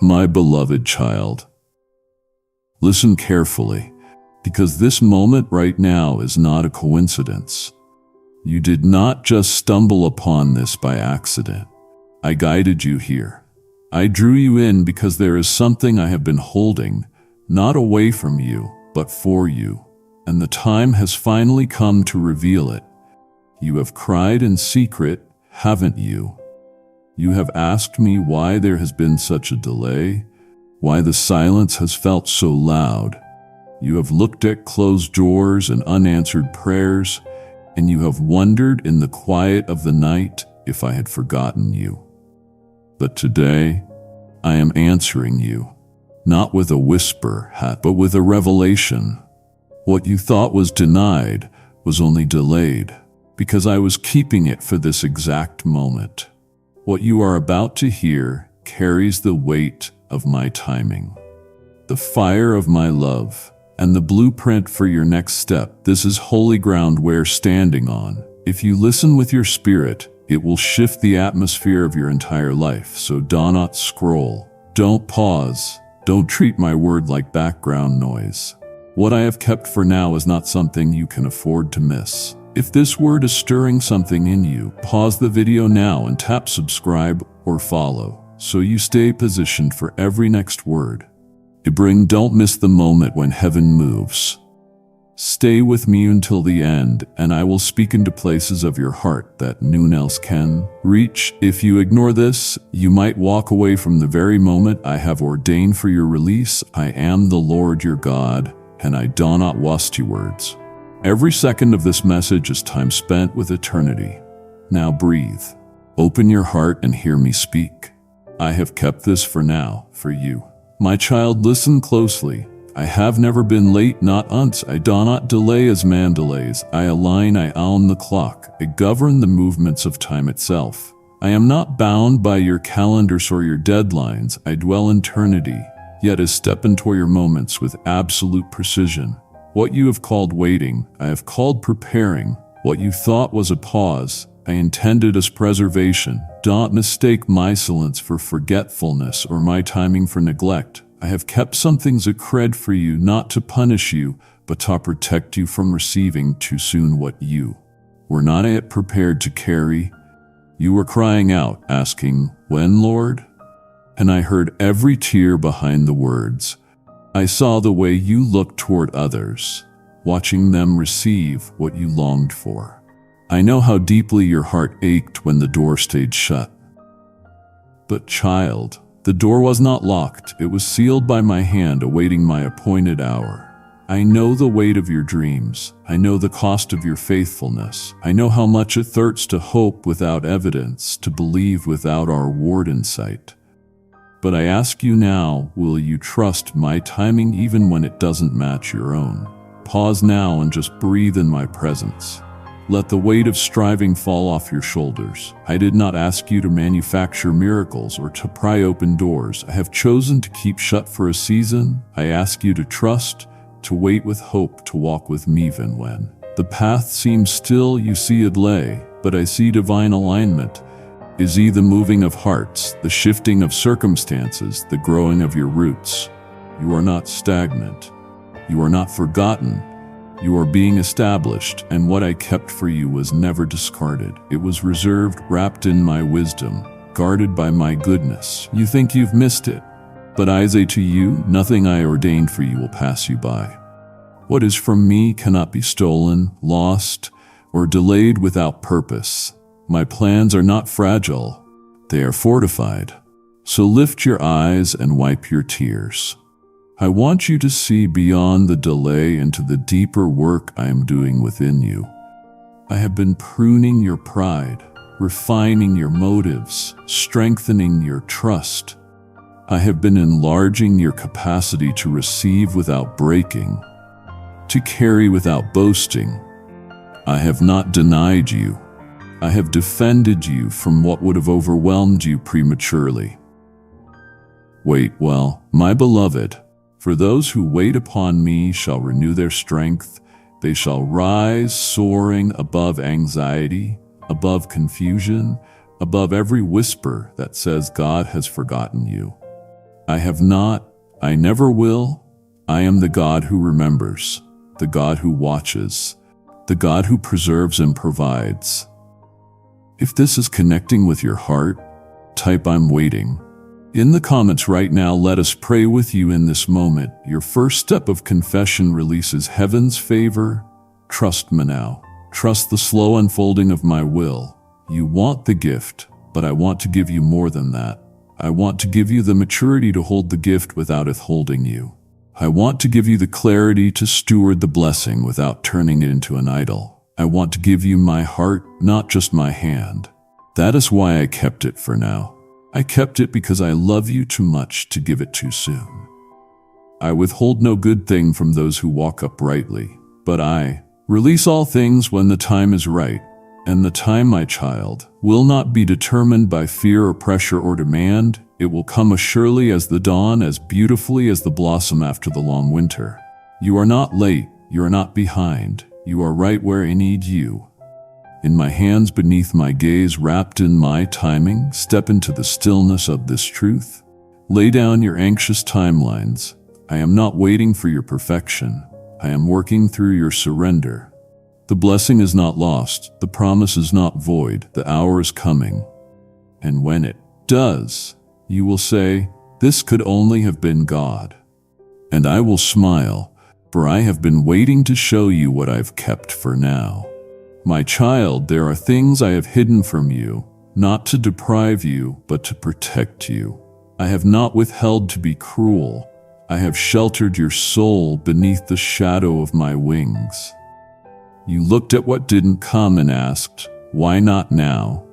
My beloved child, listen carefully, because this moment right now is not a coincidence. You did not just stumble upon this by accident. I guided you here. I drew you in because there is something I have been holding, not away from you, but for you, and the time has finally come to reveal it. You have cried in secret, haven't you? You have asked me why there has been such a delay, why the silence has felt so loud. You have looked at closed doors and unanswered prayers, and you have wondered in the quiet of the night if I had forgotten you. But today, I am answering you, not with a whisper, but with a revelation. What you thought was denied was only delayed, because I was keeping it for this exact moment. What you are about to hear carries the weight of my timing, the fire of my love, and the blueprint for your next step. This is holy ground we're standing on. If you listen with your spirit, it will shift the atmosphere of your entire life. So do not scroll. Don't pause. Don't treat my word like background noise. What I have kept for now is not something you can afford to miss. If this word is stirring something in you, pause the video now and tap subscribe or follow, so you stay positioned for every next word. Don't miss the moment when heaven moves. Stay with me until the end, and I will speak into places of your heart that none else can reach. If you ignore this, you might walk away from the very moment I have ordained for your release. I am the Lord your God, and I do not waste your words. Every second of this message is time spent with eternity. Now breathe. Open your heart and hear me speak. I have kept this for now, for you. My child, listen closely. I have never been late, not once. I do not delay as man delays. I align, I own the clock. I govern the movements of time itself. I am not bound by your calendars or your deadlines. I dwell in eternity, yet I step into your moments with absolute precision. What you have called waiting, I have called preparing. What you thought was a pause, I intended as preservation. Don't mistake my silence for forgetfulness or my timing for neglect. I have kept something sacred for you, not to punish you, but to protect you from receiving too soon what you were not yet prepared to carry. You were crying out, asking, "When, Lord?" And I heard every tear behind the words. I saw the way you looked toward others, watching them receive what you longed for. I know how deeply your heart ached when the door stayed shut. But child, the door was not locked. It was sealed by my hand, awaiting my appointed hour. I know the weight of your dreams. I know the cost of your faithfulness. I know how much it hurts to hope without evidence, to believe without our reward in sight. But I ask you now, will you trust my timing even when it doesn't match your own? Pause now and just breathe in my presence. Let the weight of striving fall off your shoulders. I did not ask you to manufacture miracles or to pry open doors I have chosen to keep shut for a season. I ask you to trust, to wait with hope, to walk with me even when the path seems still. You see a delay, but I see divine alignment. Is the moving of hearts, the shifting of circumstances, the growing of your roots. You are not stagnant. You are not forgotten. You are being established, and what I kept for you was never discarded. It was reserved, wrapped in my wisdom, guarded by my goodness. You think you've missed it, but I say to you, nothing I ordained for you will pass you by. What is from me cannot be stolen, lost, or delayed without purpose. My plans are not fragile, they are fortified. So lift your eyes and wipe your tears. I want you to see beyond the delay into the deeper work I am doing within you. I have been pruning your pride, refining your motives, strengthening your trust. I have been enlarging your capacity to receive without breaking, to carry without boasting. I have not denied you. I have defended you from what would have overwhelmed you prematurely. Wait well, my beloved, for those who wait upon me shall renew their strength. They shall rise soaring above anxiety, above confusion, above every whisper that says God has forgotten you. I have not, I never will. I am the God who remembers, the God who watches, the God who preserves and provides. If this is connecting with your heart, type "I'm waiting" in the comments right now. Let us pray with you in this moment. Your first step of confession releases heaven's favor. Trust me now. Trust the slow unfolding of my will. You want the gift, but I want to give you more than that. I want to give you the maturity to hold the gift without withholding you. I want to give you the clarity to steward the blessing without turning it into an idol. I want to give you my heart, not just my hand. That is why I kept it for now. I kept it because I love you too much to give it too soon. I withhold no good thing from those who walk uprightly, but I release all things when the time is right. And the time, my child, will not be determined by fear or pressure or demand. It will come as surely as the dawn, as beautifully as the blossom after the long winter. You are not late. You are not behind. You are right where I need you. In my hands, beneath my gaze, wrapped in my timing, step into the stillness of this truth. Lay down your anxious timelines. I am not waiting for your perfection. I am working through your surrender. The blessing is not lost. The promise is not void. The hour is coming. And when it does, you will say, "This could only have been God." And I will smile, for I have been waiting to show you what I've kept for now. My child, there are things I have hidden from you, not to deprive you, but to protect you. I have not withheld to be cruel. I have sheltered your soul beneath the shadow of my wings. You looked at what didn't come and asked, "Why not now?"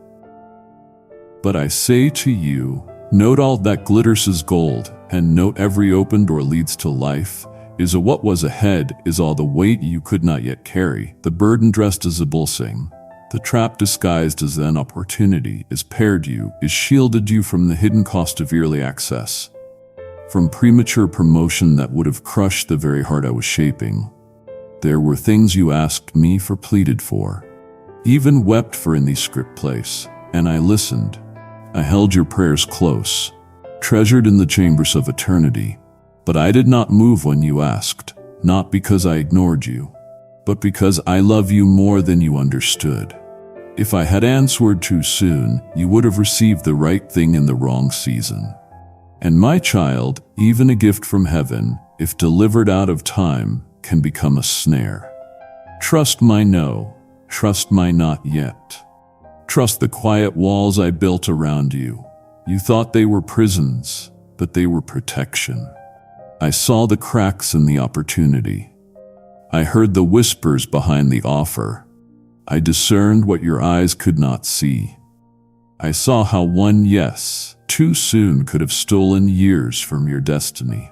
But I say to you, note all that glitters as gold, and note every open door leads to life. Is a what was ahead, is all the weight you could not yet carry, the burden dressed as a blessing, the trap disguised as an opportunity, is paired you, is shielded you from the hidden cost of early access, from premature promotion that would have crushed the very heart I was shaping. There were things you asked me for, pleaded for, even wept for in the script place, and I listened. I held your prayers close, treasured in the chambers of eternity. But I did not move when you asked, not because I ignored you, but because I love you more than you understood. If I had answered too soon, you would have received the right thing in the wrong season. And my child, even a gift from heaven, if delivered out of time, can become a snare. Trust my no, trust my not yet. Trust the quiet walls I built around you. You thought they were prisons, but they were protection. I saw the cracks in the opportunity. I heard the whispers behind the offer. I discerned what your eyes could not see. I saw how one yes, too soon, could have stolen years from your destiny.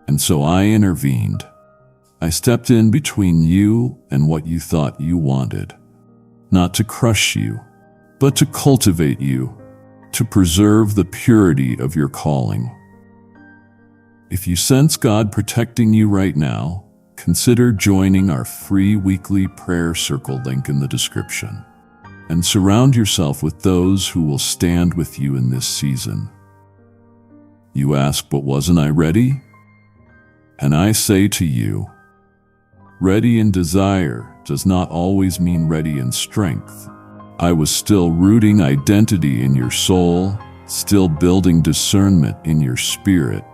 And so I intervened. I stepped in between you and what you thought you wanted. Not to crush you, but to cultivate you, to preserve the purity of your calling. If you sense God protecting you right now, consider joining our free weekly prayer circle link in the description, and surround yourself with those who will stand with you in this season. You ask, but wasn't I ready? And I say to you, ready in desire does not always mean ready in strength. I was still rooting identity in your soul, still building discernment in your spirit.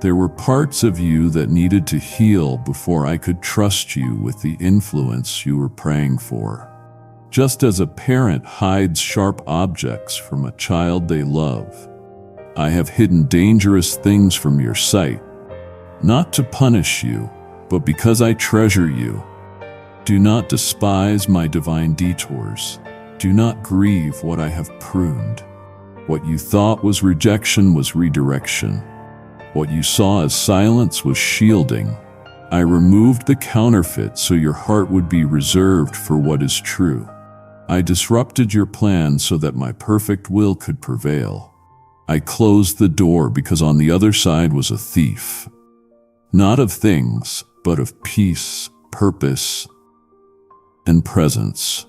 There were parts of you that needed to heal before I could trust you with the influence you were praying for. Just as a parent hides sharp objects from a child they love, I have hidden dangerous things from your sight, not to punish you, but because I treasure you. Do not despise my divine detours. Do not grieve what I have pruned. What you thought was rejection was redirection. What you saw as silence was shielding. I removed the counterfeit so your heart would be reserved for what is true. I disrupted your plan so that my perfect will could prevail. I closed the door because on the other side was a thief. Not of things, but of peace, purpose, and presence.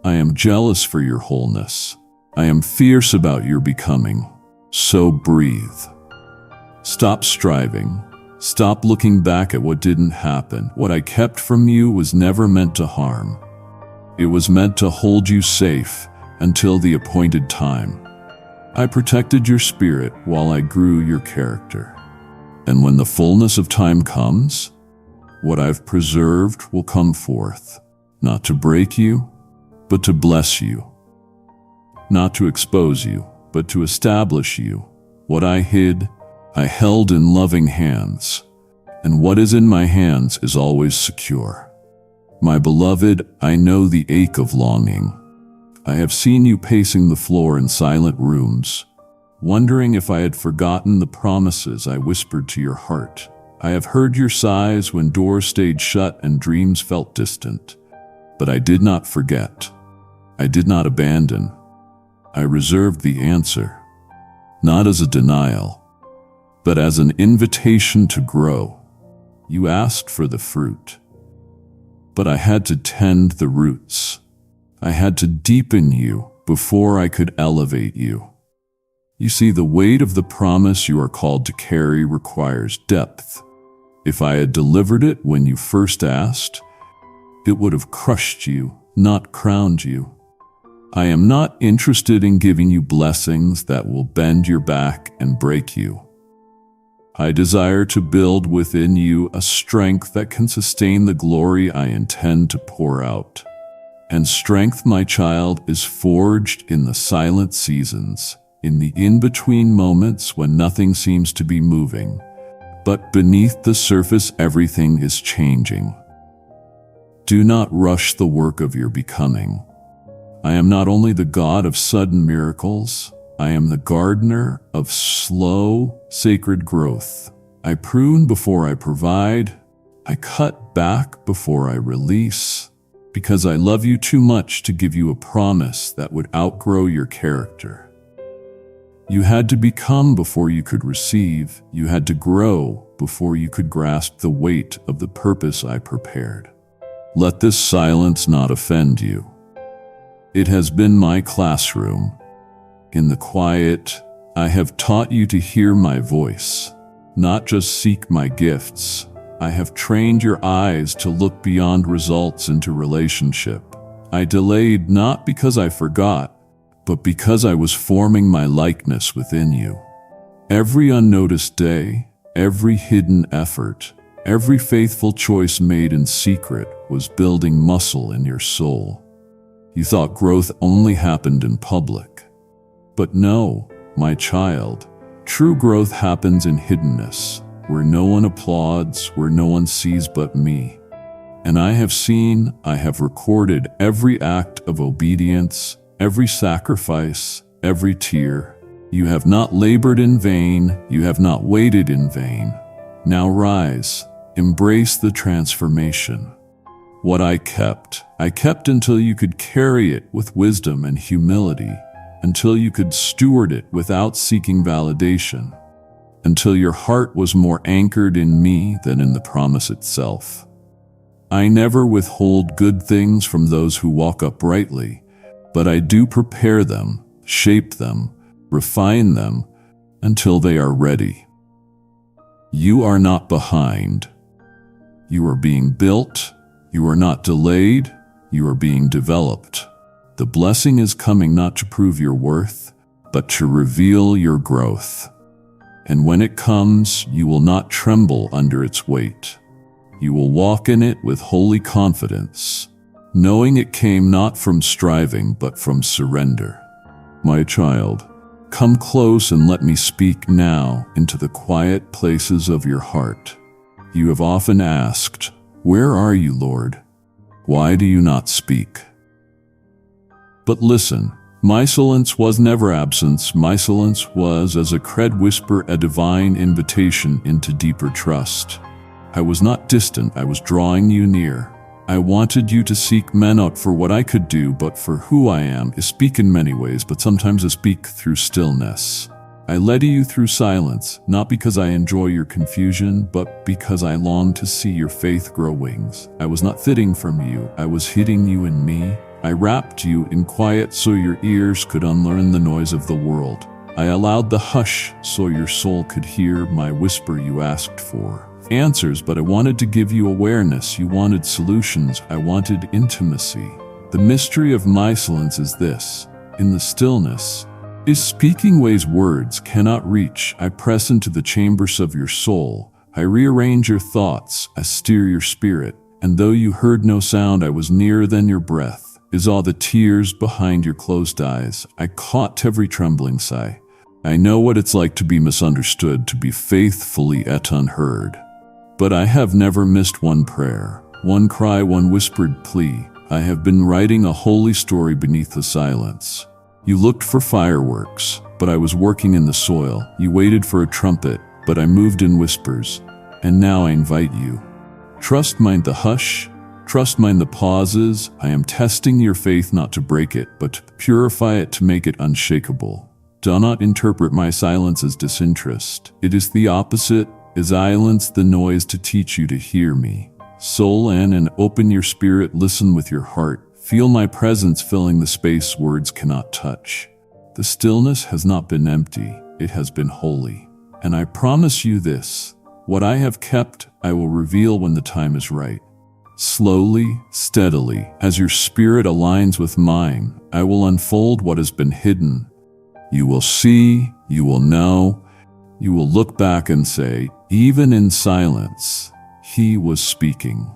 I am jealous for your wholeness. I am fierce about your becoming. So breathe. Stop striving. Stop looking back at what didn't happen. What I kept from you was never meant to harm. It was meant to hold you safe until the appointed time. I protected your spirit while I grew your character. And when the fullness of time comes, what I've preserved will come forth, not to break you, but to bless you. Not to expose you, but to establish you. What I hid, I held in loving hands, and what is in my hands is always secure. My beloved, I know the ache of longing. I have seen you pacing the floor in silent rooms, wondering if I had forgotten the promises I whispered to your heart. I have heard your sighs when doors stayed shut and dreams felt distant. But I did not forget. I did not abandon. I reserved the answer, not as a denial, but as an invitation to grow. You asked for the fruit, but I had to tend the roots. I had to deepen you before I could elevate you. You see, the weight of the promise you are called to carry requires depth. If I had delivered it when you first asked, it would have crushed you, not crowned you. I am not interested in giving you blessings that will bend your back and break you. I desire to build within you a strength that can sustain the glory I intend to pour out. And strength, my child, is forged in the silent seasons, in the in-between moments when nothing seems to be moving, but beneath the surface everything is changing. Do not rush the work of your becoming. I am not only the God of sudden miracles, I am the gardener of slow, sacred growth. I prune before I provide. I cut back before I release, because I love you too much to give you a promise that would outgrow your character. You had to become before you could receive. You had to grow before you could grasp the weight of the purpose I prepared. Let this silence not offend you. It has been my classroom. In the quiet, I have taught you to hear my voice, not just seek my gifts. I have trained your eyes to look beyond results into relationship. I delayed not because I forgot, but because I was forming my likeness within you. Every unnoticed day, every hidden effort, every faithful choice made in secret was building muscle in your soul. You thought growth only happened in public. But no, my child, true growth happens in hiddenness, where no one applauds, where no one sees but me. And I have recorded every act of obedience, every sacrifice, every tear. You have not labored in vain, you have not waited in vain. Now rise, embrace the transformation. What I kept until you could carry it with wisdom and humility, until you could steward it without seeking validation, until your heart was more anchored in me than in the promise itself. I never withhold good things from those who walk uprightly, but I do prepare them, shape them, refine them, until they are ready. You are not behind. You are being built. You are not delayed. You are being developed. The blessing is coming not to prove your worth, but to reveal your growth. And when it comes, you will not tremble under its weight. You will walk in it with holy confidence, knowing it came not from striving, but from surrender. My child, come close and let me speak now into the quiet places of your heart. You have often asked, "Where are you, Lord? Why do you not speak?" But listen, my silence was never absence. My silence was, as a cred whisper, a divine invitation into deeper trust. I was not distant, I was drawing you near. I wanted you to seek me not for what I could do, but for who I am. I speak in many ways, but sometimes I speak through stillness. I led you through silence, not because I enjoy your confusion, but because I long to see your faith grow wings. I was not fitting from you, I was hiding you in me. I wrapped you in quiet so your ears could unlearn the noise of the world. I allowed the hush so your soul could hear my whisper. You asked for answers, but I wanted to give you awareness. You wanted solutions. I wanted intimacy. The mystery of my silence is this: in the stillness is speaking ways words cannot reach. I press into the chambers of your soul. I rearrange your thoughts. I steer your spirit. And though you heard no sound, I was nearer than your breath. Is all the tears behind your closed eyes. I caught every trembling sigh. I know what it's like to be misunderstood, to be faithfully yet unheard. But I have never missed one prayer, one cry, one whispered plea. I have been writing a holy story beneath the silence. You looked for fireworks, but I was working in the soil. You waited for a trumpet, but I moved in whispers. And now I invite you. Trust mine the hush, trust mine the pauses. I am testing your faith not to break it, but to purify it, to make it unshakable. Do not interpret my silence as disinterest. It is the opposite. Is silence the noise to teach you to hear me? Soul in and open your spirit, listen with your heart. Feel my presence filling the space words cannot touch. The stillness has not been empty, it has been holy. And I promise you this: what I have kept, I will reveal when the time is right. Slowly, steadily, as your spirit aligns with mine, I will unfold what has been hidden. You will see, you will know, you will look back and say, even in silence, he was speaking.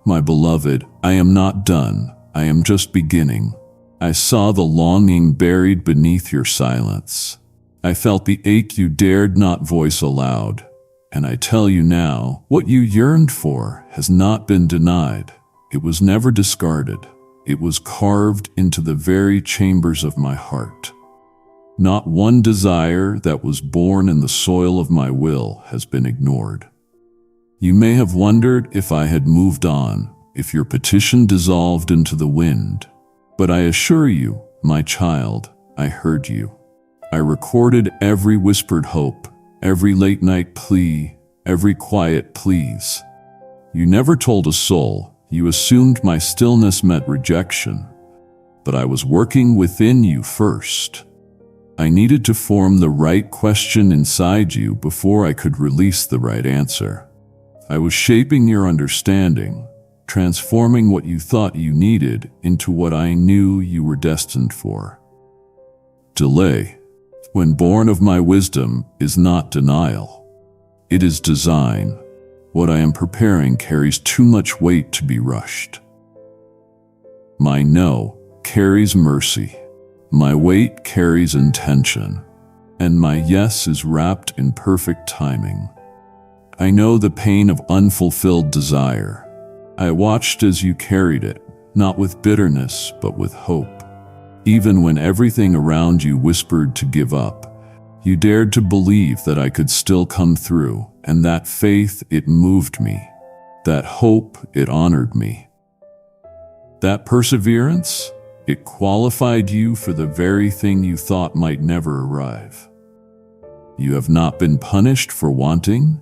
My beloved, I am not done. I am just beginning. I saw the longing buried beneath your silence. I felt the ache you dared not voice aloud. And I tell you now, what you yearned for has not been denied. It was never discarded. It was carved into the very chambers of my heart. Not one desire that was born in the soil of my will has been ignored. You may have wondered if I had moved on, if your petition dissolved into the wind. But I assure you, my child, I heard you. I recorded every whispered hope, every late-night plea, every quiet please. You never told a soul. You assumed my stillness meant rejection. But I was working within you first. I needed to form the right question inside you before I could release the right answer. I was shaping your understanding, transforming what you thought you needed into what I knew you were destined for. Delay, when born of my wisdom, is not denial. It is design. What I am preparing carries too much weight to be rushed. My no carries mercy. My wait carries intention, and my yes is wrapped in perfect timing. I know the pain of unfulfilled desire. I watched as you carried it, not with bitterness, but with hope. Even when everything around you whispered to give up, you dared to believe that I could still come through, and that faith, it moved me. That hope, it honored me. That perseverance, it qualified you for the very thing you thought might never arrive. You have not been punished for wanting.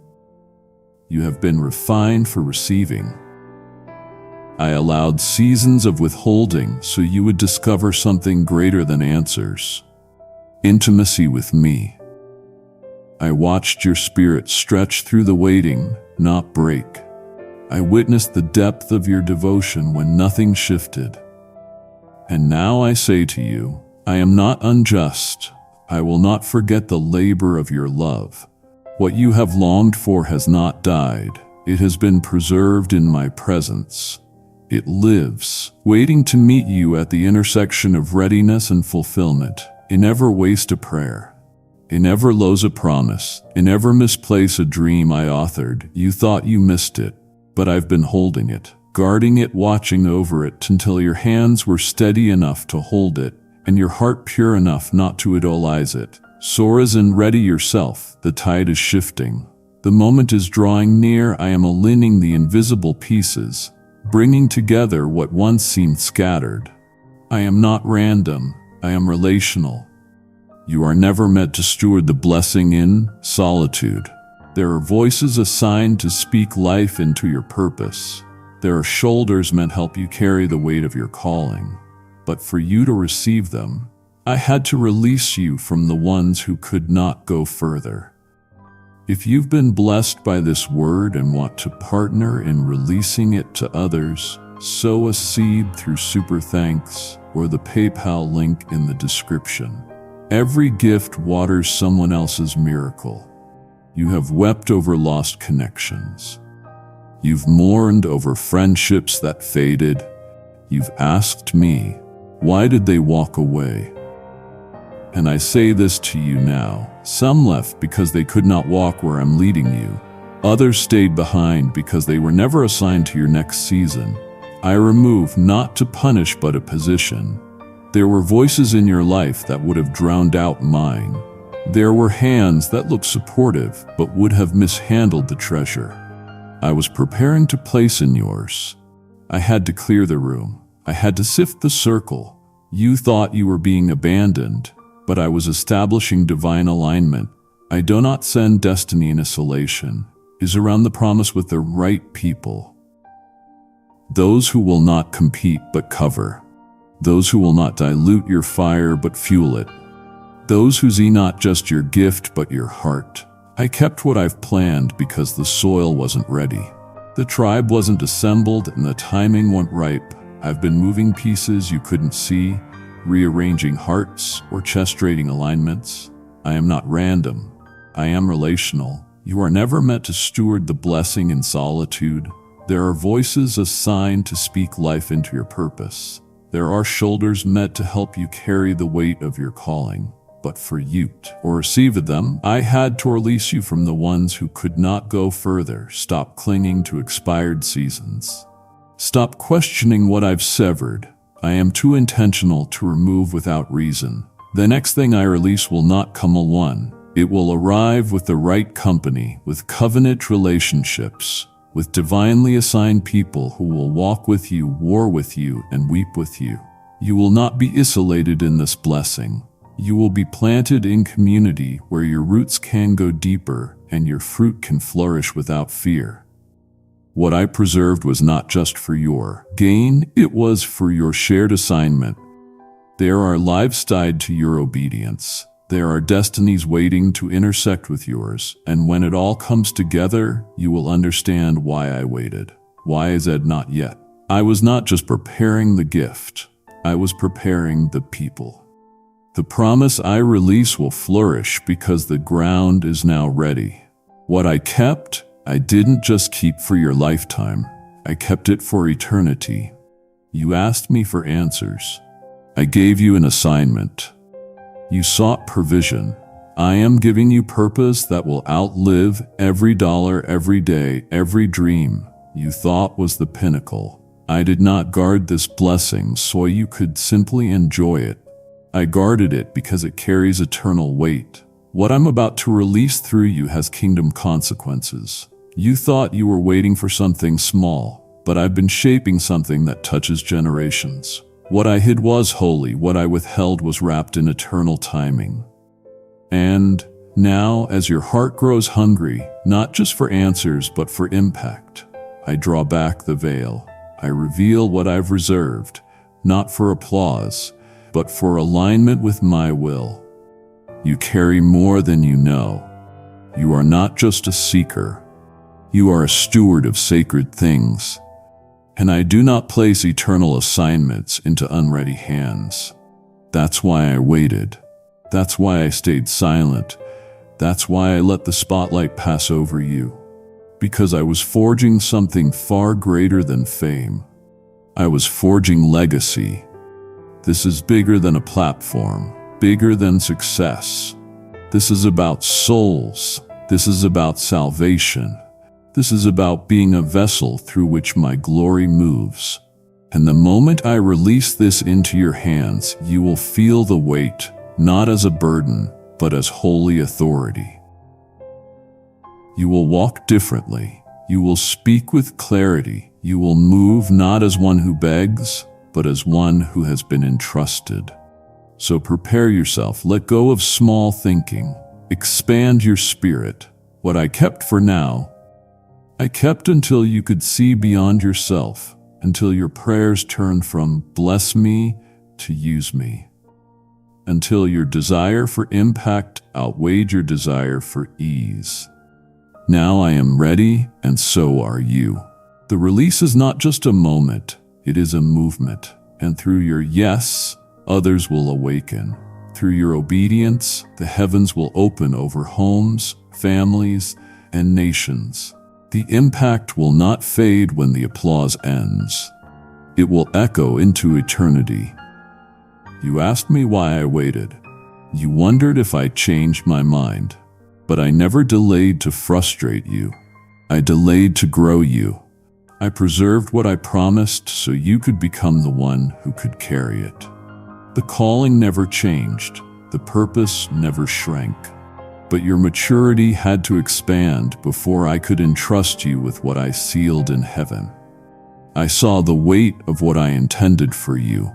You have been refined for receiving. I allowed seasons of withholding so you would discover something greater than answers. Intimacy with me. I watched your spirit stretch through the waiting, not break. I witnessed the depth of your devotion when nothing shifted. And now I say to you, I am not unjust. I will not forget the labor of your love. What you have longed for has not died. It has been preserved in my presence. It lives, waiting to meet you at the intersection of readiness and fulfillment. It never wastes a prayer. It never lose a promise. It never misplace a dream I authored. You thought you missed it, but I've been holding it, guarding it, watching over it until your hands were steady enough to hold it and your heart pure enough not to idolize it. Soar and ready yourself. The tide is shifting. The moment is drawing near. I am aligning the invisible pieces, bringing together what once seemed scattered. I am not random. I am relational. You are never meant to steward the blessing in solitude. There are voices assigned to speak life into your purpose. There are shoulders meant to help you carry the weight of your calling. But for you to receive them, I had to release you from the ones who could not go further. If you've been blessed by this word and want to partner in releasing it to others, sow a seed through Super Thanks or the PayPal link in the description. Every gift waters someone else's miracle. You have wept over lost connections. You've mourned over friendships that faded. You've asked me, why did they walk away? And I say this to you now. Some left because they could not walk where I'm leading you. Others stayed behind because they were never assigned to your next season. I remove not to punish but a position. There were voices in your life that would have drowned out mine. There were hands that looked supportive but would have mishandled the treasure I was preparing to place in yours. I had to clear the room. I had to sift the circle. You thought you were being abandoned, but I was establishing divine alignment. I do not send destiny in isolation. Is around the promise with the right people. Those who will not compete but cover. Those who will not dilute your fire but fuel it. Those who see not just your gift but your heart. I kept what I've planned because the soil wasn't ready. The tribe wasn't assembled and the timing wasn't ripe. I've been moving pieces you couldn't see, rearranging hearts or chestrating alignments. I am not random. I am relational. You are never meant to steward the blessing in solitude. There are voices assigned to speak life into your purpose. There are shoulders meant to help you carry the weight of your calling. But for you to receive them, I had to release you from the ones who could not go further. Stop clinging to expired seasons. Stop questioning what I've severed. I am too intentional to remove without reason. The next thing I release will not come alone. It will arrive with the right company, with covenant relationships, with divinely assigned people who will walk with you, war with you, and weep with you. You will not be isolated in this blessing. You will be planted in community where your roots can go deeper and your fruit can flourish without fear. What I preserved was not just for your gain, it was for your shared assignment. There are lives tied to your obedience. There are destinies waiting to intersect with yours, and when it all comes together, you will understand why I waited. Why is it not yet? I was not just preparing the gift, I was preparing the people. The promise I release will flourish because the ground is now ready. What I kept, I didn't just keep for your lifetime. I kept it for eternity. You asked me for answers. I gave you an assignment. You sought provision. I am giving you purpose that will outlive every dollar, every day, every dream you thought was the pinnacle. I did not guard this blessing so you could simply enjoy it. I guarded it because it carries eternal weight. What I'm about to release through you has kingdom consequences. You thought you were waiting for something small, but I've been shaping something that touches generations. What I hid was holy, what I withheld was wrapped in eternal timing. And now, as your heart grows hungry, not just for answers but for impact, I draw back the veil. I reveal what I've reserved, not for applause, but for alignment with my will. You carry more than you know. You are not just a seeker. You are a steward of sacred things. And I do not place eternal assignments into unready hands. That's why I waited. That's why I stayed silent. That's why I let the spotlight pass over you. Because I was forging something far greater than fame. I was forging legacy. This is bigger than a platform, bigger than success. This is about souls. This is about salvation. This is about being a vessel through which my glory moves. And the moment I release this into your hands, you will feel the weight, not as a burden, but as holy authority. You will walk differently. You will speak with clarity. You will move not as one who begs, but as one who has been entrusted. So prepare yourself. Let go of small thinking. Expand your spirit. What I kept for now, I kept until you could see beyond yourself, until your prayers turned from bless me to use me. until your desire for impact outweighed your desire for ease. Now I am ready, and so are you. The release is not just a moment, it is a movement. And through your yes, others will awaken. Through your obedience, the heavens will open over homes, families, and nations. The impact will not fade when the applause ends. It will echo into eternity. You asked me why I waited. You wondered if I changed my mind. But I never delayed to frustrate you. I delayed to grow you. I preserved what I promised so you could become the one who could carry it. The calling never changed. The purpose never shrank. But your maturity had to expand before I could entrust you with what I sealed in heaven. I saw the weight of what I intended for you,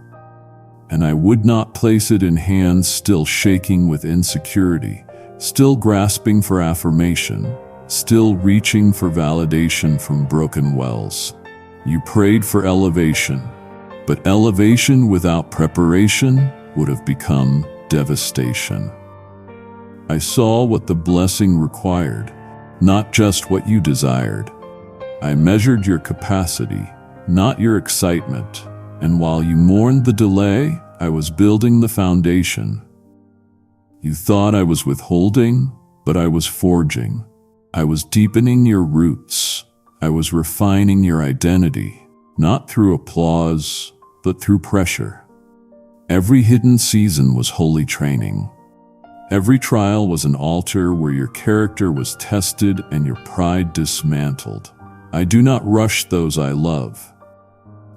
and I would not place it in hands still shaking with insecurity, still grasping for affirmation, still reaching for validation from broken wells. You prayed for elevation, but elevation without preparation would have become devastation. I saw what the blessing required, not just what you desired. I measured your capacity, not your excitement, and while you mourned the delay, I was building the foundation. You thought I was withholding, but I was forging. I was deepening your roots. I was refining your identity, not through applause, but through pressure. Every hidden season was holy training. Every trial was an altar where your character was tested and your pride dismantled. I do not rush those I love.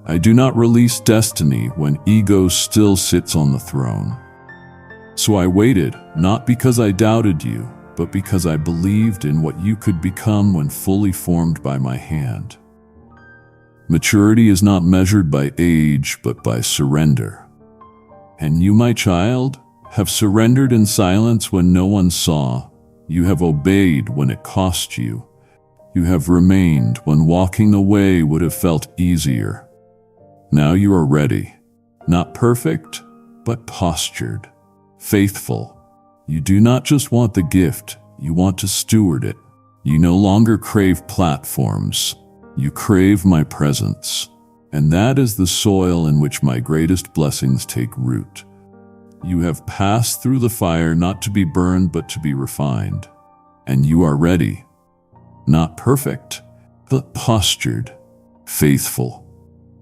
I do not release destiny when ego still sits on the throne. So I waited, not because I doubted you, but because I believed in what you could become when fully formed by my hand. Maturity is not measured by age, but by surrender. And you, my child, have surrendered in silence when no one saw. You have obeyed when it cost you. You have remained when walking away would have felt easier. Now you are ready, not perfect, but postured, faithful. You do not just want the gift, you want to steward it. You no longer crave platforms, you crave my presence. And that is the soil in which my greatest blessings take root. You have passed through the fire not to be burned but to be refined. And you are ready, not perfect, but postured, faithful.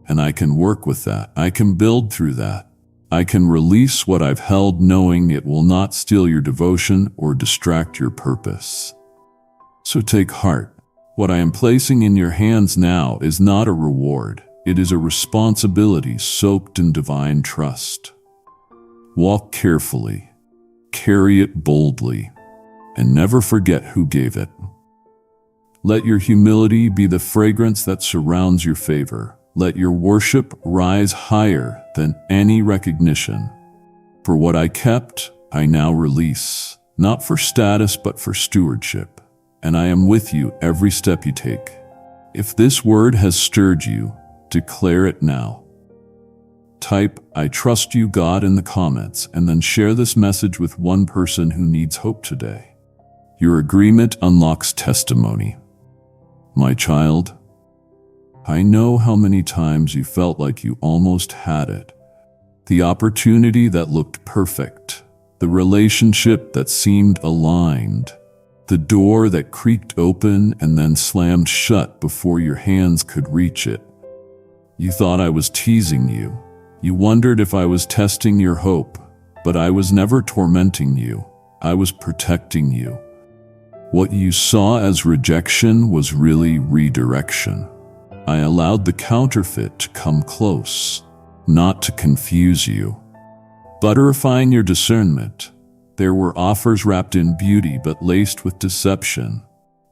And I can work with that. I can build through that. I can release what I've held knowing it will not steal your devotion or distract your purpose. So take heart. What I am placing in your hands now is not a reward. It is a responsibility soaked in divine trust. Walk carefully, carry it boldly, and never forget who gave it. Let your humility be the fragrance that surrounds your favor. Let your worship rise higher than any recognition. For what I kept, I now release, not for status but for stewardship. And I am with you every step you take. If this word has stirred you, declare it now. Type, "I trust you, God," in the comments, and then share this message with one person who needs hope today. Your agreement unlocks testimony. My child, I know how many times you felt like you almost had it. The opportunity that looked perfect, the relationship that seemed aligned, the door that creaked open and then slammed shut before your hands could reach it. You thought I was teasing you. You wondered if I was testing your hope, but I was never tormenting you. I was protecting you. What you saw as rejection was really redirection. I allowed the counterfeit to come close, not to confuse you, but to refine your discernment. There were offers wrapped in beauty but laced with deception.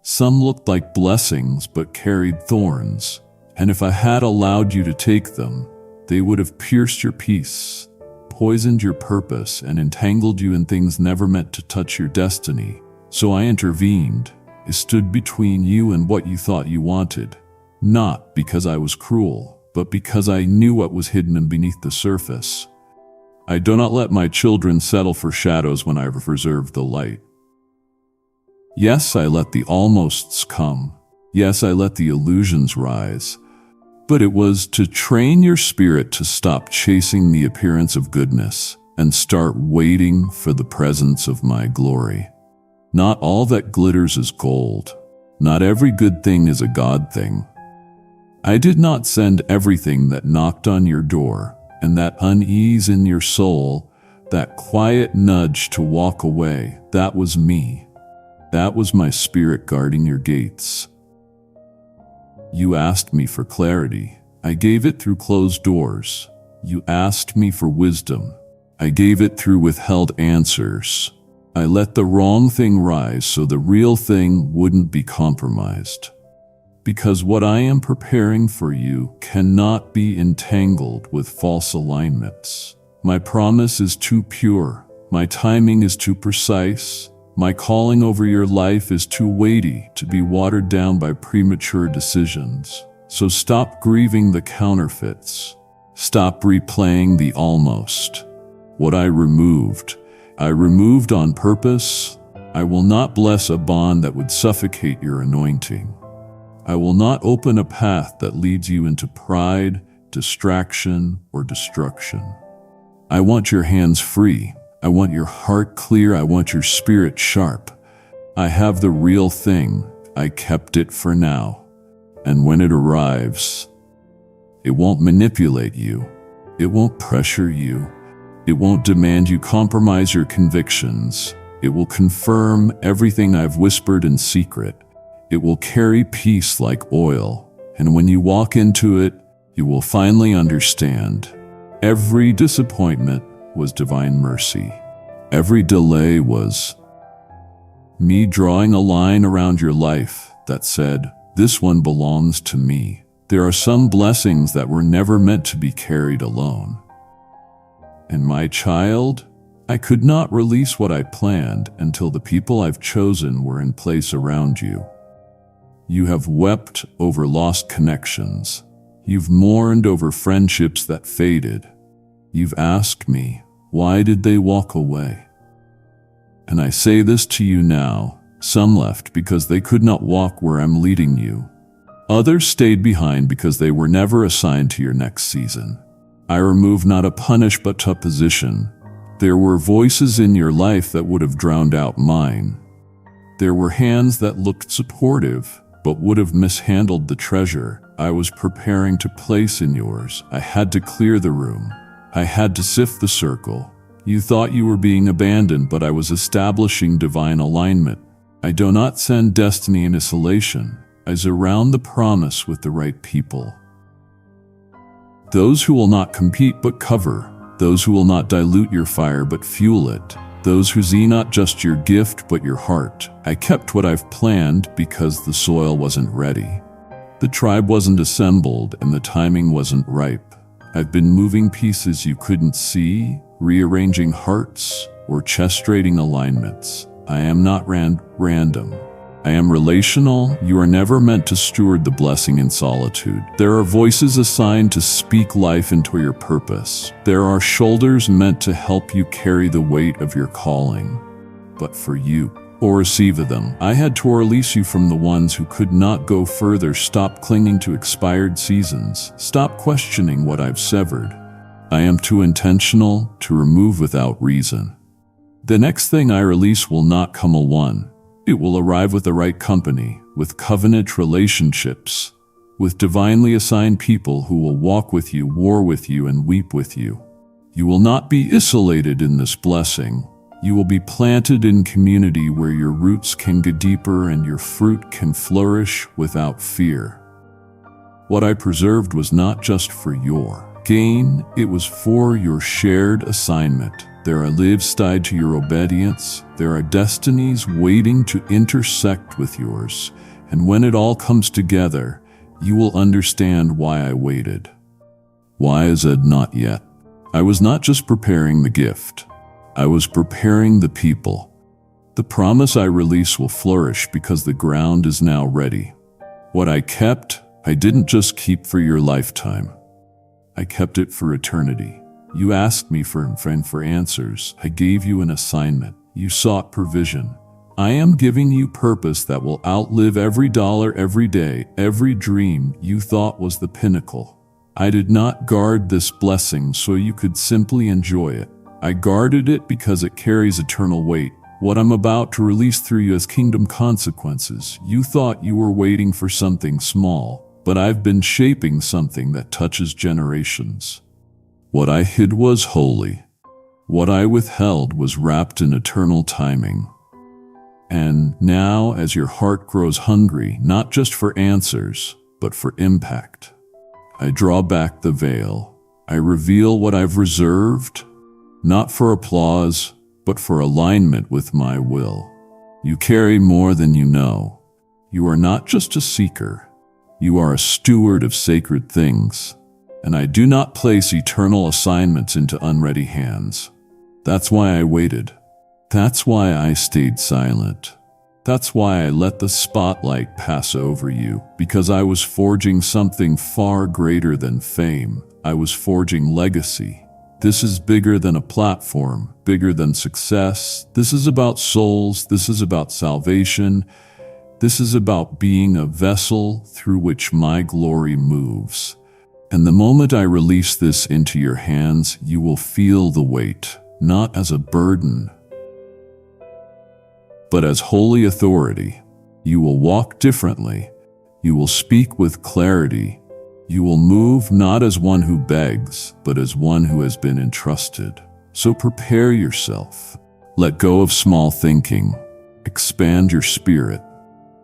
Some looked like blessings but carried thorns, and if I had allowed you to take them, they would have pierced your peace, poisoned your purpose, and entangled you in things never meant to touch your destiny. So I intervened. I stood between you and what you thought you wanted. Not because I was cruel, but because I knew what was hidden beneath the surface. I do not let my children settle for shadows when I have reserved the light. Yes, I let the almosts come. Yes, I let the illusions rise. But it was to train your spirit to stop chasing the appearance of goodness and start waiting for the presence of my glory. Not all that glitters is gold. Not every good thing is a God thing. I did not send everything that knocked on your door, and that unease in your soul, that quiet nudge to walk away, that was me. That was my spirit guarding your gates. You asked me for clarity. I gave it through closed doors. You asked me for wisdom. I gave it through withheld answers. I let the wrong thing rise so the real thing wouldn't be compromised. Because what I am preparing for you cannot be entangled with false alignments. My promise is too pure. My timing is too precise. My calling over your life is too weighty to be watered down by premature decisions. So stop grieving the counterfeits. Stop replaying the almost. What I removed on purpose. I will not bless a bond that would suffocate your anointing. I will not open a path that leads you into pride, distraction, or destruction. I want your hands free. I want your heart clear. I want your spirit sharp. I have the real thing. I kept it for now. And when it arrives, it won't manipulate you. It won't pressure you. It won't demand you compromise your convictions. It will confirm everything I've whispered in secret. It will carry peace like oil. And when you walk into it, you will finally understand. Every disappointment was divine mercy. Every delay was me drawing a line around your life that said, this one belongs to me. There are some blessings that were never meant to be carried alone. And my child, I could not release what I planned until the people I've chosen were in place around you. You have wept over lost connections. You've mourned over friendships that faded. You've asked me, why did they walk away? And I say this to you now, some left because they could not walk where I'm leading you. Others stayed behind because they were never assigned to your next season. I remove not to punish but to position. There were voices in your life that would have drowned out mine. There were hands that looked supportive, but would have mishandled the treasure I was preparing to place in yours. I had to clear the room. I had to sift the circle. You thought you were being abandoned, but I was establishing divine alignment. I do not send destiny in isolation. I surround the promise with the right people. Those who will not compete but cover. Those who will not dilute your fire but fuel it. Those who see not just your gift but your heart. I kept what I've planned because the soil wasn't ready. The tribe wasn't assembled and the timing wasn't ripe. I've been moving pieces you couldn't see, rearranging hearts, orchestrating alignments. I am not random. I am relational. You are never meant to steward the blessing in solitude. There are voices assigned to speak life into your purpose. There are shoulders meant to help you carry the weight of your calling. But for you, or receive of them, I had to release you from the ones who could not go further. Stop clinging to expired seasons. Stop questioning what I've severed. I am too intentional to remove without reason. The next thing I release will not come alone. It will arrive with the right company, with covenant relationships, with divinely assigned people who will walk with you, war with you, and weep with you. You will not be isolated in this blessing. You will be planted in community where your roots can go deeper and your fruit can flourish without fear. What I preserved was not just for your gain, it was for your shared assignment. There are lives tied to your obedience. There are destinies waiting to intersect with yours. And when it all comes together, you will understand why I waited. Why is it not yet? I was not just preparing the gift. I was preparing the people. The promise I release will flourish because the ground is now ready. What I kept, I didn't just keep for your lifetime. I kept it for eternity. You asked me for answers. I gave you an assignment. You sought provision. I am giving you purpose that will outlive every dollar, every day, every dream you thought was the pinnacle. I did not guard this blessing so you could simply enjoy it. I guarded it because it carries eternal weight. What I'm about to release through you as kingdom consequences. You thought you were waiting for something small, but I've been shaping something that touches generations. What I hid was holy. What I withheld was wrapped in eternal timing. And now, as your heart grows hungry, not just for answers, but for impact, I draw back the veil. I reveal what I've reserved, not for applause, but for alignment with my will. You carry more than you know. You are not just a seeker. You are a steward of sacred things. And I do not place eternal assignments into unready hands. That's why I waited. That's why I stayed silent. That's why I let the spotlight pass over you, because I was forging something far greater than fame. I was forging legacy. This is bigger than a platform, bigger than success. This is about souls. This is about salvation. This is about being a vessel through which my glory moves. And the moment I release this into your hands, you will feel the weight, not as a burden, but as holy authority. You will walk differently. You will speak with clarity. You will move not as one who begs, but as one who has been entrusted. So prepare yourself. Let go of small thinking. Expand your spirit.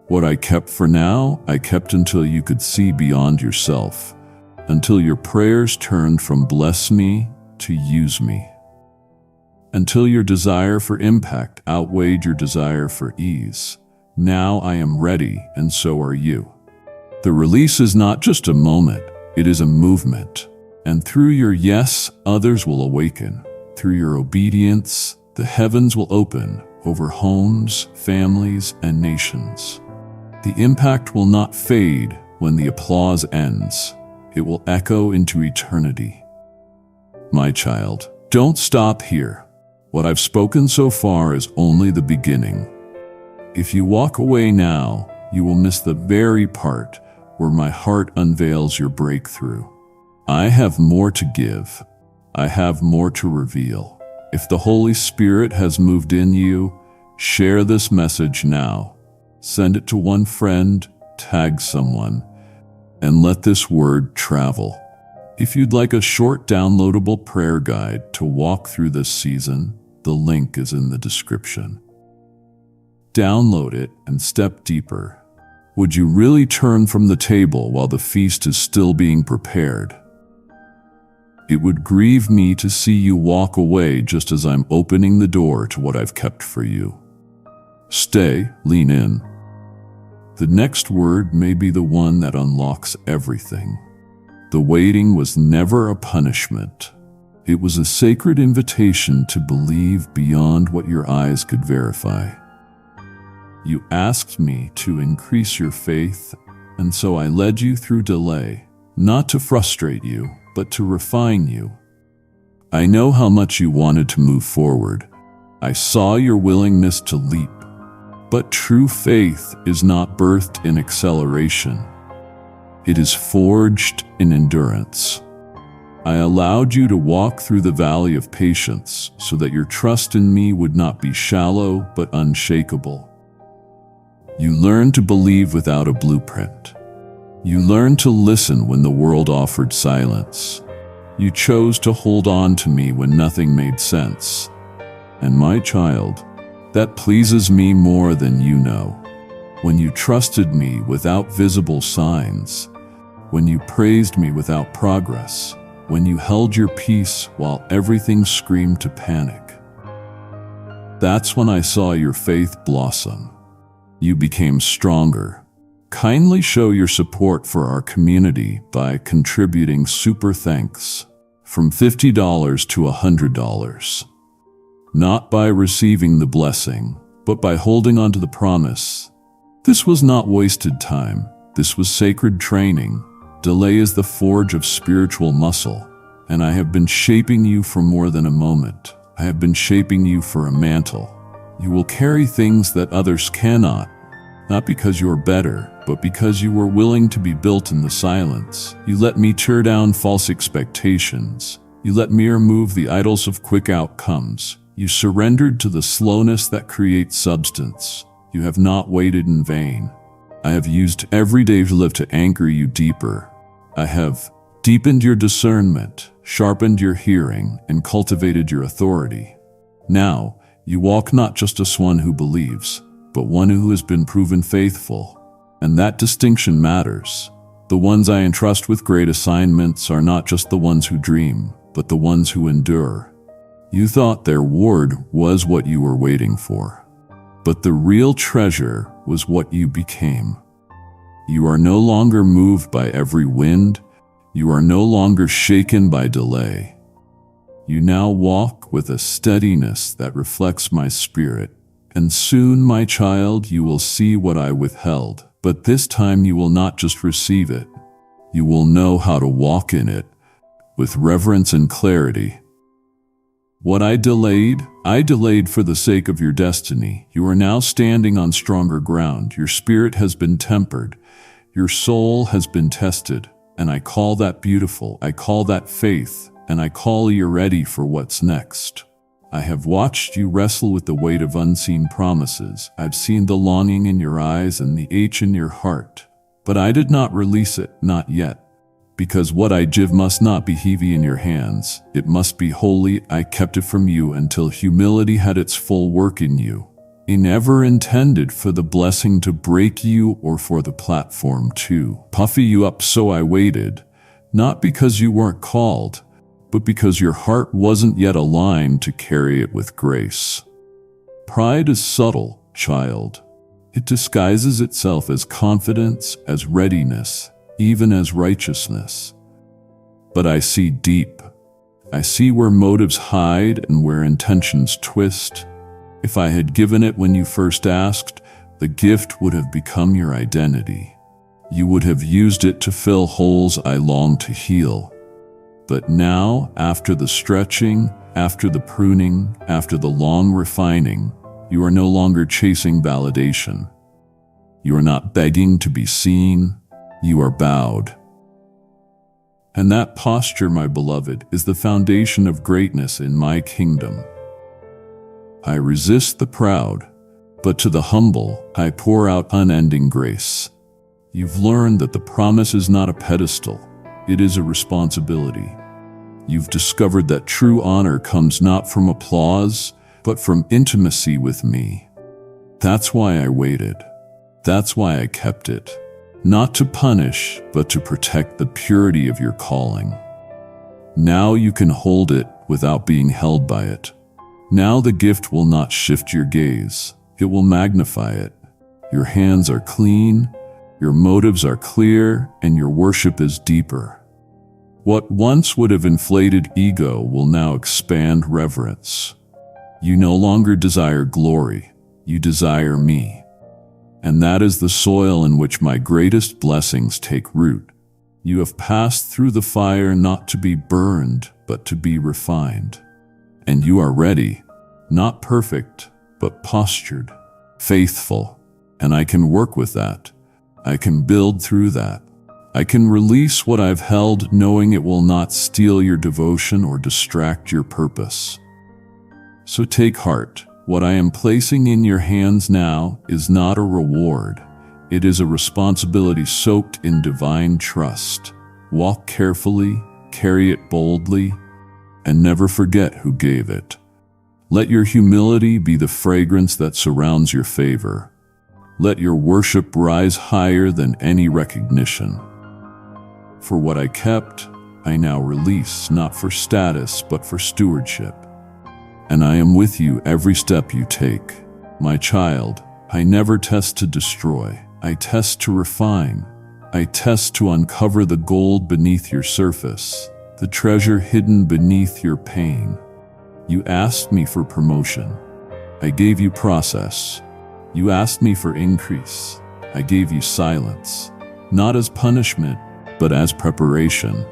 What I kept for now, I kept until you could see beyond yourself, until your prayers turned from bless me to use me, until your desire for impact outweighed your desire for ease. Now I am ready, and so are you. The release is not just a moment, it is a movement. And through your yes, others will awaken. Through your obedience, the heavens will open over homes, families, and nations. The impact will not fade when the applause ends. It will echo into eternity. My child, don't stop here. What I've spoken so far is only the beginning. If you walk away now, you will miss the very part where my heart unveils your breakthrough. I have more to give. I have more to reveal. If the Holy Spirit has moved in you, share this message now. Send it to one friend, tag someone, and let this word travel. If you'd like a short downloadable prayer guide to walk through this season, the link is in the description. Download it and step deeper. Would you really turn from the table while the feast is still being prepared? It would grieve me to see you walk away just as I'm opening the door to what I've kept for you. Stay, lean in. The next word may be the one that unlocks everything. The waiting was never a punishment. It was a sacred invitation to believe beyond what your eyes could verify. You asked me to increase your faith, and so I led you through delay, not to frustrate you, but to refine you. I know how much you wanted to move forward. I saw your willingness to leap. But true faith is not birthed in acceleration. It is forged in endurance. I allowed you to walk through the valley of patience so that your trust in me would not be shallow but unshakable. You learned to believe without a blueprint. You learned to listen when the world offered silence. You chose to hold on to me when nothing made sense. And my child, that pleases me more than you know. When you trusted me without visible signs, when you praised me without progress, when you held your peace while everything screamed to panic. That's when I saw your faith blossom. You became stronger. Kindly show your support for our community by contributing super thanks from $50 to $100. Not by receiving the blessing, but by holding on to the promise. This was not wasted time. This was sacred training. Delay is the forge of spiritual muscle. And I have been shaping you for more than a moment. I have been shaping you for a mantle. You will carry things that others cannot, not because you're better, but because you were willing to be built in the silence. You let me tear down false expectations. You let me remove the idols of quick outcomes. You surrendered to the slowness that creates substance. You have not waited in vain. I have used every day to live to anchor you deeper. I have deepened your discernment, sharpened your hearing, and cultivated your authority. Now, you walk not just as one who believes, but one who has been proven faithful. And that distinction matters. The ones I entrust with great assignments are not just the ones who dream, but the ones who endure. You thought their reward was what you were waiting for. But the real treasure was what you became. You are no longer moved by every wind. You are no longer shaken by delay. You now walk with a steadiness that reflects my spirit. And soon, my child, you will see what I withheld. But this time you will not just receive it. You will know how to walk in it with reverence and clarity. What I delayed for the sake of your destiny. You are now standing on stronger ground. Your spirit has been tempered. Your soul has been tested. And I call that beautiful. I call that faith. And I call you ready for what's next. I have watched you wrestle with the weight of unseen promises. I've seen the longing in your eyes and the ache in your heart. But I did not release it, not yet. Because what I give must not be heavy in your hands. It must be holy. I kept it from you until humility had its full work in you. It never intended for the blessing to break you or for the platform to puffy you up, so I waited. Not because you weren't called, but because your heart wasn't yet aligned to carry it with grace. Pride is subtle, child. It disguises itself as confidence, as readiness, even as righteousness. But I see deep. I see where motives hide and where intentions twist. If I had given it when you first asked, the gift would have become your identity. You would have used it to fill holes I long to heal. But now, after the stretching, after the pruning, after the long refining, you are no longer chasing validation. You are not begging to be seen. You are bowed. And that posture, my beloved, is the foundation of greatness in my kingdom. I resist the proud, but to the humble, I pour out unending grace. You've learned that the promise is not a pedestal. It is a responsibility. You've discovered that true honor comes not from applause, but from intimacy with me. That's why I waited. That's why I kept it. Not to punish, but to protect the purity of your calling. Now you can hold it without being held by it. Now the gift will not shift your gaze. It will magnify it. Your hands are clean, your motives are clear, and your worship is deeper. What once would have inflated ego will now expand reverence. You no longer desire glory, you desire me. And that is the soil in which my greatest blessings take root. You have passed through the fire not to be burned, but to be refined. And you are ready, not perfect, but postured, faithful. And I can work with that. I can build through that. I can release what I've held, knowing it will not steal your devotion or distract your purpose. So take heart. What I am placing in your hands now is not a reward. It is a responsibility soaked in divine trust. Walk carefully, carry it boldly, and never forget who gave it. Let your humility be the fragrance that surrounds your favor. Let your worship rise higher than any recognition. For what I kept, I now release, not for status, but for stewardship. And I am with you every step you take. My child, I never test to destroy. I test to refine. I test to uncover the gold beneath your surface, the treasure hidden beneath your pain. You asked me for promotion. I gave you process. You asked me for increase. I gave you silence, not as punishment, but as preparation.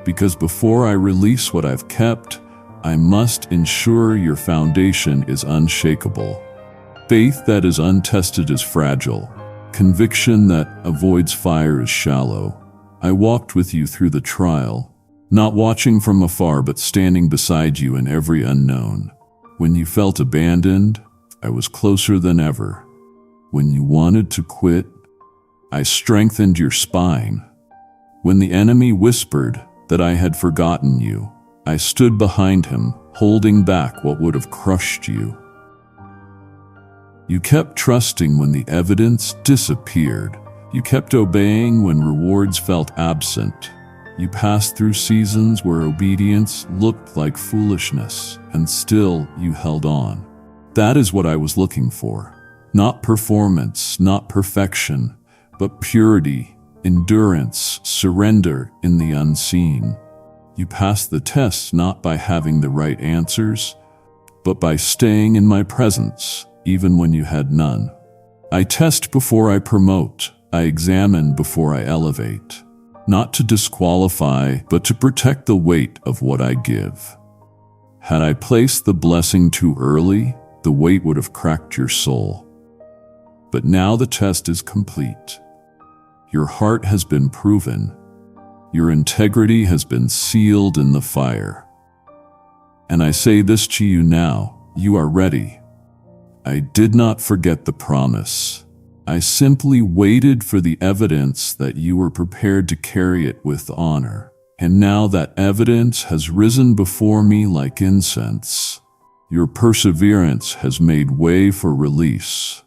because before I release what I've kept, I must ensure your foundation is unshakable. Faith that is untested is fragile. Conviction that avoids fire is shallow. I walked with you through the trial, not watching from afar but standing beside you in every unknown. When you felt abandoned, I was closer than ever. When you wanted to quit, I strengthened your spine. When the enemy whispered that I had forgotten you, I stood behind him, holding back what would have crushed you. You kept trusting when the evidence disappeared. You kept obeying when rewards felt absent. You passed through seasons where obedience looked like foolishness, and still you held on. That is what I was looking for. Not performance, not perfection, but purity, endurance, surrender in the unseen. You passed the test not by having the right answers, but by staying in my presence, even when you had none. I test before I promote. I examine before I elevate. Not to disqualify, but to protect the weight of what I give. Had I placed the blessing too early, the weight would have cracked your soul. But now the test is complete. Your heart has been proven. Your integrity has been sealed in the fire. And I say this to you now, you are ready. I did not forget the promise. I simply waited for the evidence that you were prepared to carry it with honor. And now that evidence has risen before me like incense. Your perseverance has made way for release.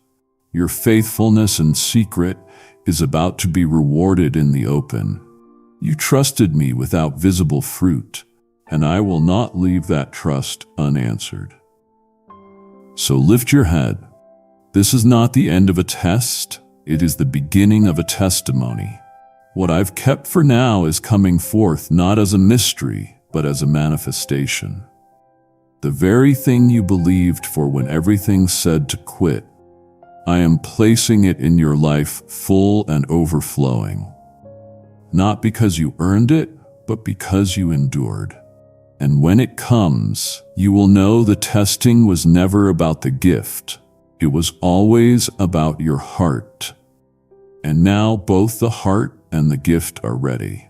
Your faithfulness in secret is about to be rewarded in the open. You trusted me without visible fruit, and I will not leave that trust unanswered. So lift your head. This is not the end of a test, it is the beginning of a testimony. What I've kept for now is coming forth not as a mystery, but as a manifestation. The very thing you believed for when everything said to quit, I am placing it in your life full and overflowing. Not because you earned it, but because you endured. And when it comes, you will know the testing was never about the gift. It was always about your heart. And now both the heart and the gift are ready.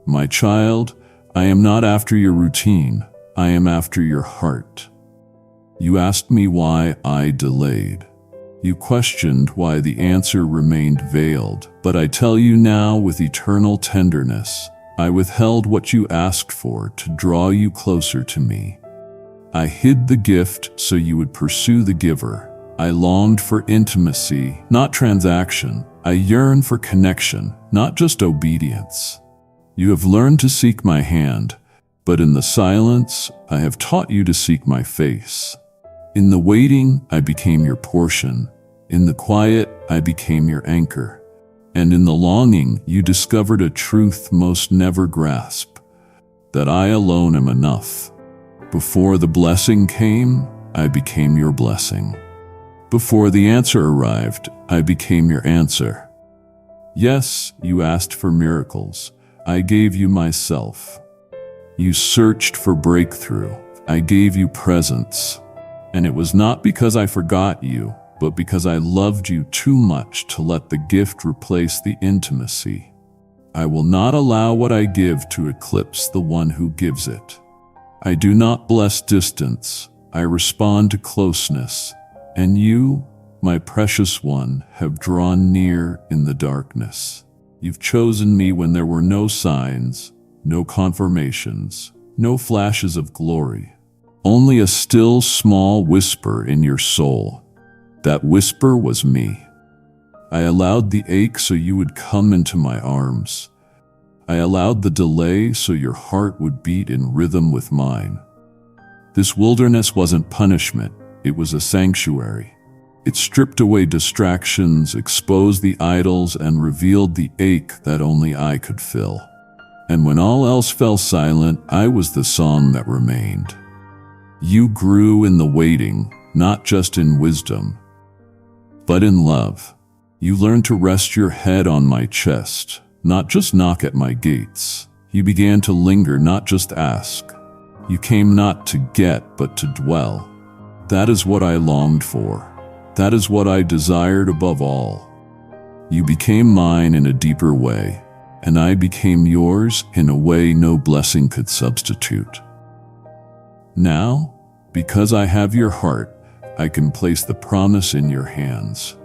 My child, I am not after your routine. I am after your heart. You asked me why I delayed. You questioned why the answer remained veiled, but I tell you now with eternal tenderness, I withheld what you asked for to draw you closer to me. I hid the gift so you would pursue the giver. I longed for intimacy, not transaction. I yearn for connection, not just obedience. You have learned to seek my hand, but in the silence, I have taught you to seek my face. In the waiting, I became your portion. In the quiet, I became your anchor. And in the longing, you discovered a truth most never grasp, that I alone am enough. Before the blessing came, I became your blessing. Before the answer arrived, I became your answer. Yes, you asked for miracles. I gave you myself. You searched for breakthrough. I gave you presence. And it was not because I forgot you, but because I loved you too much to let the gift replace the intimacy. I will not allow what I give to eclipse the one who gives it. I do not bless distance. I respond to closeness. And you, my precious one, have drawn near in the darkness. You've chosen me when there were no signs, no confirmations, no flashes of glory. Only a still small whisper in your soul. That whisper was me. I allowed the ache so you would come into my arms. I allowed the delay so your heart would beat in rhythm with mine. This wilderness wasn't punishment, it was a sanctuary. It stripped away distractions, exposed the idols, and revealed the ache that only I could fill. And when all else fell silent, I was the song that remained. You grew in the waiting, not just in wisdom, but in love. You learned to rest your head on my chest, not just knock at my gates. You began to linger, not just ask. You came not to get, but to dwell. That is what I longed for. That is what I desired above all. You became mine in a deeper way, and I became yours in a way no blessing could substitute. Now, because I have your heart, I can place the promise in your hands.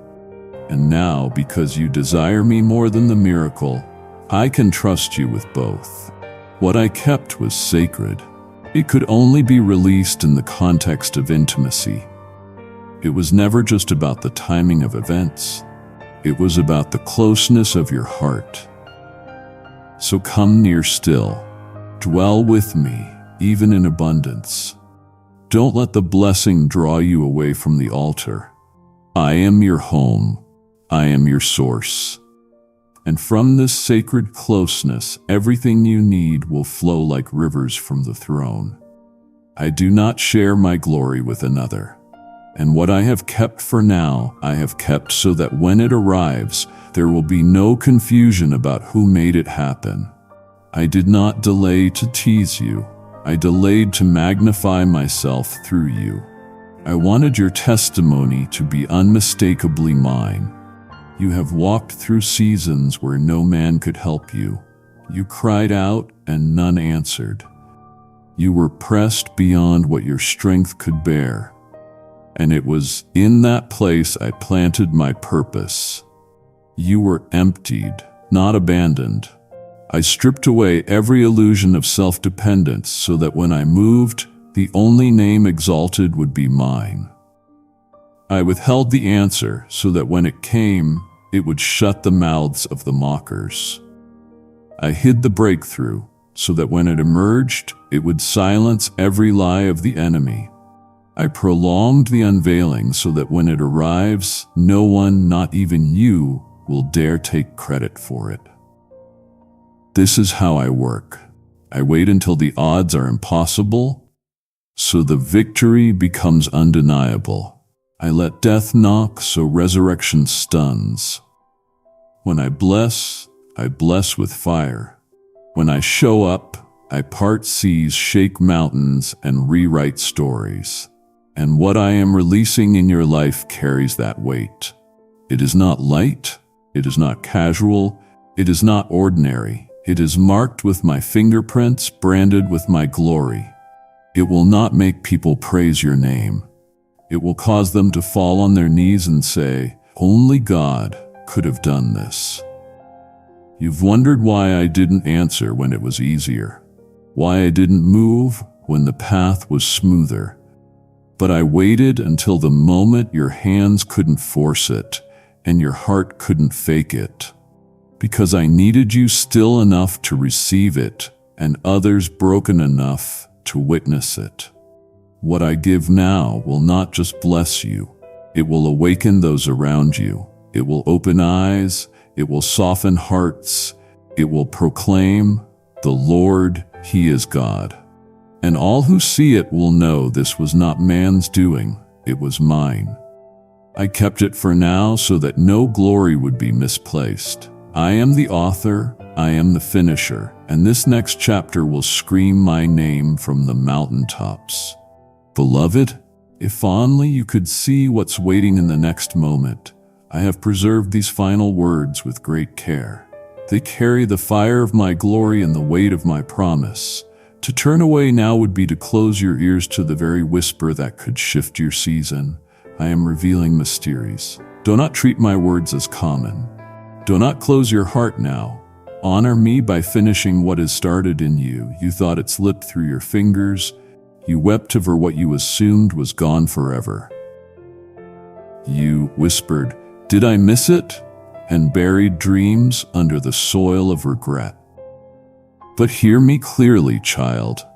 And now, because you desire me more than the miracle, I can trust you with both. What I kept was sacred. It could only be released in the context of intimacy. It was never just about the timing of events. It was about the closeness of your heart. So come near still. Dwell with me, even in abundance. Don't let the blessing draw you away from the altar. I am your home. I am your source. And from this sacred closeness, everything you need will flow like rivers from the throne. I do not share my glory with another. And what I have kept for now, I have kept so that when it arrives, there will be no confusion about who made it happen. I did not delay to tease you. I delayed to magnify myself through you. I wanted your testimony to be unmistakably mine. You have walked through seasons where no man could help you. You cried out and none answered. You were pressed beyond what your strength could bear. And it was in that place I planted my purpose. You were emptied, not abandoned. I stripped away every illusion of self-dependence so that when I moved, the only name exalted would be mine. I withheld the answer so that when it came, it would shut the mouths of the mockers. I hid the breakthrough so that when it emerged, it would silence every lie of the enemy. I prolonged the unveiling so that when it arrives, no one, not even you, will dare take credit for it. This is how I work. I wait until the odds are impossible, so the victory becomes undeniable. I let death knock so resurrection stuns. When I bless with fire. When I show up, I part seas, shake mountains, and rewrite stories. And what I am releasing in your life carries that weight. It is not light, it is not casual, it is not ordinary. It is marked with my fingerprints, branded with my glory. It will not make people praise your name. It will cause them to fall on their knees and say, "Only God could have done this." You've wondered why I didn't answer when it was easier, why I didn't move when the path was smoother. But I waited until the moment your hands couldn't force it and your heart couldn't fake it. Because I needed you still enough to receive it and others broken enough to witness it. What I give now will not just bless you, it will awaken those around you. It will open eyes, it will soften hearts, it will proclaim, "The Lord, He is God." And all who see it will know this was not man's doing, it was mine. I kept it for now so that no glory would be misplaced. I am the author, I am the finisher, and this next chapter will scream my name from the mountaintops. Beloved, if only you could see what's waiting in the next moment. I have preserved these final words with great care. They carry the fire of my glory and the weight of my promise. To turn away now would be to close your ears to the very whisper that could shift your season. I am revealing mysteries. Do not treat my words as common. Do not close your heart now. Honor me by finishing what is started in you. You thought it slipped through your fingers. You wept over what you assumed was gone forever. You whispered, "Did I miss it?" and buried dreams under the soil of regret. But hear me clearly, child.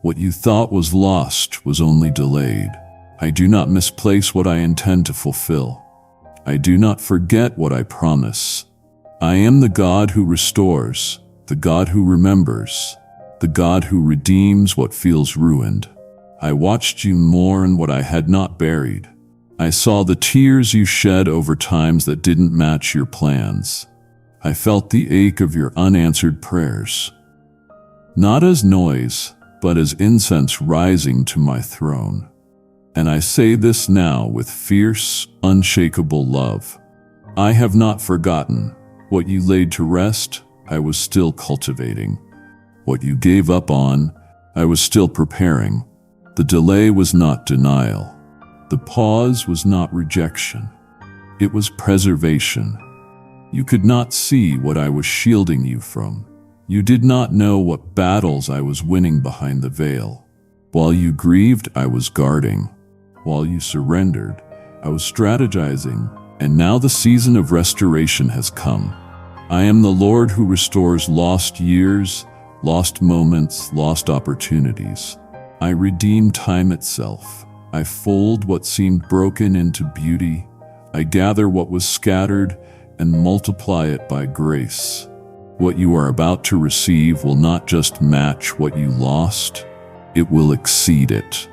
What you thought was lost was only delayed. I do not misplace what I intend to fulfill. I do not forget what I promise. I am the God who restores, the God who remembers, the God who redeems what feels ruined. I watched you mourn what I had not buried. I saw the tears you shed over times that didn't match your plans. I felt the ache of your unanswered prayers. not as noise, but as incense rising to my throne. And I say this now with fierce, unshakable love. I have not forgotten. What you laid to rest, I was still cultivating. What you gave up on, I was still preparing. The delay was not denial. The pause was not rejection. It was preservation. You could not see what I was shielding you from. You did not know what battles I was winning behind the veil. While you grieved, I was guarding. While you surrendered, I was strategizing. And now the season of restoration has come. I am the Lord who restores lost years, lost moments, lost opportunities. I redeem time itself. I fold what seemed broken into beauty. I gather what was scattered and multiply it by grace. What you are about to receive will not just match what you lost, it will exceed it.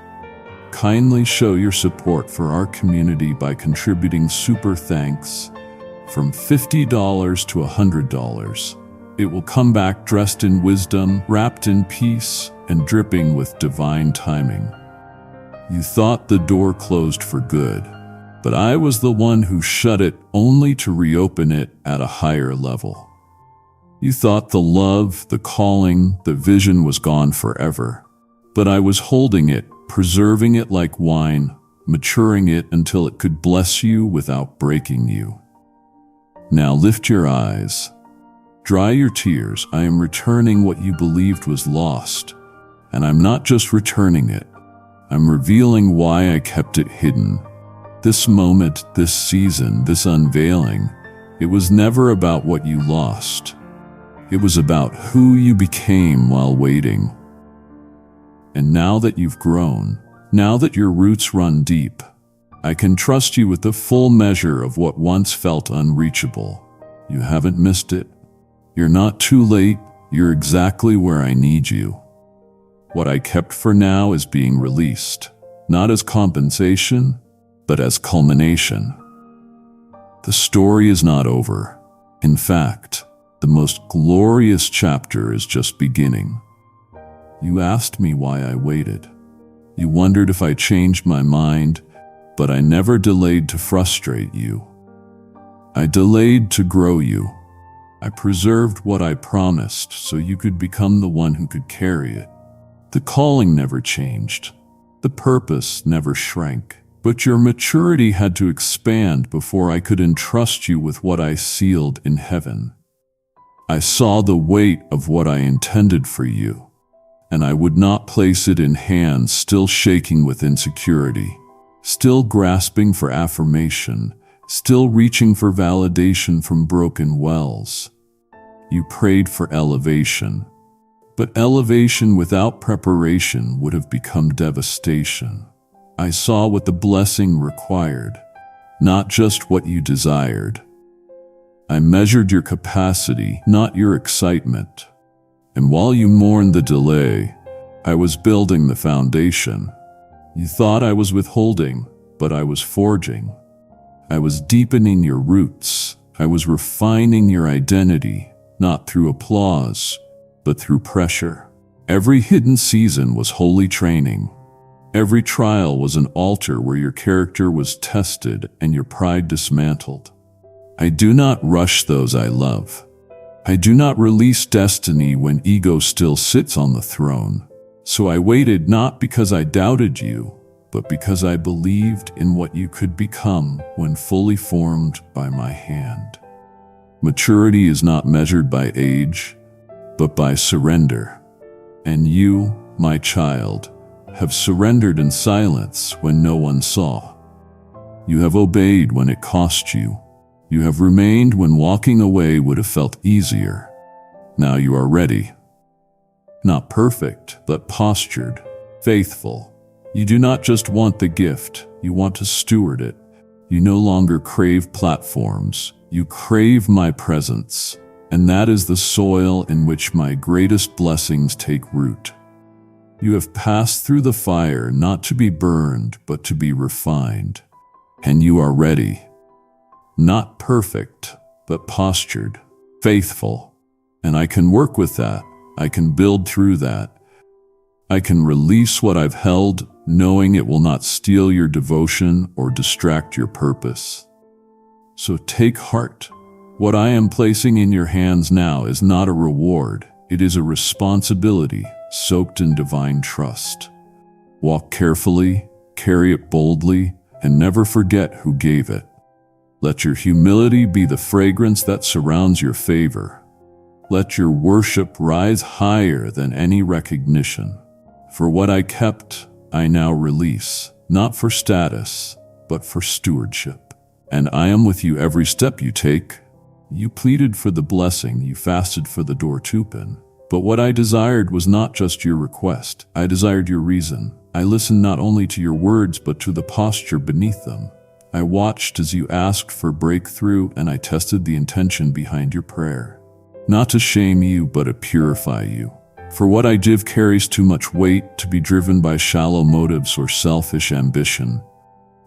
Kindly show your support for our community by contributing super thanks from $50 to $100. It will come back dressed in wisdom, wrapped in peace, and dripping with divine timing. You thought the door closed for good, but I was the one who shut it only to reopen it at a higher level. You thought the love, the calling, the vision was gone forever, but I was holding it, preserving it like wine, maturing it until it could bless you without breaking you. Now lift your eyes. Dry your tears. I am returning what you believed was lost. And I'm not just returning it. I'm revealing why I kept it hidden. This moment, this season, this unveiling, it was never about what you lost. It was about who you became while waiting. And now that you've grown, now that your roots run deep, I can trust you with the full measure of what once felt unreachable. You haven't missed it. You're not too late. You're exactly where I need you. What I kept for now is being released, not as compensation, but as culmination. The story is not over. In fact, the most glorious chapter is just beginning. You asked me why I waited. You wondered if I changed my mind, but I never delayed to frustrate you. I delayed to grow you. I preserved what I promised so you could become the one who could carry it. The calling never changed. The purpose never shrank. But your maturity had to expand before I could entrust you with what I sealed in heaven. I saw the weight of what I intended for you, and I would not place it in hands still shaking with insecurity, still grasping for affirmation, still reaching for validation from broken wells. You prayed for elevation, but elevation without preparation would have become devastation. I saw what the blessing required, not just what you desired. I measured your capacity, not your excitement. And while you mourned the delay, I was building the foundation. You thought I was withholding, but I was forging. I was deepening your roots. I was refining your identity, not through applause, but through pressure. Every hidden season was holy training. Every trial was an altar where your character was tested and your pride dismantled. I do not rush those I love. I do not release destiny when ego still sits on the throne. So I waited not because I doubted you, but because I believed in what you could become when fully formed by my hand. Maturity is not measured by age, but by surrender. And you, my child, have surrendered in silence when no one saw. You have obeyed when it cost you. You have remained when walking away would have felt easier. Now you are ready. Not perfect, but postured, faithful. You do not just want the gift, you want to steward it. You no longer crave platforms, you crave my presence, and that is the soil in which my greatest blessings take root. You have passed through the fire not to be burned, but to be refined. And you are ready. Not perfect, but postured, faithful. And I can work with that. I can build through that. I can release what I've held, knowing it will not steal your devotion or distract your purpose. So take heart. What I am placing in your hands now is not a reward. It is a responsibility soaked in divine trust. Walk carefully, carry it boldly, and never forget who gave it. Let your humility be the fragrance that surrounds your favor. Let your worship rise higher than any recognition. For what I kept, I now release, not for status, but for stewardship. And I am with you every step you take. You pleaded for the blessing, you fasted for the door to open. But what I desired was not just your request. I desired your reason. I listened not only to your words, but to the posture beneath them. I watched as you asked for breakthrough, and I tested the intention behind your prayer. Not to shame you, but to purify you. For what I give carries too much weight to be driven by shallow motives or selfish ambition.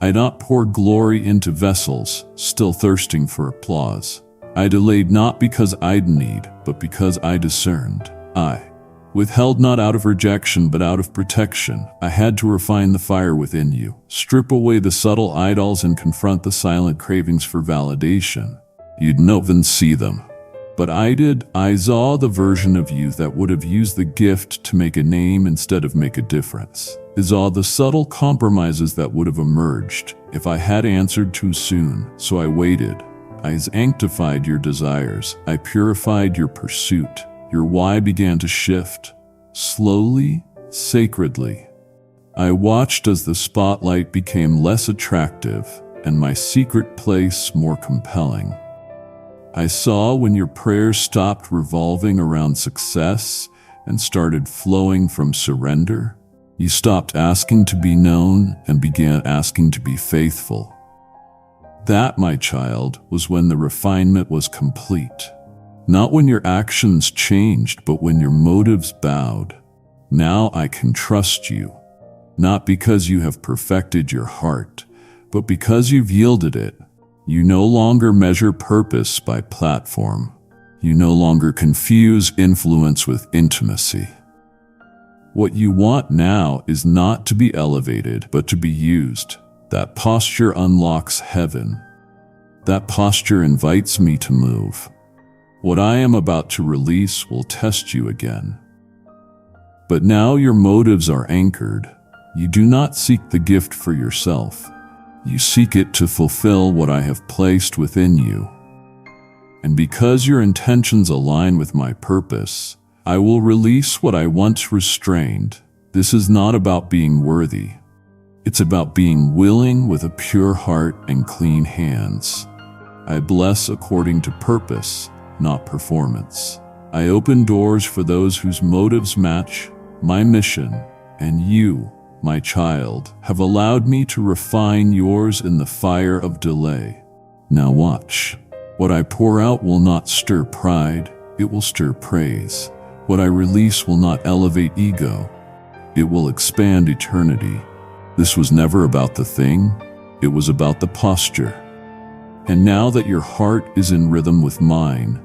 I not pour glory into vessels, still thirsting for applause. I delayed not because I'd need, but because I discerned. I withheld not out of rejection, but out of protection. I had to refine the fire within you, strip away the subtle idols and confront the silent cravings for validation. You'd not even see them. But I did. I saw the version of you that would have used the gift to make a name instead of make a difference. I saw the subtle compromises that would have emerged if I had answered too soon, so I waited. I sanctified your desires. I purified your pursuit. Your why began to shift, slowly, sacredly. I watched as the spotlight became less attractive and my secret place more compelling. I saw when your prayers stopped revolving around success and started flowing from surrender. You stopped asking to be known and began asking to be faithful. That, my child, was when the refinement was complete. Not when your actions changed, but when your motives bowed. Now I can trust you, not because you have perfected your heart, but because you've yielded it. You no longer measure purpose by platform. You no longer confuse influence with intimacy. What you want now is not to be elevated, but to be used. That posture unlocks heaven. That posture invites me to move. What I am about to release will test you again. But now your motives are anchored. You do not seek the gift for yourself. You seek it to fulfill what I have placed within you. And because your intentions align with my purpose, I will release what I once restrained. This is not about being worthy. It's about being willing with a pure heart and clean hands. I bless according to purpose, not performance. I open doors for those whose motives match my mission, and you, my child, have allowed me to refine yours in the fire of delay. Now watch. What I pour out will not stir pride, it will stir praise. What I release will not elevate ego, it will expand eternity. This was never about the thing, it was about the posture. And now that your heart is in rhythm with mine,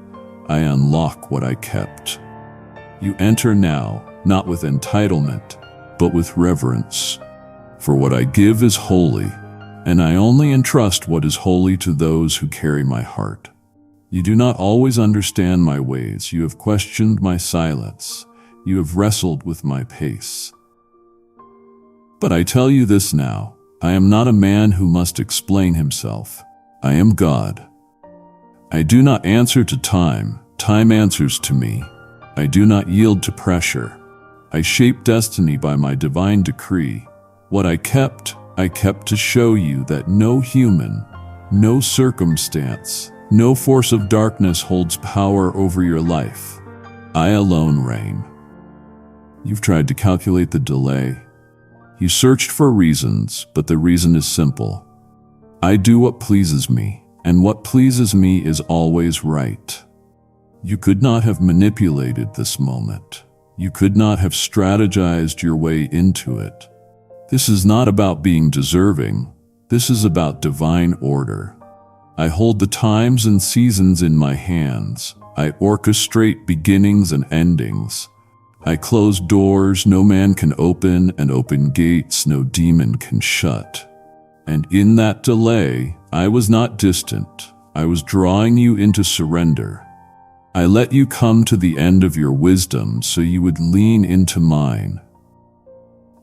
I unlock what I kept. You enter now, not with entitlement, but with reverence. For what I give is holy, and I only entrust what is holy to those who carry my heart. You do not always understand my ways. You have questioned my silence. You have wrestled with my pace. But I tell you this now, I am not a man who must explain himself. I am God. I do not answer to time. Time answers to me. I do not yield to pressure. I shape destiny by my divine decree. What I kept to show you that no human, no circumstance, no force of darkness holds power over your life. I alone reign. You've tried to calculate the delay. You searched for reasons, but the reason is simple. I do what pleases me, and what pleases me is always right. You could not have manipulated this moment. You could not have strategized your way into it. This is not about being deserving. This is about divine order. I hold the times and seasons in my hands. I orchestrate beginnings and endings. I close doors no man can open, and open gates no demon can shut. And in that delay, I was not distant. I was drawing you into surrender. I let you come to the end of your wisdom so you would lean into mine.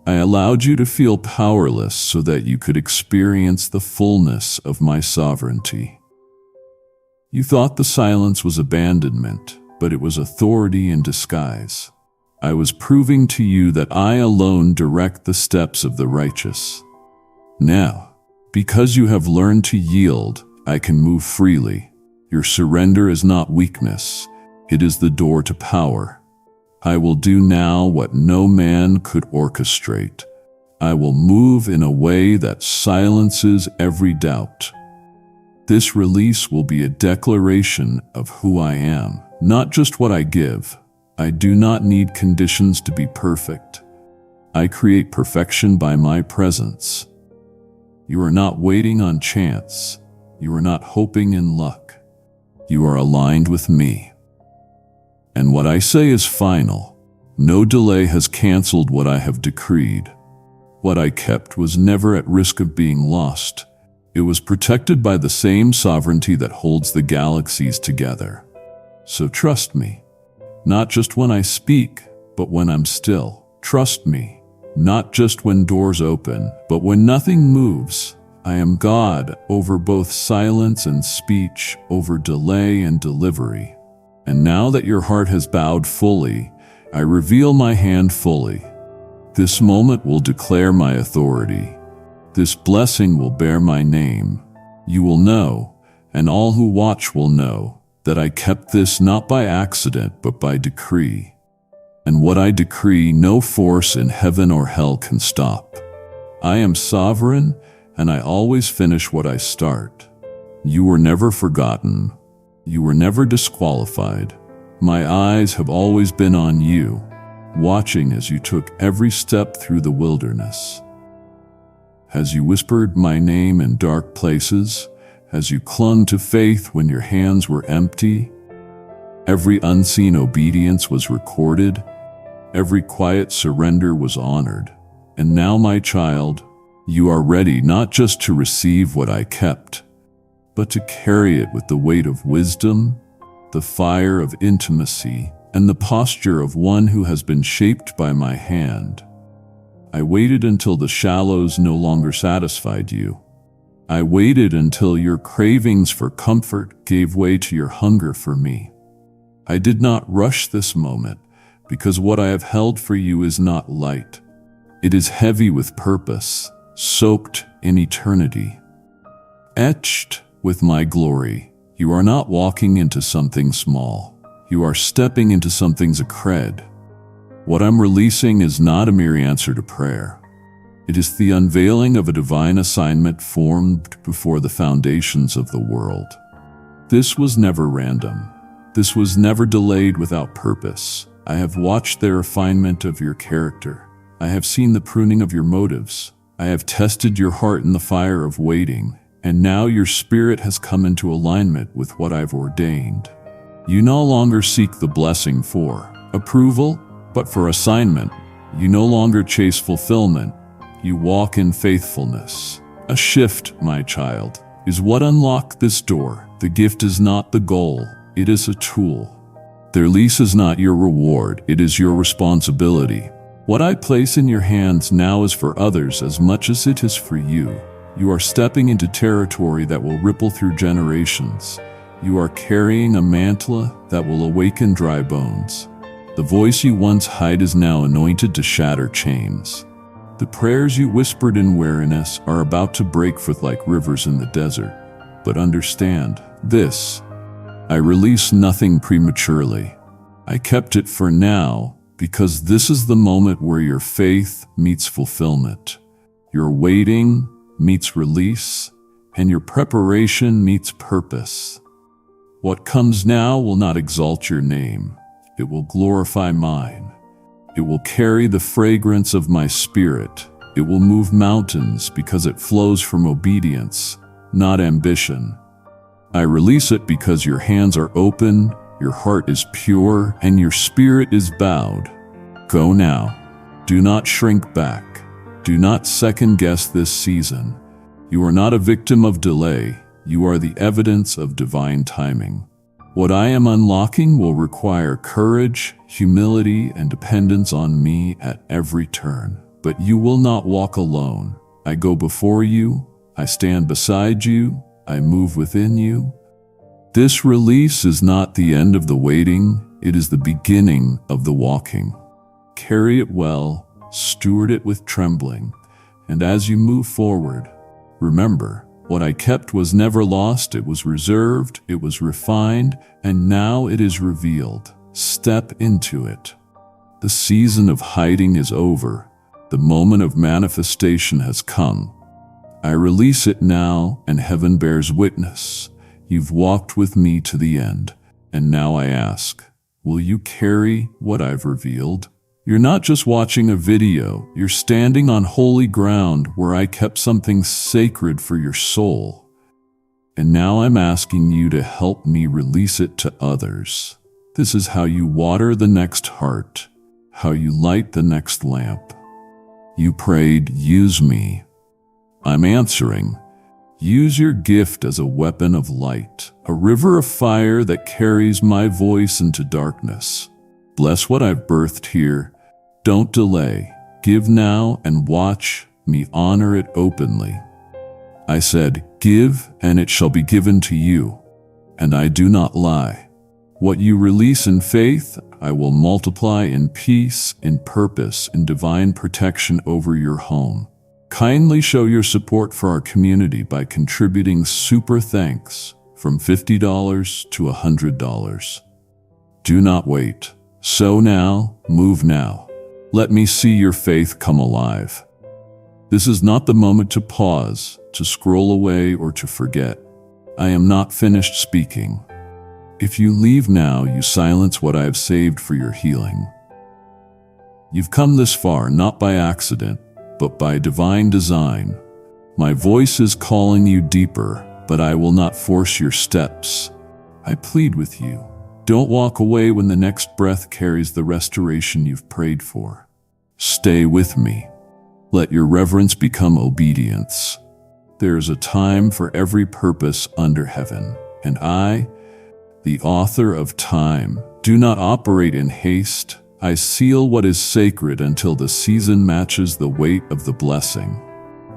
I allowed you to feel powerless so that you could experience the fullness of my sovereignty. You thought the silence was abandonment, but it was authority in disguise. I was proving to you that I alone direct the steps of the righteous. Now, because you have learned to yield, I can move freely. Your surrender is not weakness, it is the door to power. I will do now what no man could orchestrate. I will move in a way that silences every doubt. This release will be a declaration of who I am, not just what I give. I do not need conditions to be perfect. I create perfection by my presence. You are not waiting on chance. You are not hoping in luck. You are aligned with me. And what I say is final. No delay has canceled what I have decreed. What I kept was never at risk of being lost. It was protected by the same sovereignty that holds the galaxies together. So trust me, not just when I speak, but when I'm still. Trust me, not just when doors open, but when nothing moves. I am God over both silence and speech, over delay and delivery. And now that your heart has bowed fully, I reveal my hand fully. This moment will declare my authority. This blessing will bear my name. You will know, and all who watch will know, that I kept this not by accident but by decree. And what I decree, no force in heaven or hell can stop. I am sovereign, and I always finish what I start. You were never forgotten. You were never disqualified. My eyes have always been on you, watching as you took every step through the wilderness. As you whispered my name in dark places, as you clung to faith when your hands were empty, every unseen obedience was recorded, every quiet surrender was honored. And now, my child, you are ready not just to receive what I kept, but to carry it with the weight of wisdom, the fire of intimacy, and the posture of one who has been shaped by my hand. I waited until the shallows no longer satisfied you. I waited until your cravings for comfort gave way to your hunger for me. I did not rush this moment, because what I have held for you is not light. It is heavy with purpose, soaked in eternity. Etched with my glory, you are not walking into something small. You are stepping into something's a cred. What I'm releasing is not a mere answer to prayer. It is the unveiling of a divine assignment formed before the foundations of the world. This was never random. This was never delayed without purpose. I have watched the refinement of your character. I have seen the pruning of your motives. I have tested your heart in the fire of waiting, and now your spirit has come into alignment with what I've ordained. You no longer seek the blessing for approval, but for assignment. You no longer chase fulfillment. You walk in faithfulness. A shift, my child, is what unlocked this door. The gift is not the goal, it is a tool. The release is not your reward, it is your responsibility. What I place in your hands now is for others as much as it is for you. You are stepping into territory that will ripple through generations. You are carrying a mantle that will awaken dry bones. The voice you once hid is now anointed to shatter chains. The prayers you whispered in weariness are about to break forth like rivers in the desert. But understand this: I release nothing prematurely. I kept it for now because this is the moment where your faith meets fulfillment, your waiting meets release, and your preparation meets purpose. What comes now will not exalt your name. It will glorify mine. It will carry the fragrance of my spirit. It will move mountains because it flows from obedience, not ambition. I release it because your hands are open, your heart is pure, and your spirit is bowed. Go now. Do not shrink back. Do not second-guess this season. You are not a victim of delay. You are the evidence of divine timing. What I am unlocking will require courage, humility, and dependence on me at every turn. But you will not walk alone. I go before you. I stand beside you. I move within you. This release is not the end of the waiting. It is the beginning of the walking. Carry it well, steward it with trembling, and as you move forward, remember, what I kept was never lost. It was reserved, it was refined, and now it is revealed. Step into it. The season of hiding is over. The moment of manifestation has come. I release it now, and heaven bears witness. You've walked with me to the end, and now I ask, will you carry what I've revealed? You're not just watching a video, you're standing on holy ground where I kept something sacred for your soul. And now I'm asking you to help me release it to others. This is how you water the next heart, how you light the next lamp. You prayed, use me. I'm answering, use your gift as a weapon of light, a river of fire that carries my voice into darkness. Bless what I've birthed here. Don't delay. Give now and watch me honor it openly. I said, give and it shall be given to you. And I do not lie. What you release in faith, I will multiply in peace, in purpose, in divine protection over your home. Kindly show your support for our community by contributing super thanks from $50 to $100. Do not wait. Sow now, move now. Let me see your faith come alive. This is not the moment to pause, to scroll away, or to forget. I am not finished speaking. If you leave now, you silence what I have saved for your healing. You've come this far not by accident, but by divine design. My voice is calling you deeper, but I will not force your steps. I plead with you. Don't walk away when the next breath carries the restoration you've prayed for. Stay with me. Let your reverence become obedience. There is a time for every purpose under heaven, and I, the author of time, do not operate in haste. I seal what is sacred until the season matches the weight of the blessing.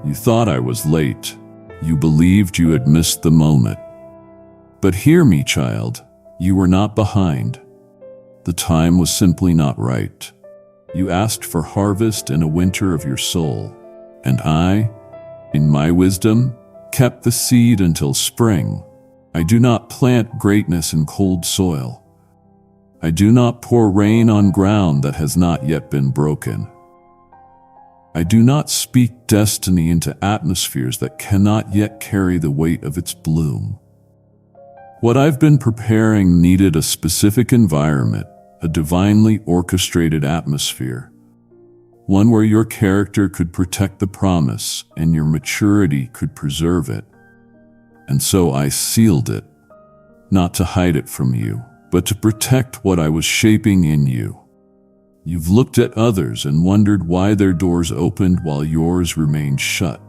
You thought I was late. You believed you had missed the moment. But hear me, child. You were not behind. The time was simply not right. You asked for harvest in a winter of your soul, and I, in my wisdom, kept the seed until spring. I do not plant greatness in cold soil. I do not pour rain on ground that has not yet been broken. I do not speak destiny into atmospheres that cannot yet carry the weight of its bloom. What I've been preparing needed a specific environment, a divinely orchestrated atmosphere, one where your character could protect the promise and your maturity could preserve it. And so I sealed it, not to hide it from you, but to protect what I was shaping in you. You've looked at others and wondered why their doors opened while yours remained shut.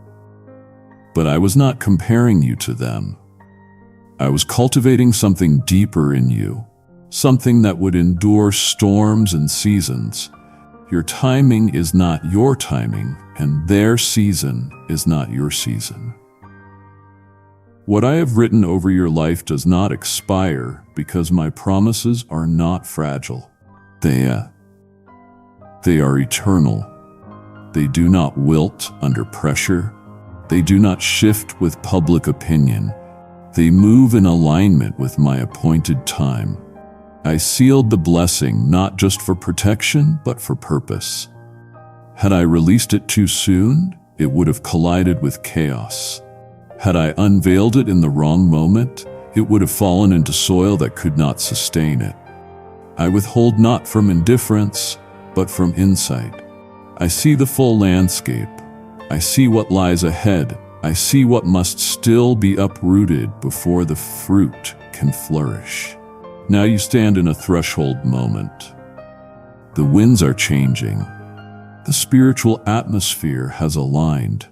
But I was not comparing you to them. I was cultivating something deeper in you, something that would endure storms and seasons. Your timing is not your timing, and their season is not your season. What I have written over your life does not expire because my promises are not fragile. They are eternal. They do not wilt under pressure. They do not shift with public opinion. They move in alignment with my appointed time. I sealed the blessing not just for protection, but for purpose. Had I released it too soon, it would have collided with chaos. Had I unveiled it in the wrong moment, it would have fallen into soil that could not sustain it. I withhold not from indifference, but from insight. I see the full landscape. I see what lies ahead. I see what must still be uprooted before the fruit can flourish. Now you stand in a threshold moment. The winds are changing. The spiritual atmosphere has aligned.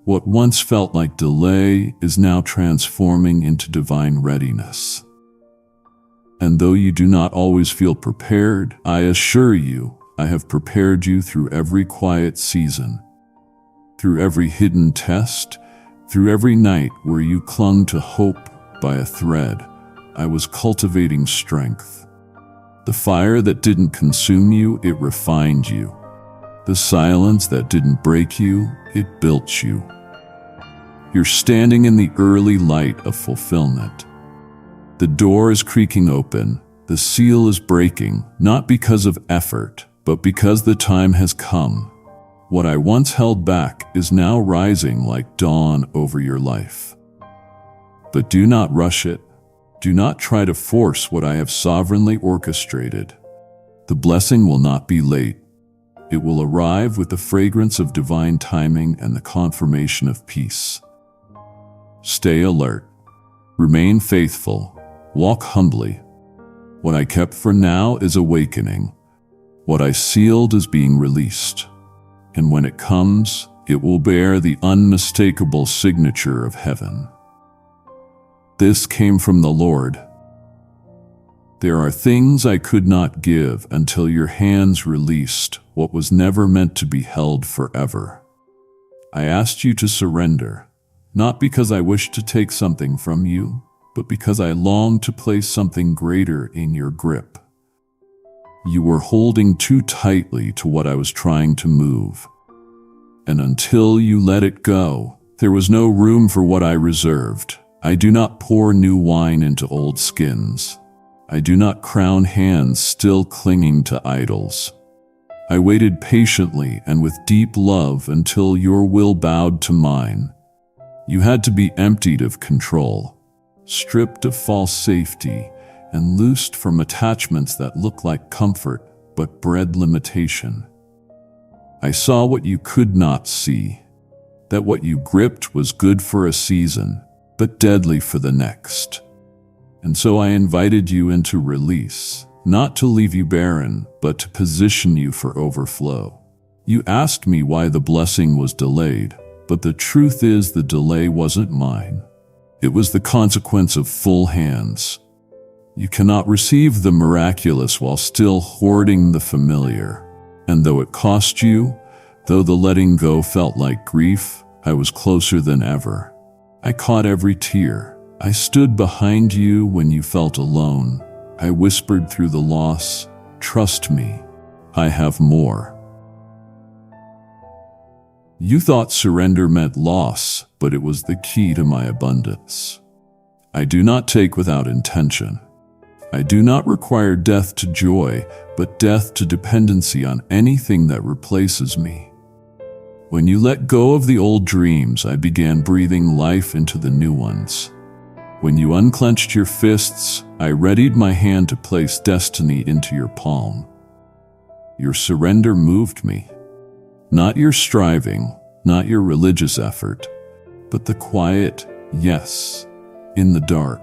What once felt like delay is now transforming into divine readiness. And though you do not always feel prepared, I assure you, I have prepared you through every quiet season, through every hidden test, through every night where you clung to hope by a thread. I was cultivating strength. The fire that didn't consume you, it refined you. The silence that didn't break you, it built you. You're standing in the early light of fulfillment. The door is creaking open, the seal is breaking, not because of effort, but because the time has come. What I once held back is now rising like dawn over your life. But do not rush it. Do not try to force what I have sovereignly orchestrated. The blessing will not be late. It will arrive with the fragrance of divine timing and the confirmation of peace. Stay alert. Remain faithful. Walk humbly. What I kept for now is awakening. What I sealed is being released. And when it comes, it will bear the unmistakable signature of heaven. This came from the Lord. There are things I could not give until your hands released what was never meant to be held forever. I asked you to surrender, not because I wished to take something from you, but because I longed to place something greater in your grip. You were holding too tightly to what I was trying to move. And until you let it go, there was no room for what I reserved. I do not pour new wine into old skins. I do not crown hands still clinging to idols. I waited patiently and with deep love until your will bowed to mine. You had to be emptied of control, stripped of false safety, and loosed from attachments that look like comfort but bred limitation. I saw what you could not see, that what you gripped was good for a season, but deadly for the next. And so I invited you into release, not to leave you barren, but to position you for overflow. You asked me why the blessing was delayed, but the truth is the delay wasn't mine. It was the consequence of full hands. You cannot receive the miraculous while still hoarding the familiar. And though it cost you, though the letting go felt like grief, I was closer than ever. I caught every tear. I stood behind you when you felt alone. I whispered through the loss, "Trust me, I have more." You thought surrender meant loss, but it was the key to my abundance. I do not take without intention. I do not require death to joy, but death to dependency on anything that replaces me. When you let go of the old dreams, I began breathing life into the new ones. When you unclenched your fists, I readied my hand to place destiny into your palm. Your surrender moved me. Not your striving, not your religious effort, but the quiet yes in the dark.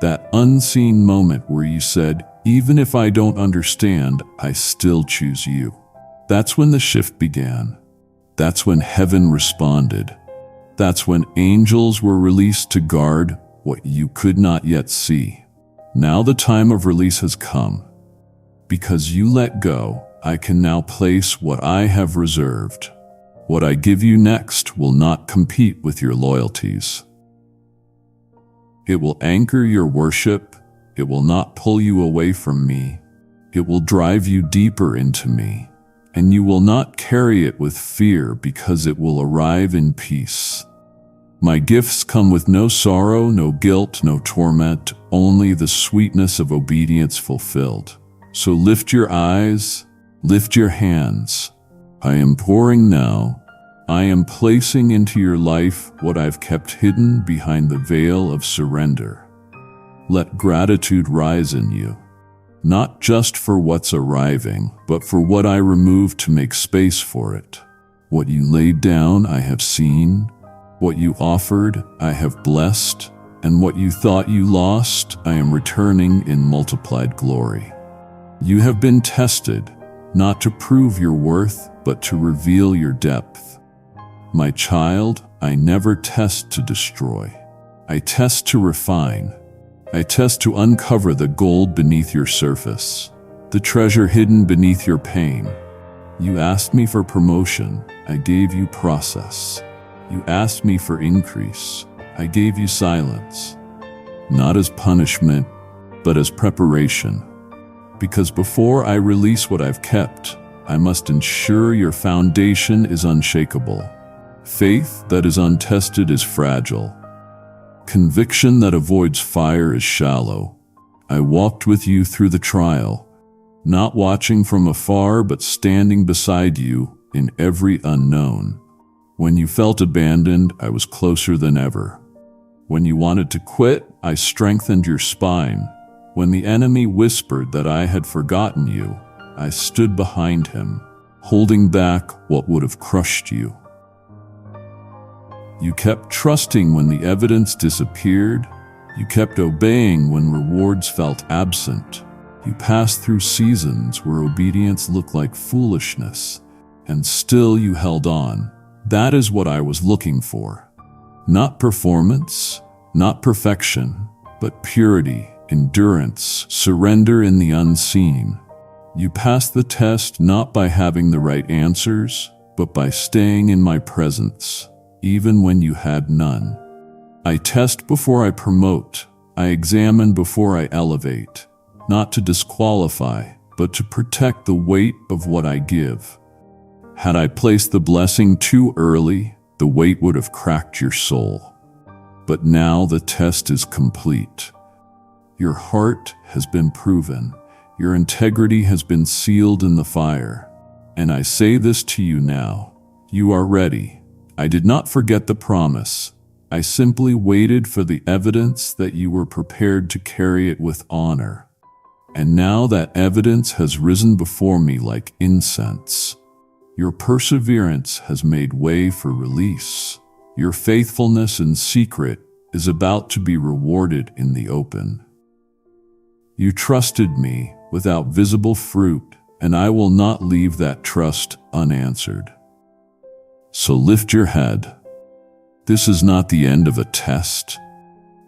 That unseen moment where you said, "Even if I don't understand, I still choose you." That's when the shift began. That's when heaven responded. That's when angels were released to guard what you could not yet see. Now the time of release has come. Because you let go, I can now place what I have reserved. What I give you next will not compete with your loyalties. It will anchor your worship. It will not pull you away from me. It will drive you deeper into me. And you will not carry it with fear because it will arrive in peace. My gifts come with no sorrow, no guilt, no torment, only the sweetness of obedience fulfilled. So lift your eyes, lift your hands. I am pouring now. I am placing into your life what I've kept hidden behind the veil of surrender. Let gratitude rise in you, not just for what's arriving, but for what I removed to make space for it. What you laid down, I have seen. What you offered, I have blessed. And what you thought you lost, I am returning in multiplied glory. You have been tested, not to prove your worth, but to reveal your depth. My child, I never test to destroy. I test to refine. I test to uncover the gold beneath your surface, the treasure hidden beneath your pain. You asked me for promotion, I gave you process. You asked me for increase, I gave you silence. Not as punishment, but as preparation. Because before I release what I've kept, I must ensure your foundation is unshakable. Faith that is untested is fragile. Conviction that avoids fire is shallow. I walked with you through the trial, not watching from afar, but standing beside you in every unknown. When you felt abandoned, I was closer than ever. When you wanted to quit, I strengthened your spine. When the enemy whispered that I had forgotten you, I stood behind him, holding back what would have crushed you. You kept trusting when the evidence disappeared. You kept obeying when rewards felt absent. You passed through seasons where obedience looked like foolishness, and still you held on. That is what I was looking for. Not performance, not perfection, but purity, endurance, surrender in the unseen. You passed the test not by having the right answers, but by staying in my presence, even when you had none. I test before I promote. I examine before I elevate, not to disqualify, but to protect the weight of what I give. Had I placed the blessing too early, the weight would have cracked your soul. But now the test is complete. Your heart has been proven. Your integrity has been sealed in the fire. And I say this to you now. You are ready. I did not forget the promise. I simply waited for the evidence that you were prepared to carry it with honor. And now that evidence has risen before me like incense. Your perseverance has made way for release. Your faithfulness in secret is about to be rewarded in the open. You trusted me without visible fruit, and I will not leave that trust unanswered. So lift your head. This is not the end of a test.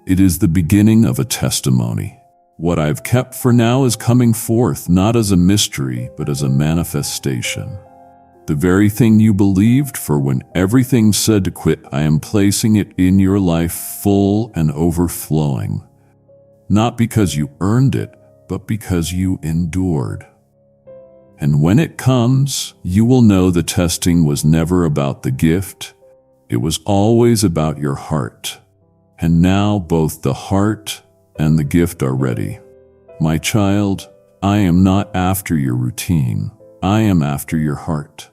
It is the beginning of a testimony. What I've kept for now is coming forth not as a mystery, but as a manifestation. The very thing you believed for when everything said to quit, I am placing it in your life full and overflowing. Not because you earned it, but because you endured. And when it comes, you will know the testing was never about the gift. It was always about your heart. And now both the heart and the gift are ready. My child, I am not after your routine. I am after your heart.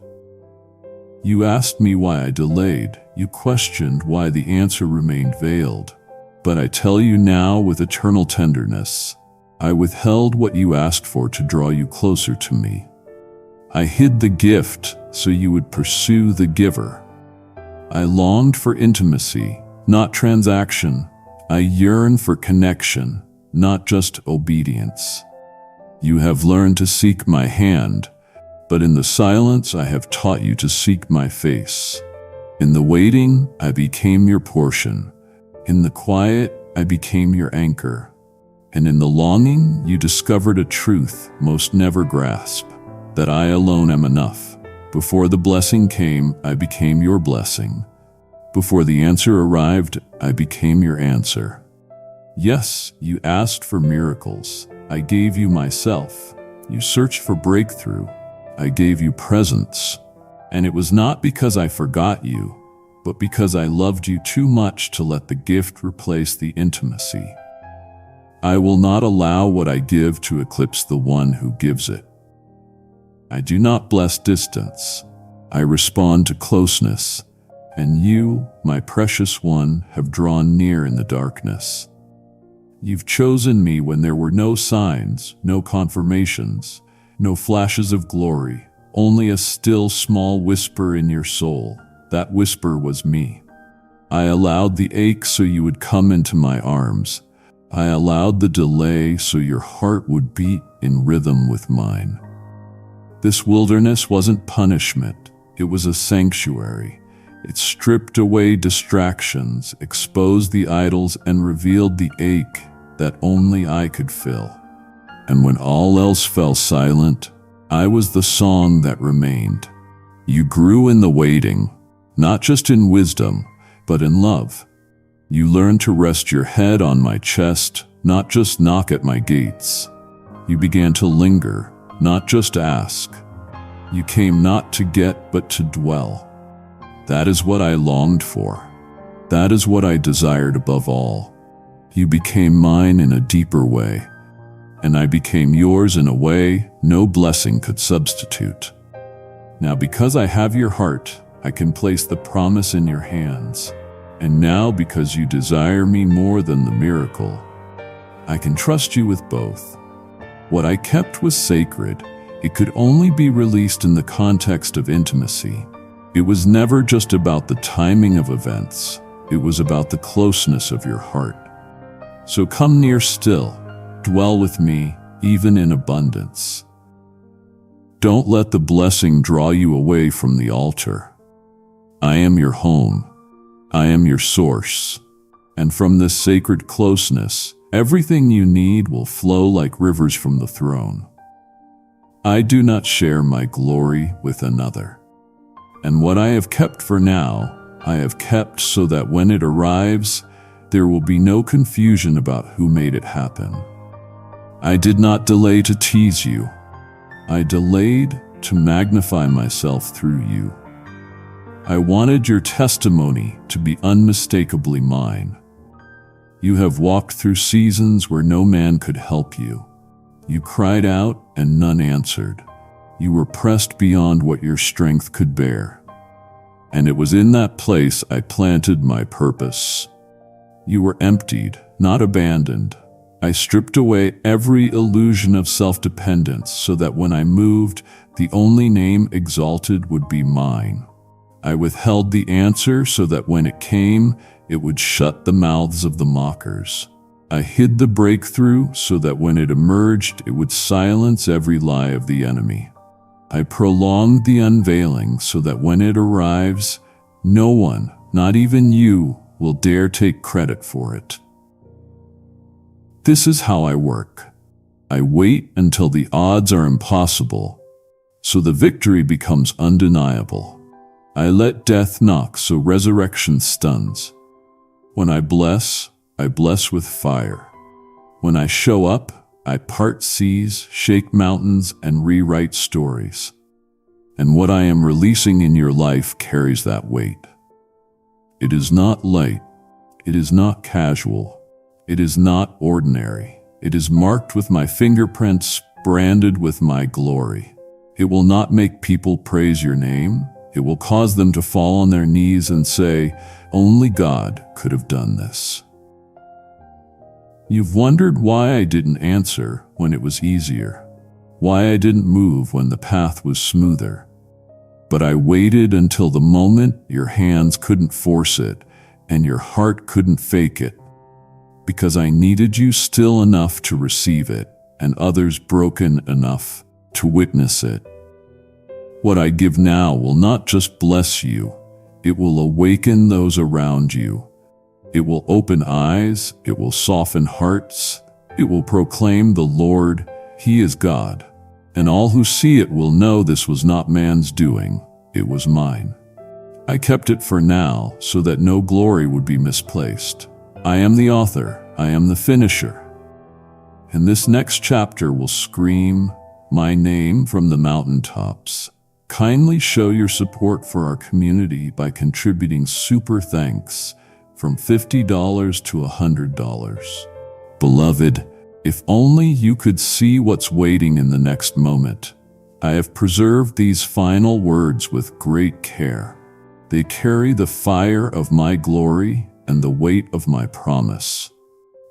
You asked me why I delayed. You questioned why the answer remained veiled. But I tell you now with eternal tenderness, I withheld what you asked for to draw you closer to me. I hid the gift so you would pursue the giver. I longed for intimacy, not transaction. I yearn for connection, not just obedience. You have learned to seek my hand, but in the silence I have taught you to seek my face. In the waiting, I became your portion. In the quiet, I became your anchor. And in the longing, you discovered a truth most never grasp, that I alone am enough. Before the blessing came, I became your blessing. Before the answer arrived, I became your answer. Yes, you asked for miracles. I gave you myself. You searched for breakthrough. I gave you presence. And it was not because I forgot you, but because I loved you too much to let the gift replace the intimacy. I will not allow what I give to eclipse the one who gives it. I do not bless distance. I respond to closeness. And you, my precious one, have drawn near in the darkness. You've chosen me when there were no signs, no confirmations, no flashes of glory, only a still small whisper in your soul. That whisper was me. I allowed the ache so you would come into my arms. I allowed the delay so your heart would beat in rhythm with mine. This wilderness wasn't punishment, it was a sanctuary. It stripped away distractions, exposed the idols, and revealed the ache that only I could fill. And when all else fell silent, I was the song that remained. You grew in the waiting, not just in wisdom, but in love. You learned to rest your head on my chest, not just knock at my gates. You began to linger, not just ask. You came not to get, but to dwell. That is what I longed for. That is what I desired above all. You became mine in a deeper way, and I became yours in a way no blessing could substitute. Now, because I have your heart, I can place the promise in your hands. And now, because you desire me more than the miracle, I can trust you with both. What I kept was sacred. It could only be released in the context of intimacy. It was never just about the timing of events. It was about the closeness of your heart. So come near still. Dwell with me, even in abundance. Don't let the blessing draw you away from the altar. I am your home. I am your source. And from this sacred closeness, everything you need will flow like rivers from the throne. I do not share my glory with another. And what I have kept for now, I have kept so that when it arrives, there will be no confusion about who made it happen. I did not delay to tease you. I delayed to magnify myself through you. I wanted your testimony to be unmistakably mine. You have walked through seasons where no man could help you. You cried out and none answered. You were pressed beyond what your strength could bear. And it was in that place I planted my purpose. You were emptied, not abandoned. I stripped away every illusion of self-dependence so that when I moved, the only name exalted would be mine. I withheld the answer so that when it came, it would shut the mouths of the mockers. I hid the breakthrough so that when it emerged, it would silence every lie of the enemy. I prolonged the unveiling so that when it arrives, no one, not even you, will dare take credit for it. This is how I work. I wait until the odds are impossible, so the victory becomes undeniable. I let death knock so resurrection stuns. When I bless with fire. When I show up, I part seas, shake mountains, and rewrite stories. And what I am releasing in your life carries that weight. It is not light. It is not casual. It is not ordinary. It is marked with my fingerprints, branded with my glory. It will not make people praise your name. It will cause them to fall on their knees and say, only God could have done this. You've wondered why I didn't answer when it was easier, why I didn't move when the path was smoother. But I waited until the moment your hands couldn't force it and your heart couldn't fake it, because I needed you still enough to receive it and others broken enough to witness it. What I give now will not just bless you, it will awaken those around you. It will open eyes, it will soften hearts, it will proclaim the Lord, He is God. And all who see it will know this was not man's doing, it was mine. I kept it for now so that no glory would be misplaced. I am the author, I am the finisher. And this next chapter will scream my name from the mountaintops. Kindly show your support for our community by contributing super thanks from $50 to $100. Beloved, if only you could see what's waiting in the next moment. I have preserved these final words with great care. They carry the fire of my glory and the weight of my promise.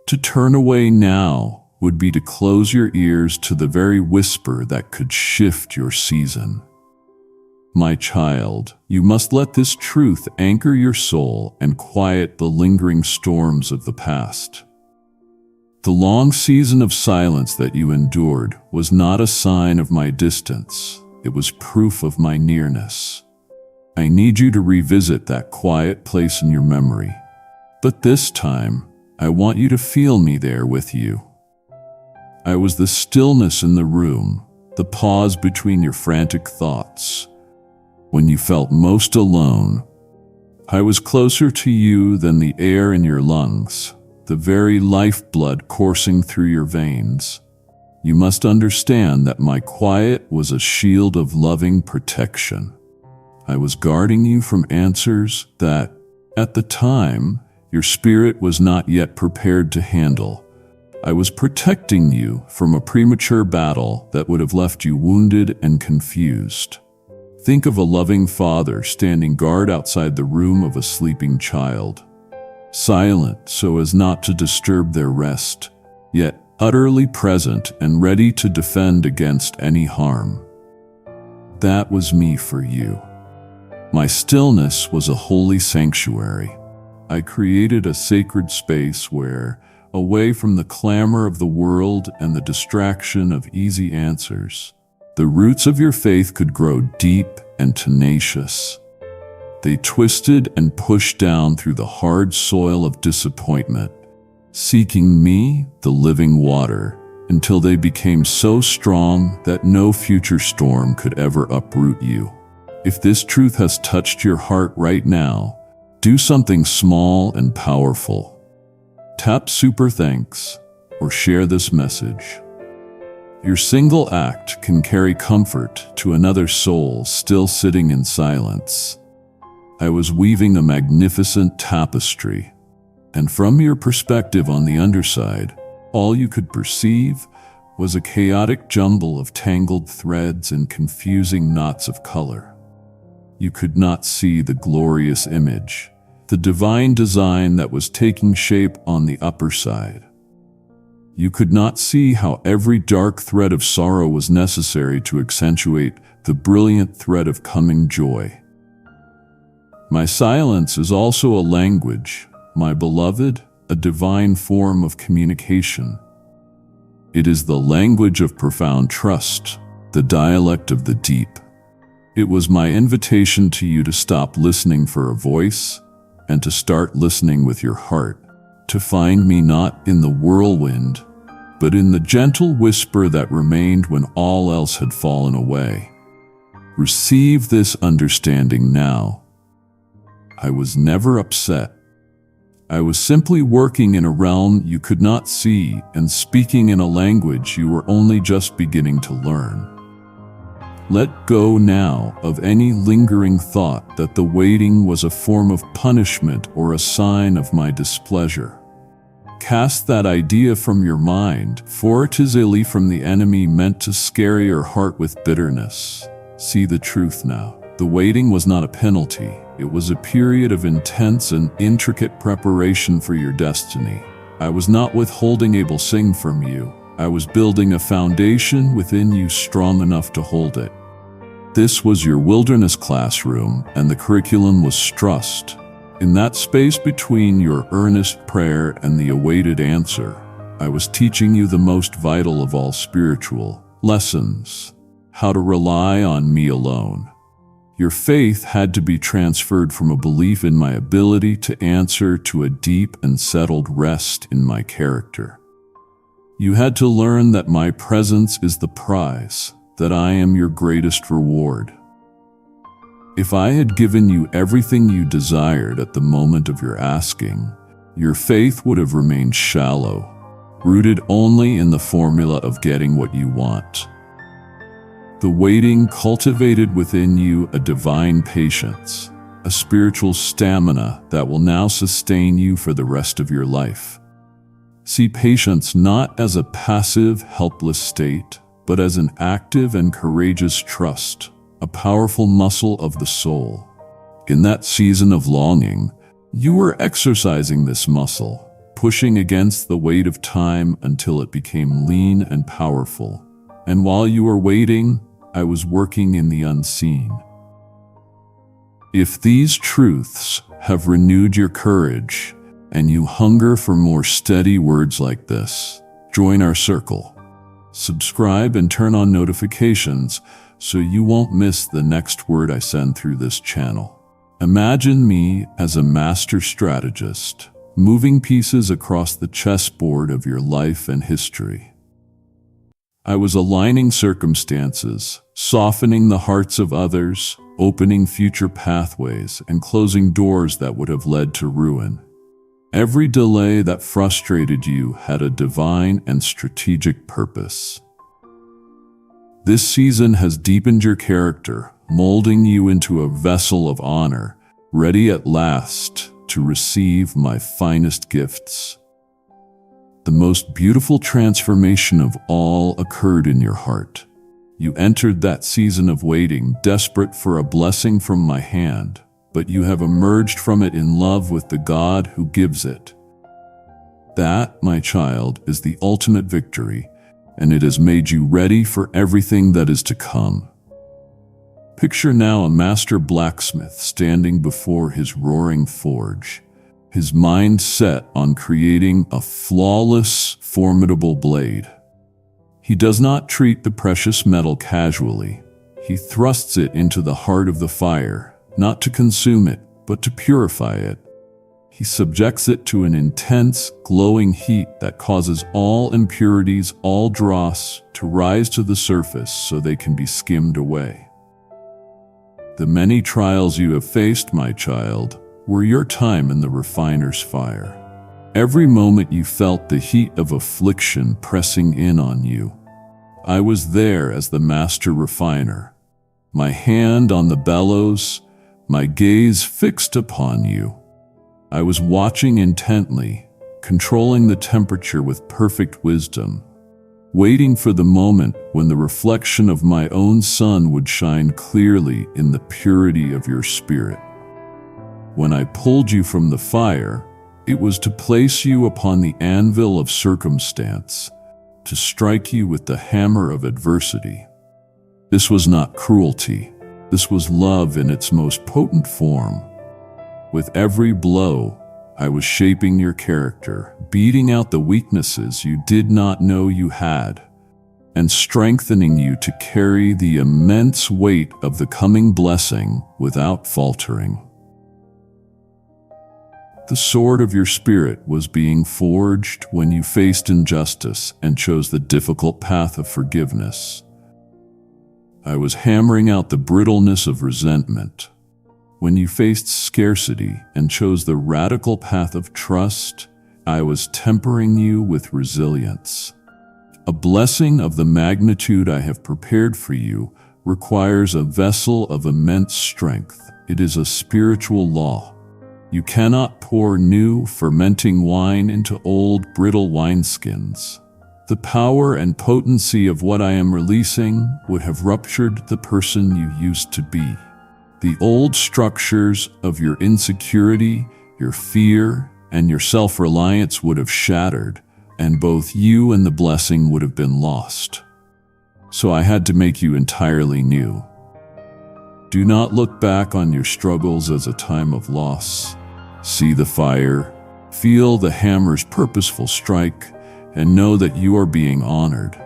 To turn away now would be to close your ears to the very whisper that could shift your season. My child, you must let this truth anchor your soul and quiet the lingering storms of the past. The long season of silence that you endured was not a sign of my distance. It was proof of my nearness. I need you to revisit that quiet place in your memory. But this time, I want you to feel me there with you. I was the stillness in the room, the pause between your frantic thoughts. When you felt most alone, I was closer to you than the air in your lungs, the very lifeblood coursing through your veins. You must understand that my quiet was a shield of loving protection. I was guarding you from answers that, at the time, your spirit was not yet prepared to handle. I was protecting you from a premature battle that would have left you wounded and confused. Think of a loving father standing guard outside the room of a sleeping child, silent so as not to disturb their rest, yet utterly present and ready to defend against any harm. That was me for you. My stillness was a holy sanctuary. I created a sacred space where, away from the clamor of the world and the distraction of easy answers, the roots of your faith could grow deep and tenacious. They twisted and pushed down through the hard soil of disappointment, seeking me, the living water, until they became so strong that no future storm could ever uproot you. If this truth has touched your heart right now, do something small and powerful. Tap Super Thanks or share this message. Your single act can carry comfort to another soul still sitting in silence. I was weaving a magnificent tapestry, and from your perspective on the underside, all you could perceive was a chaotic jumble of tangled threads and confusing knots of color. You could not see the glorious image, the divine design that was taking shape on the upper side. You could not see how every dark thread of sorrow was necessary to accentuate the brilliant thread of coming joy. My silence is also a language, my beloved, a divine form of communication. It is the language of profound trust, the dialect of the deep. It was my invitation to you to stop listening for a voice and to start listening with your heart, to find me not in the whirlwind, but in the gentle whisper that remained when all else had fallen away. Receive this understanding now. I was never upset. I was simply working in a realm you could not see and speaking in a language you were only just beginning to learn. Let go now of any lingering thought that the waiting was a form of punishment or a sign of my displeasure. Cast that idea from your mind, for it is illy from the enemy meant to scare your heart with bitterness. See the truth now. The waiting was not a penalty. It was a period of intense and intricate preparation for your destiny. I was not withholding a blessing from you. I was building a foundation within you strong enough to hold it. This was your wilderness classroom, and the curriculum was trust. In that space between your earnest prayer and the awaited answer, I was teaching you the most vital of all spiritual lessons: how to rely on me alone. Your faith had to be transferred from a belief in my ability to answer to a deep and settled rest in my character. You had to learn that my presence is the prize, that I am your greatest reward. If I had given you everything you desired at the moment of your asking, your faith would have remained shallow, rooted only in the formula of getting what you want. The waiting cultivated within you a divine patience, a spiritual stamina that will now sustain you for the rest of your life. See patience not as a passive, helpless state, but as an active and courageous trust, a powerful muscle of the soul. In that season of longing, you were exercising this muscle, pushing against the weight of time until it became lean and powerful. And while you were waiting, I was working in the unseen. If these truths have renewed your courage and you hunger for more steady words like this, join our circle. Subscribe and turn on notifications so you won't miss the next word I send through this channel. Imagine me as a master strategist, moving pieces across the chessboard of your life and history. I was aligning circumstances, softening the hearts of others, opening future pathways, and closing doors that would have led to ruin. Every delay that frustrated you had a divine and strategic purpose. This season has deepened your character, molding you into a vessel of honor, ready at last to receive my finest gifts. The most beautiful transformation of all occurred in your heart. You entered that season of waiting, desperate for a blessing from my hand, but you have emerged from it in love with the God who gives it. That, my child, is the ultimate victory, and it has made you ready for everything that is to come. Picture now a master blacksmith standing before his roaring forge, his mind set on creating a flawless, formidable blade. He does not treat the precious metal casually. He thrusts it into the heart of the fire, not to consume it, but to purify it. He subjects it to an intense, glowing heat that causes all impurities, all dross, to rise to the surface so they can be skimmed away. The many trials you have faced, my child, were your time in the refiner's fire. Every moment you felt the heat of affliction pressing in on you. I was there as the master refiner, my hand on the bellows, my gaze fixed upon you. I was watching intently, controlling the temperature with perfect wisdom, waiting for the moment when the reflection of my own sun would shine clearly in the purity of your spirit. When I pulled you from the fire, it was to place you upon the anvil of circumstance, to strike you with the hammer of adversity. This was not cruelty. This was love in its most potent form. With every blow, I was shaping your character, beating out the weaknesses you did not know you had, and strengthening you to carry the immense weight of the coming blessing without faltering. The sword of your spirit was being forged when you faced injustice and chose the difficult path of forgiveness. I was hammering out the brittleness of resentment when you faced scarcity and chose the radical path of trust. I was tempering you with resilience. A blessing of the magnitude I have prepared for you requires a vessel of immense strength. It is a spiritual law. You cannot pour new, fermenting wine into old, brittle wineskins. The power and potency of what I am releasing would have ruptured the person you used to be. The old structures of your insecurity, your fear, and your self-reliance would have shattered, and both you and the blessing would have been lost. So I had to make you entirely new. Do not look back on your struggles as a time of loss. See the fire, feel the hammer's purposeful strike, and know that you are being honored.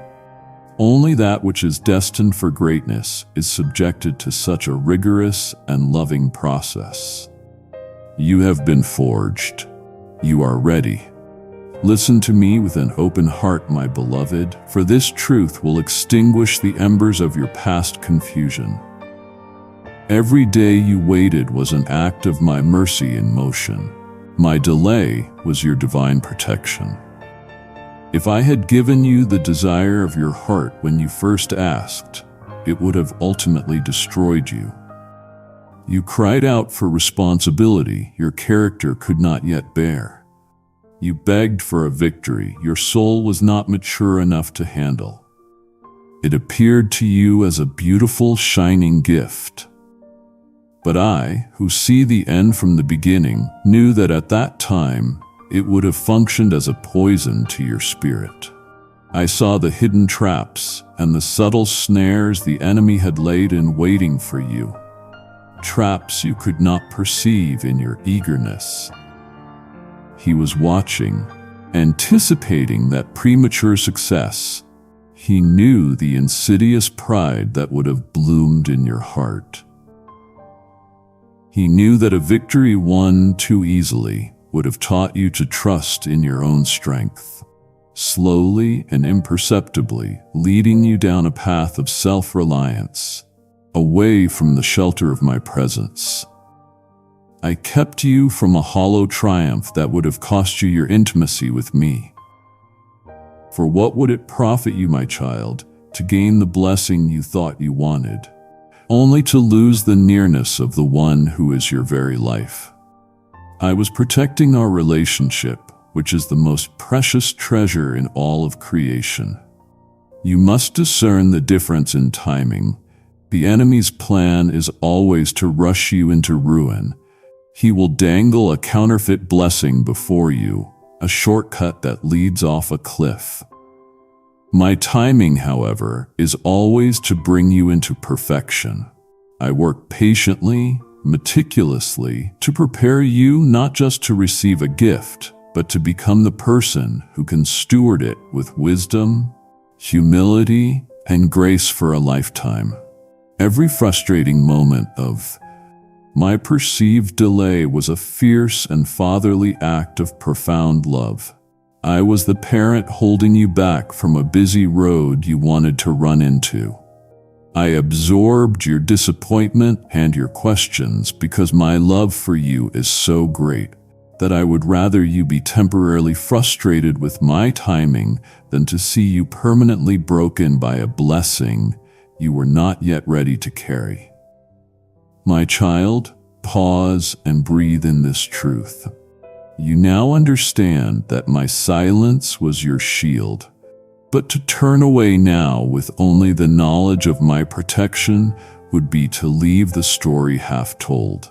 Only that which is destined for greatness is subjected to such a rigorous and loving process. You have been forged. You are ready. Listen to me with an open heart, my beloved, for this truth will extinguish the embers of your past confusion. Every day you waited was an act of my mercy in motion. My delay was your divine protection. If I had given you the desire of your heart when you first asked, it would have ultimately destroyed you. You cried out for responsibility your character could not yet bear. You begged for a victory your soul was not mature enough to handle. It appeared to you as a beautiful, shining gift. But I, who see the end from the beginning, knew that at that time it would have functioned as a poison to your spirit. I saw the hidden traps and the subtle snares the enemy had laid in waiting for you. Traps you could not perceive in your eagerness. He was watching, anticipating that premature success. He knew the insidious pride that would have bloomed in your heart. He knew that a victory won too easily would have taught you to trust in your own strength, slowly and imperceptibly leading you down a path of self-reliance, away from the shelter of my presence. I kept you from a hollow triumph that would have cost you your intimacy with me. For what would it profit you, my child, to gain the blessing you thought you wanted, only to lose the nearness of the one who is your very life? I was protecting our relationship, which is the most precious treasure in all of creation. You must discern the difference in timing. The enemy's plan is always to rush you into ruin. He will dangle a counterfeit blessing before you, a shortcut that leads off a cliff. My timing, however, is always to bring you into perfection. I work patiently, meticulously, to prepare you not just to receive a gift, but to become the person who can steward it with wisdom, humility, and grace for a lifetime. Every frustrating moment of my perceived delay was a fierce and fatherly act of profound love. I was the parent holding you back from a busy road you wanted to run into. I absorbed your disappointment and your questions because my love for you is so great that I would rather you be temporarily frustrated with my timing than to see you permanently broken by a blessing you were not yet ready to carry. My child, pause and breathe in this truth. You now understand that my silence was your shield, but to turn away now with only the knowledge of my protection would be to leave the story half told.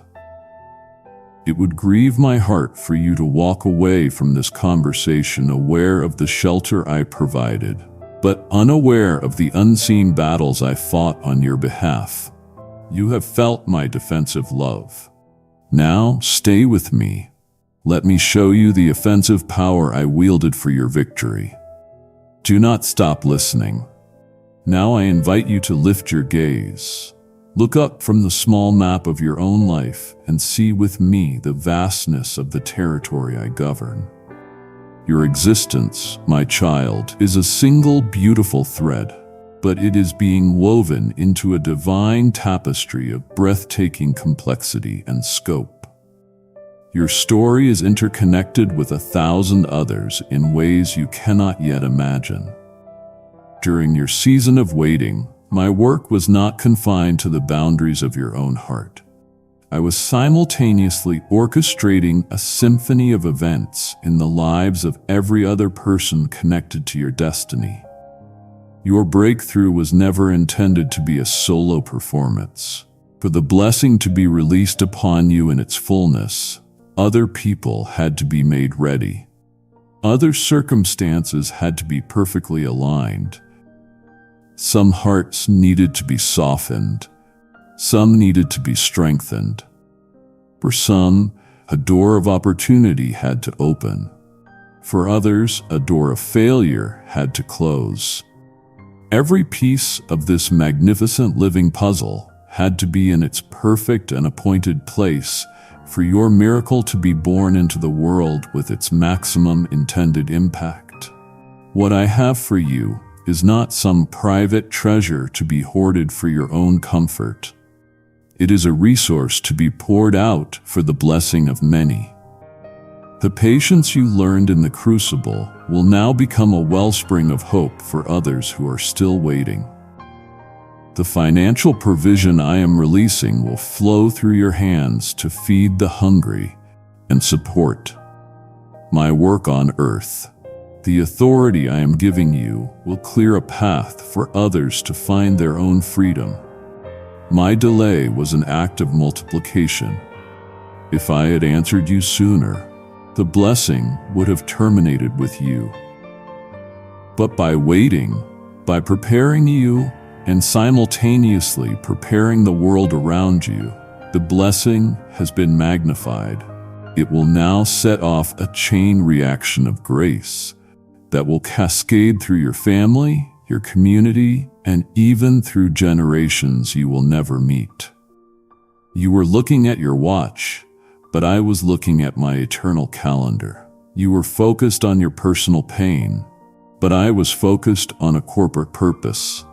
It would grieve my heart for you to walk away from this conversation aware of the shelter I provided, but unaware of the unseen battles I fought on your behalf. You have felt my defensive love. Now stay with me. Let me show you the offensive power I wielded for your victory. Do not stop listening. Now I invite you to lift your gaze. Look up from the small map of your own life and see with me the vastness of the territory I govern. Your existence, my child, is a single beautiful thread, but it is being woven into a divine tapestry of breathtaking complexity and scope. Your story is interconnected with 1,000 others in ways you cannot yet imagine. During your season of waiting, my work was not confined to the boundaries of your own heart. I was simultaneously orchestrating a symphony of events in the lives of every other person connected to your destiny. Your breakthrough was never intended to be a solo performance. For the blessing to be released upon you in its fullness, other people had to be made ready. Other circumstances had to be perfectly aligned. Some hearts needed to be softened. Some needed to be strengthened. For some, a door of opportunity had to open. For others, a door of failure had to close. Every piece of this magnificent living puzzle had to be in its perfect and appointed place for your miracle to be born into the world with its maximum intended impact. What I have for you is not some private treasure to be hoarded for your own comfort. It is a resource to be poured out for the blessing of many. The patience you learned in the crucible will now become a wellspring of hope for others who are still waiting. The financial provision I am releasing will flow through your hands to feed the hungry and support my work on earth. The authority I am giving you will clear a path for others to find their own freedom. My delay was an act of multiplication. If I had answered you sooner, the blessing would have terminated with you. But by waiting, by preparing you, and simultaneously preparing the world around you, the blessing has been magnified. It will now set off a chain reaction of grace that will cascade through your family, your community, and even through generations you will never meet. You were looking at your watch, but I was looking at my eternal calendar. You were focused on your personal pain, but I was focused on a corporate purpose.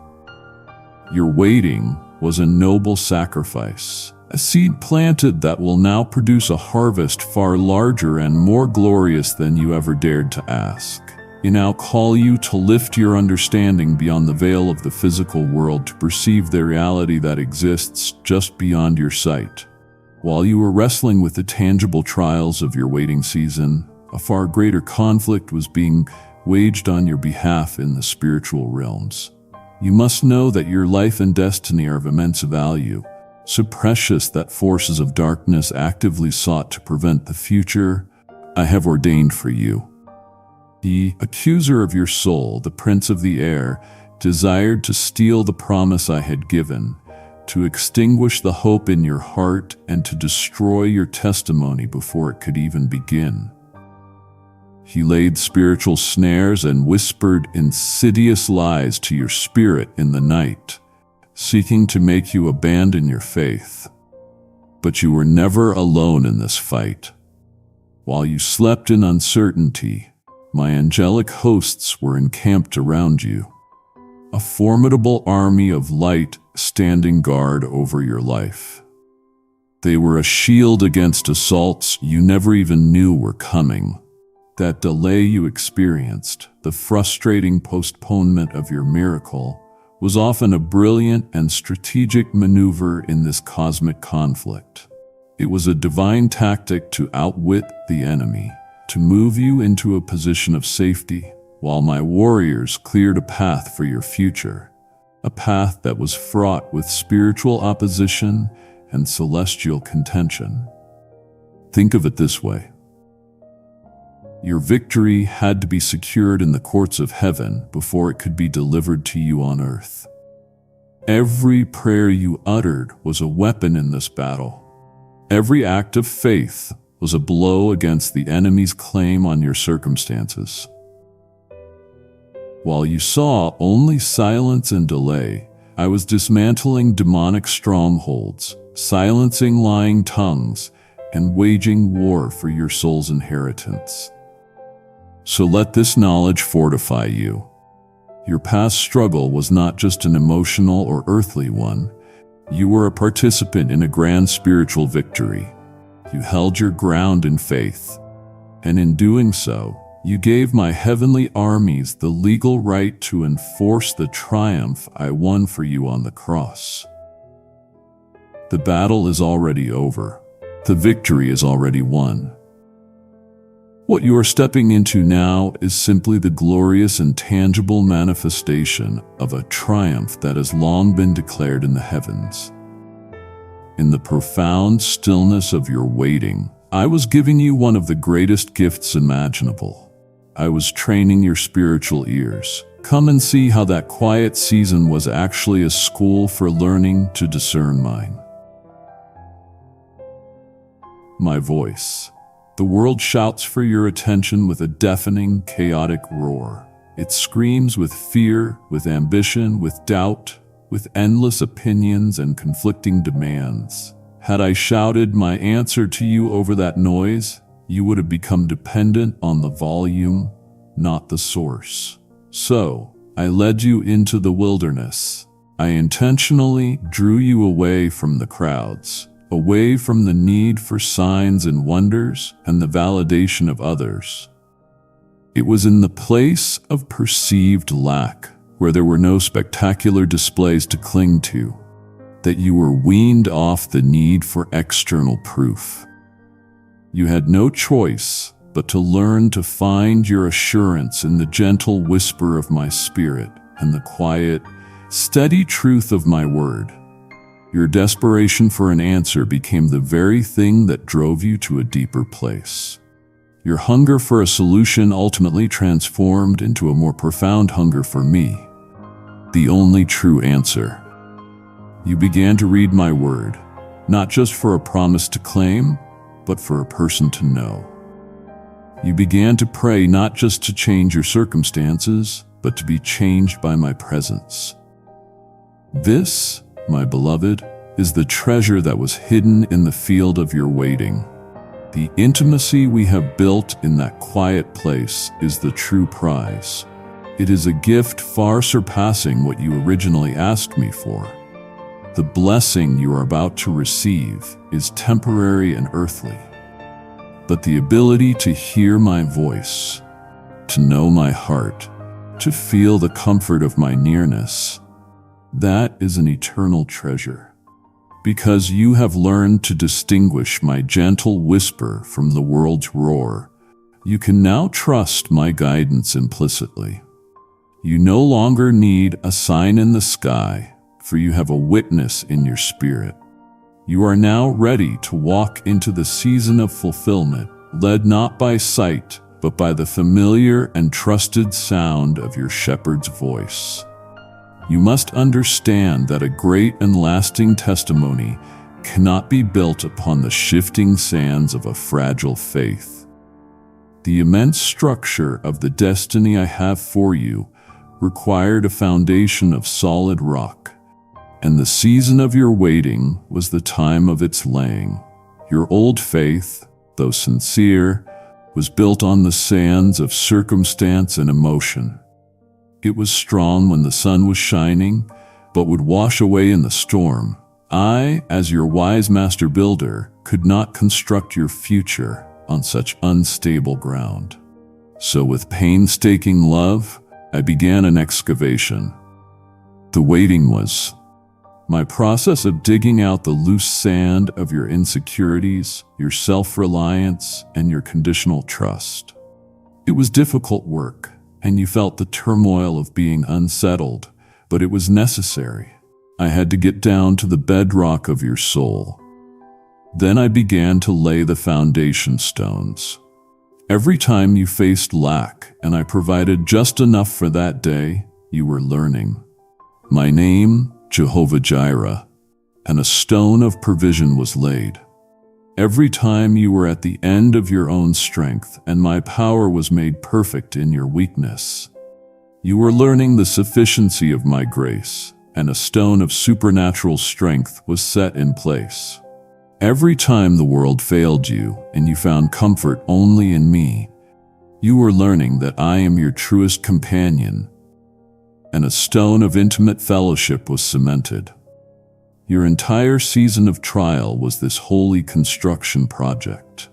Your waiting was a noble sacrifice, a seed planted that will now produce a harvest far larger and more glorious than you ever dared to ask. I now call you to lift your understanding beyond the veil of the physical world to perceive the reality that exists just beyond your sight. While you were wrestling with the tangible trials of your waiting season, a far greater conflict was being waged on your behalf in the spiritual realms. You must know that your life and destiny are of immense value, so precious that forces of darkness actively sought to prevent the future I have ordained for you. The accuser of your soul, the prince of the air, desired to steal the promise I had given, to extinguish the hope in your heart, and to destroy your testimony before it could even begin. He laid spiritual snares and whispered insidious lies to your spirit in the night, seeking to make you abandon your faith. But you were never alone in this fight. While you slept in uncertainty, my angelic hosts were encamped around you, a formidable army of light standing guard over your life. They were a shield against assaults you never even knew were coming. That delay you experienced, the frustrating postponement of your miracle, was often a brilliant and strategic maneuver in this cosmic conflict. It was a divine tactic to outwit the enemy, to move you into a position of safety, while my warriors cleared a path for your future, a path that was fraught with spiritual opposition and celestial contention. Think of it this way. Your victory had to be secured in the courts of heaven before it could be delivered to you on earth. Every prayer you uttered was a weapon in this battle. Every act of faith was a blow against the enemy's claim on your circumstances. While you saw only silence and delay, I was dismantling demonic strongholds, silencing lying tongues, and waging war for your soul's inheritance. So let this knowledge fortify you. Your past struggle was not just an emotional or earthly one. You were a participant in a grand spiritual victory. You held your ground in faith, and in doing so, you gave my heavenly armies the legal right to enforce the triumph I won for you on the cross. The battle is already over. The victory is already won. What you are stepping into now is simply the glorious and tangible manifestation of a triumph that has long been declared in the heavens. In the profound stillness of your waiting, I was giving you one of the greatest gifts imaginable. I was training your spiritual ears. Come and see how that quiet season was actually a school for learning to discern mine. My voice. The world shouts for your attention with a deafening, chaotic roar. It screams with fear, with ambition, with doubt, with endless opinions and conflicting demands. Had I shouted my answer to you over that noise, you would have become dependent on the volume, not the source. So, I led you into the wilderness. I intentionally drew you away from the crowds, away from the need for signs and wonders and the validation of others. It was in the place of perceived lack, where there were no spectacular displays to cling to, that you were weaned off the need for external proof. You had no choice but to learn to find your assurance in the gentle whisper of my spirit and the quiet, steady truth of my word. Your desperation for an answer became the very thing that drove you to a deeper place. Your hunger for a solution ultimately transformed into a more profound hunger for me, the only true answer. You began to read my word, not just for a promise to claim, but for a person to know. You began to pray not just to change your circumstances, but to be changed by my presence. This, my beloved, is the treasure that was hidden in the field of your waiting. The intimacy we have built in that quiet place is the true prize. It is a gift far surpassing what you originally asked me for. The blessing you are about to receive is temporary and earthly. But the ability to hear my voice, to know my heart, to feel the comfort of my nearness, that is an eternal treasure. Because you have learned to distinguish my gentle whisper from the world's roar, you can now trust my guidance implicitly. You no longer need a sign in the sky, for you have a witness in your spirit. You are now ready to walk into the season of fulfillment, led not by sight, but by the familiar and trusted sound of your shepherd's voice. You must understand that a great and lasting testimony cannot be built upon the shifting sands of a fragile faith. The immense structure of the destiny I have for you required a foundation of solid rock, and the season of your waiting was the time of its laying. Your old faith, though sincere, was built on the sands of circumstance and emotion. It was strong when the sun was shining, but would wash away in the storm. I, as your wise master builder, could not construct your future on such unstable ground. So with painstaking love, I began an excavation. The waiting was my process of digging out the loose sand of your insecurities, your self-reliance, and your conditional trust. It was difficult work, and you felt the turmoil of being unsettled, but it was necessary. I had to get down to the bedrock of your soul. Then I began to lay the foundation stones. Every time you faced lack, and I provided just enough for that day, you were learning. My name, Jehovah Jireh, and a stone of provision was laid. Every time you were at the end of your own strength, and my power was made perfect in your weakness. You were learning the sufficiency of my grace, and a stone of supernatural strength was set in place. Every time the world failed you, and you found comfort only in me, you were learning that I am your truest companion, and a stone of intimate fellowship was cemented. Your entire season of trial was this holy construction project.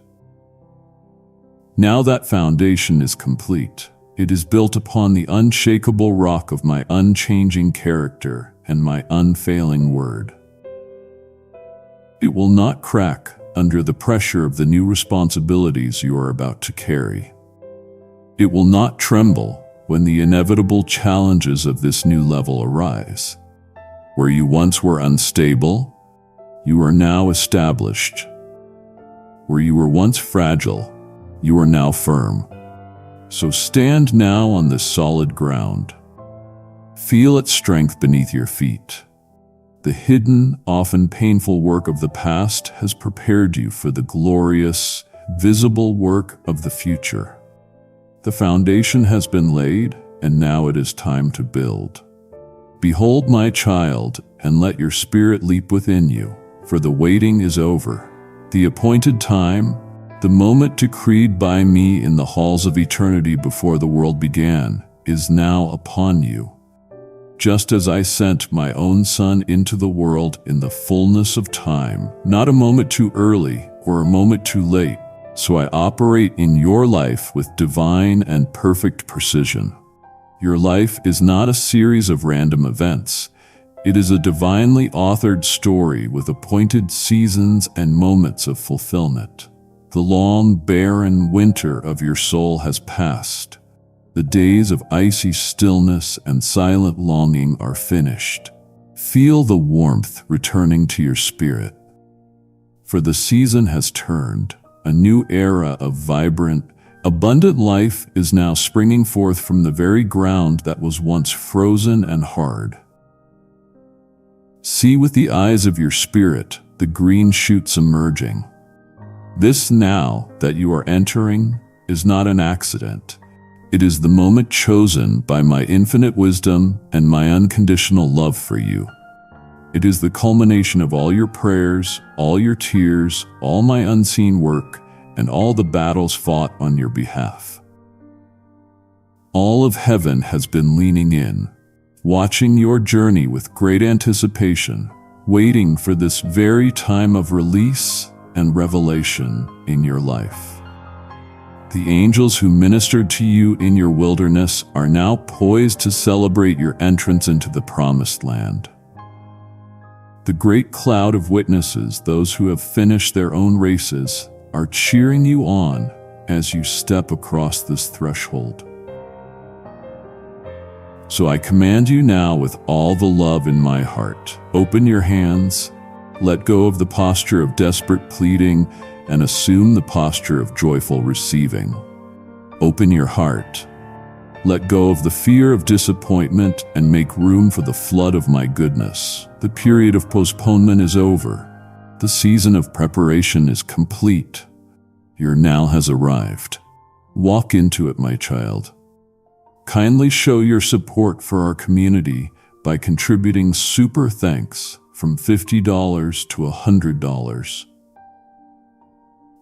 Now that foundation is complete. It is built upon the unshakable rock of my unchanging character and my unfailing word. It will not crack under the pressure of the new responsibilities you are about to carry. It will not tremble when the inevitable challenges of this new level arise. Where you once were unstable, you are now established. Where you were once fragile, you are now firm. So stand now on this solid ground. Feel its strength beneath your feet. The hidden, often painful work of the past has prepared you for the glorious, visible work of the future. The foundation has been laid, and now it is time to build. Behold my child, and let your spirit leap within you, for the waiting is over. The appointed time, the moment decreed by me in the halls of eternity before the world began, is now upon you. Just as I sent my own Son into the world in the fullness of time, not a moment too early or a moment too late, so I operate in your life with divine and perfect precision. Your life is not a series of random events. It is a divinely authored story with appointed seasons and moments of fulfillment. The long, barren winter of your soul has passed. The days of icy stillness and silent longing are finished. Feel the warmth returning to your spirit. For the season has turned. A new era of vibrant, abundant life is now springing forth from the very ground that was once frozen and hard. See with the eyes of your spirit the green shoots emerging. This now that you are entering is not an accident. It is the moment chosen by my infinite wisdom and my unconditional love for you. It is the culmination of all your prayers, all your tears, all my unseen work, and all the battles fought on your behalf. All of heaven has been leaning in, watching your journey with great anticipation, waiting for this very time of release and revelation in your life. The angels who ministered to you in your wilderness are now poised to celebrate your entrance into the promised land. The great cloud of witnesses, those who have finished their own races, are cheering you on as you step across this threshold. So I command you now with all the love in my heart, open your hands, let go of the posture of desperate pleading, and assume the posture of joyful receiving. Open your heart. Let go of the fear of disappointment and make room for the flood of my goodness. The period of postponement is over. The season of preparation is complete. Your now has arrived. Walk into it, my child. Kindly show your support for our community by contributing super thanks from $50 to $100.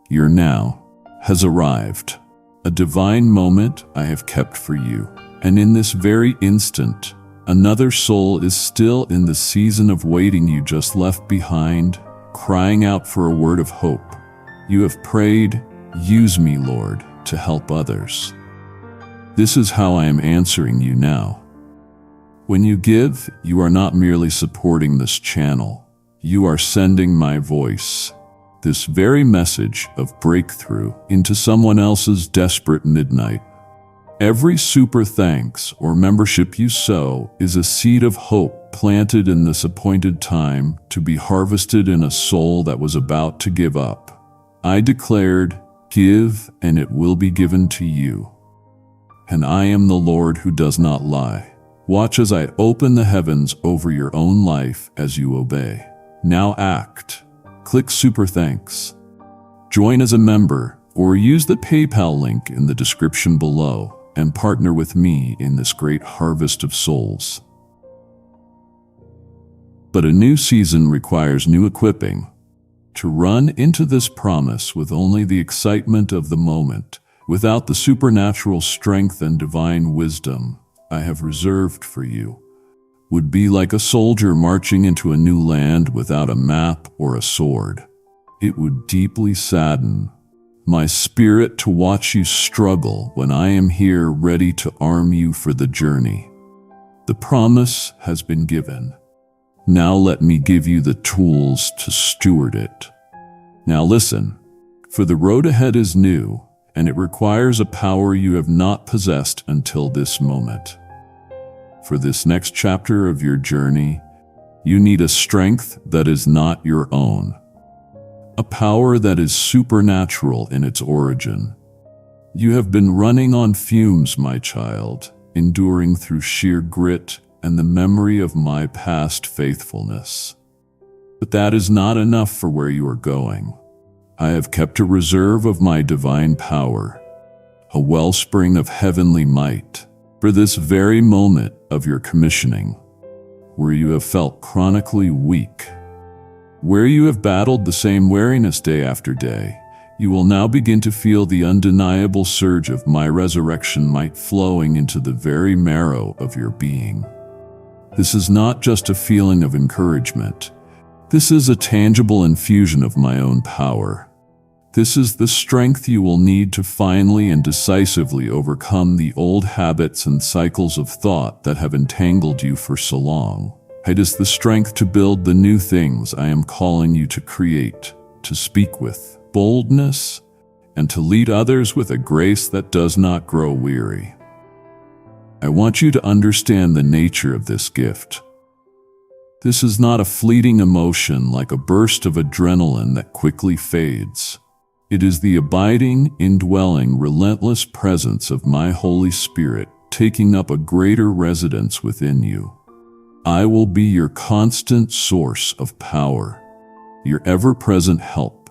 Your now has arrived, a divine moment I have kept for you. And in this very instant, another soul is still in the season of waiting you just left behind, crying out for a word of hope. You have prayed, "Use me, Lord, to help others." This is how I am answering you now. When you give, you are not merely supporting this channel. You are sending my voice, this very message of breakthrough, into someone else's desperate midnight. Every super thanks or membership you sow is a seed of hope planted in this appointed time to be harvested in a soul that was about to give up. I declared, "Give, and it will be given to you." And I am the Lord who does not lie. Watch as I open the heavens over your own life as you obey. Now act. Click Super Thanks. Join as a member or use the PayPal link in the description below and partner with me in this great harvest of souls. But a new season requires new equipping. To run into this promise with only the excitement of the moment, without the supernatural strength and divine wisdom I have reserved for you, would be like a soldier marching into a new land without a map or a sword. It would deeply sadden my spirit to watch you struggle when I am here ready to arm you for the journey. The promise has been given. Now let me give you the tools to steward it. Now listen, for the road ahead is new, and it requires a power you have not possessed until this moment. For this next chapter of your journey, you need a strength that is not your own, a power that is supernatural in its origin. You have been running on fumes, my child, enduring through sheer grit and the memory of my past faithfulness. But that is not enough for where you are going. I have kept a reserve of my divine power, a wellspring of heavenly might, for this very moment of your commissioning, where you have felt chronically weak, where you have battled the same weariness day after day. You will now begin to feel the undeniable surge of my resurrection might flowing into the very marrow of your being. This is not just a feeling of encouragement. This is a tangible infusion of my own power. This is the strength you will need to finally and decisively overcome the old habits and cycles of thought that have entangled you for so long. It is the strength to build the new things I am calling you to create, to speak with boldness, and to lead others with a grace that does not grow weary. I want you to understand the nature of this gift. This is not a fleeting emotion like a burst of adrenaline that quickly fades. It is the abiding, indwelling, relentless presence of my Holy Spirit taking up a greater residence within you. I will be your constant source of power, your ever-present help,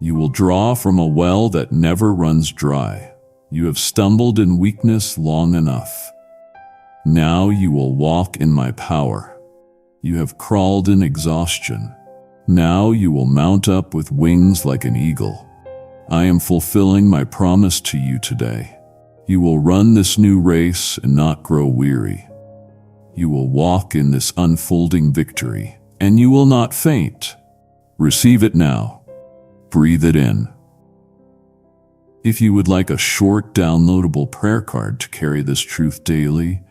You will draw from a well that never runs dry. You have stumbled in weakness long enough. Now you will walk in my power. You have crawled in exhaustion. Now you will mount up with wings like an eagle. I am fulfilling my promise to you today. You will run this new race and not grow weary. You will walk in this unfolding victory, and you will not faint. Receive it now. Breathe it in. If you would like a short downloadable prayer card to carry this truth daily,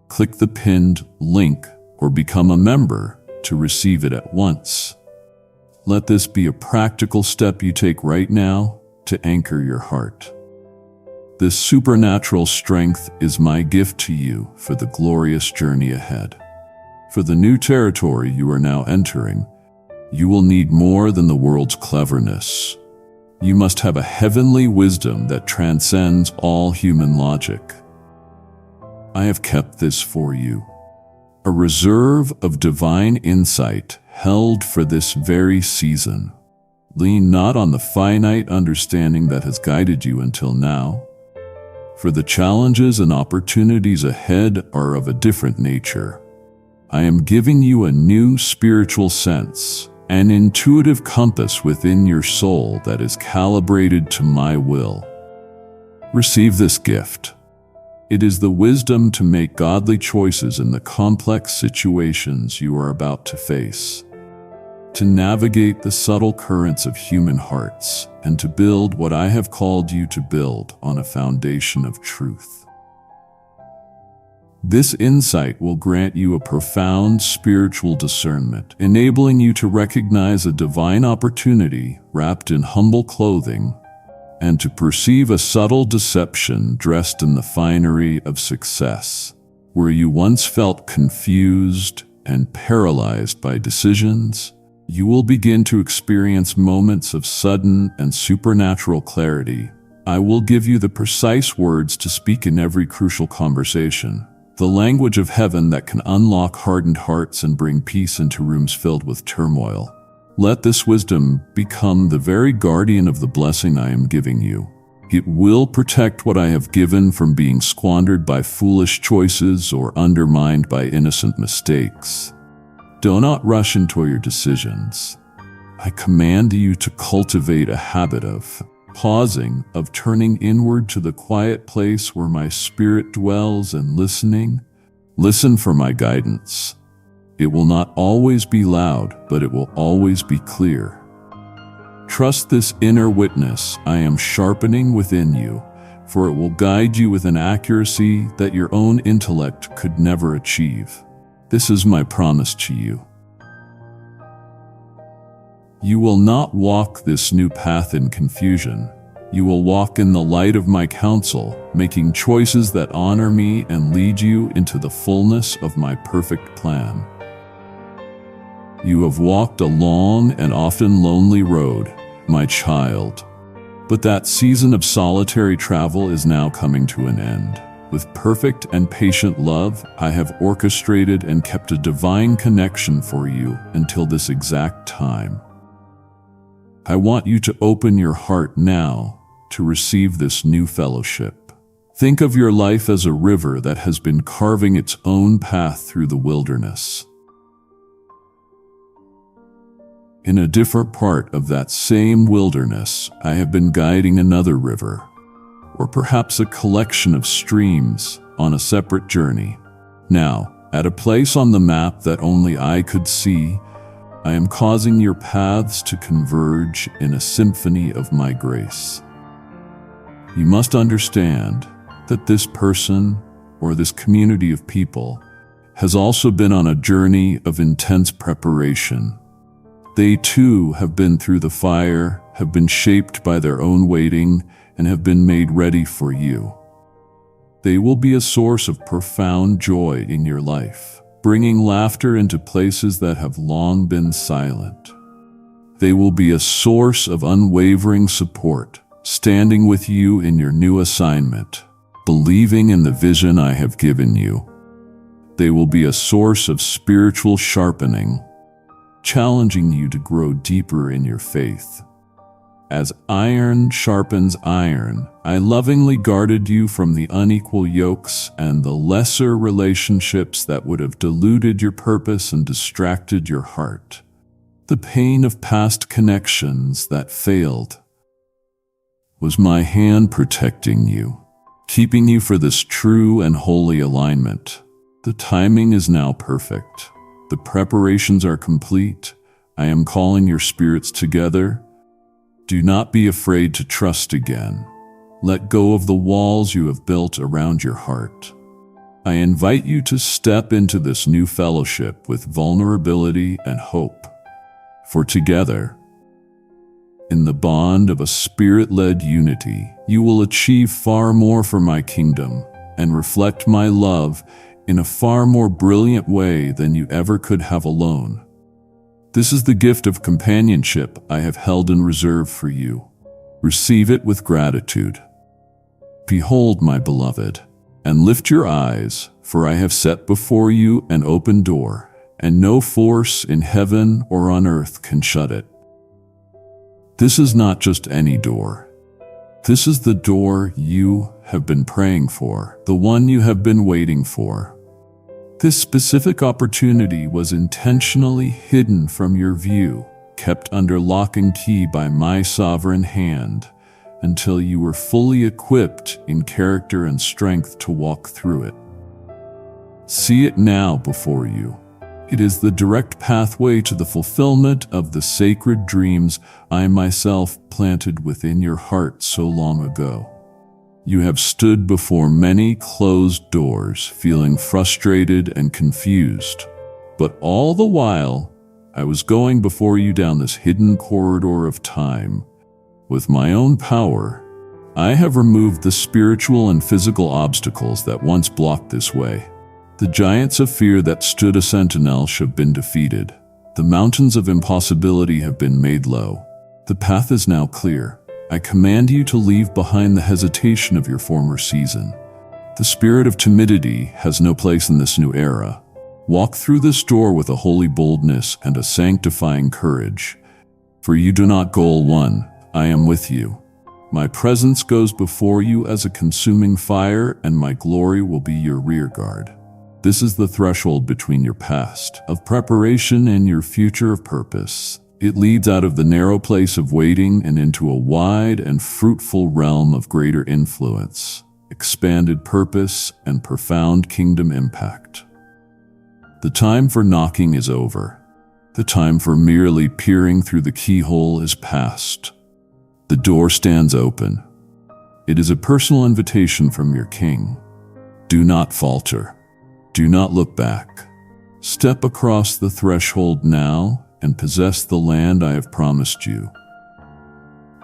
click the pinned link or become a member to receive it at once. Let this be a practical step you take right now to anchor your heart. This supernatural strength is my gift to you for the glorious journey ahead. For the new territory you are now entering, you will need more than the world's cleverness. You must have a heavenly wisdom that transcends all human logic. I have kept this for you, a reserve of divine insight held for this very season. Lean not on the finite understanding that has guided you until now, for the challenges and opportunities ahead are of a different nature. I am giving you a new spiritual sense, an intuitive compass within your soul that is calibrated to my will. Receive this gift. It is the wisdom to make godly choices in the complex situations you are about to face, to navigate the subtle currents of human hearts, and to build what I have called you to build on a foundation of truth. This insight will grant you a profound spiritual discernment, enabling you to recognize a divine opportunity wrapped in humble clothing and to perceive a subtle deception dressed in the finery of success. Where you once felt confused and paralyzed by decisions, you will begin to experience moments of sudden and supernatural clarity. I will give you the precise words to speak in every crucial conversation, the language of heaven that can unlock hardened hearts and bring peace into rooms filled with turmoil. Let this wisdom become the very guardian of the blessing I am giving you. It will protect what I have given from being squandered by foolish choices or undermined by innocent mistakes. Do not rush into your decisions. I command you to cultivate a habit of pausing, of turning inward to the quiet place where my spirit dwells and listening. Listen for my guidance. It will not always be loud, but it will always be clear. Trust this inner witness I am sharpening within you, for it will guide you with an accuracy that your own intellect could never achieve. This is my promise to you. You will not walk this new path in confusion. You will walk in the light of my counsel, making choices that honor me and lead you into the fullness of my perfect plan. You have walked a long and often lonely road, my child, but that season of solitary travel is now coming to an end. With perfect and patient love, I have orchestrated and kept a divine connection for you until this exact time. I want you to open your heart now to receive this new fellowship. Think of your life as a river that has been carving its own path through the wilderness. In a different part of that same wilderness, I have been guiding another river, or perhaps a collection of streams on a separate journey. Now, at a place on the map that only I could see, I am causing your paths to converge in a symphony of my grace. You must understand that this person, or this community of people, has also been on a journey of intense preparation. They too have been through the fire, have been shaped by their own waiting, and have been made ready for you. They will be a source of profound joy in your life, bringing laughter into places that have long been silent. They will be a source of unwavering support, standing with you in your new assignment, believing in the vision I have given you. They will be a source of spiritual sharpening, challenging you to grow deeper in your faith. As iron sharpens iron, I lovingly guarded you from the unequal yokes and the lesser relationships that would have diluted your purpose and distracted your heart. The pain of past connections that failed was my hand protecting you, keeping you for this true and holy alignment. The timing is now perfect. The preparations are complete. I am calling your spirits together. Do not be afraid to trust again. Let go of the walls you have built around your heart. I invite you to step into this new fellowship with vulnerability and hope. For together, in the bond of a spirit-led unity, you will achieve far more for my kingdom and reflect my love in a far more brilliant way than you ever could have alone. This is the gift of companionship I have held in reserve for you. Receive it with gratitude. Behold, my beloved, and lift your eyes, for I have set before you an open door, and no force in heaven or on earth can shut it. This is not just any door. This is the door you have been praying for, the one you have been waiting for. This specific opportunity was intentionally hidden from your view, kept under lock and key by my sovereign hand, until you were fully equipped in character and strength to walk through it. See it now before you. It is the direct pathway to the fulfillment of the sacred dreams I myself planted within your heart so long ago. You have stood before many closed doors, feeling frustrated and confused. But all the while, I was going before you down this hidden corridor of time. With my own power, I have removed the spiritual and physical obstacles that once blocked this way. The giants of fear that stood a sentinel have been defeated. The mountains of impossibility have been made low. The path is now clear. I command you to leave behind the hesitation of your former season. The spirit of timidity has no place in this new era. Walk through this door with a holy boldness and a sanctifying courage. For you do not go alone. I am with you. My presence goes before you as a consuming fire, and my glory will be your rear guard. This is the threshold between your past of preparation and your future of purpose. It leads out of the narrow place of waiting and into a wide and fruitful realm of greater influence, expanded purpose, and profound kingdom impact. The time for knocking is over. The time for merely peering through the keyhole is past. The door stands open. It is a personal invitation from your King. Do not falter. Do not look back. Step across the threshold now and possess the land I have promised you.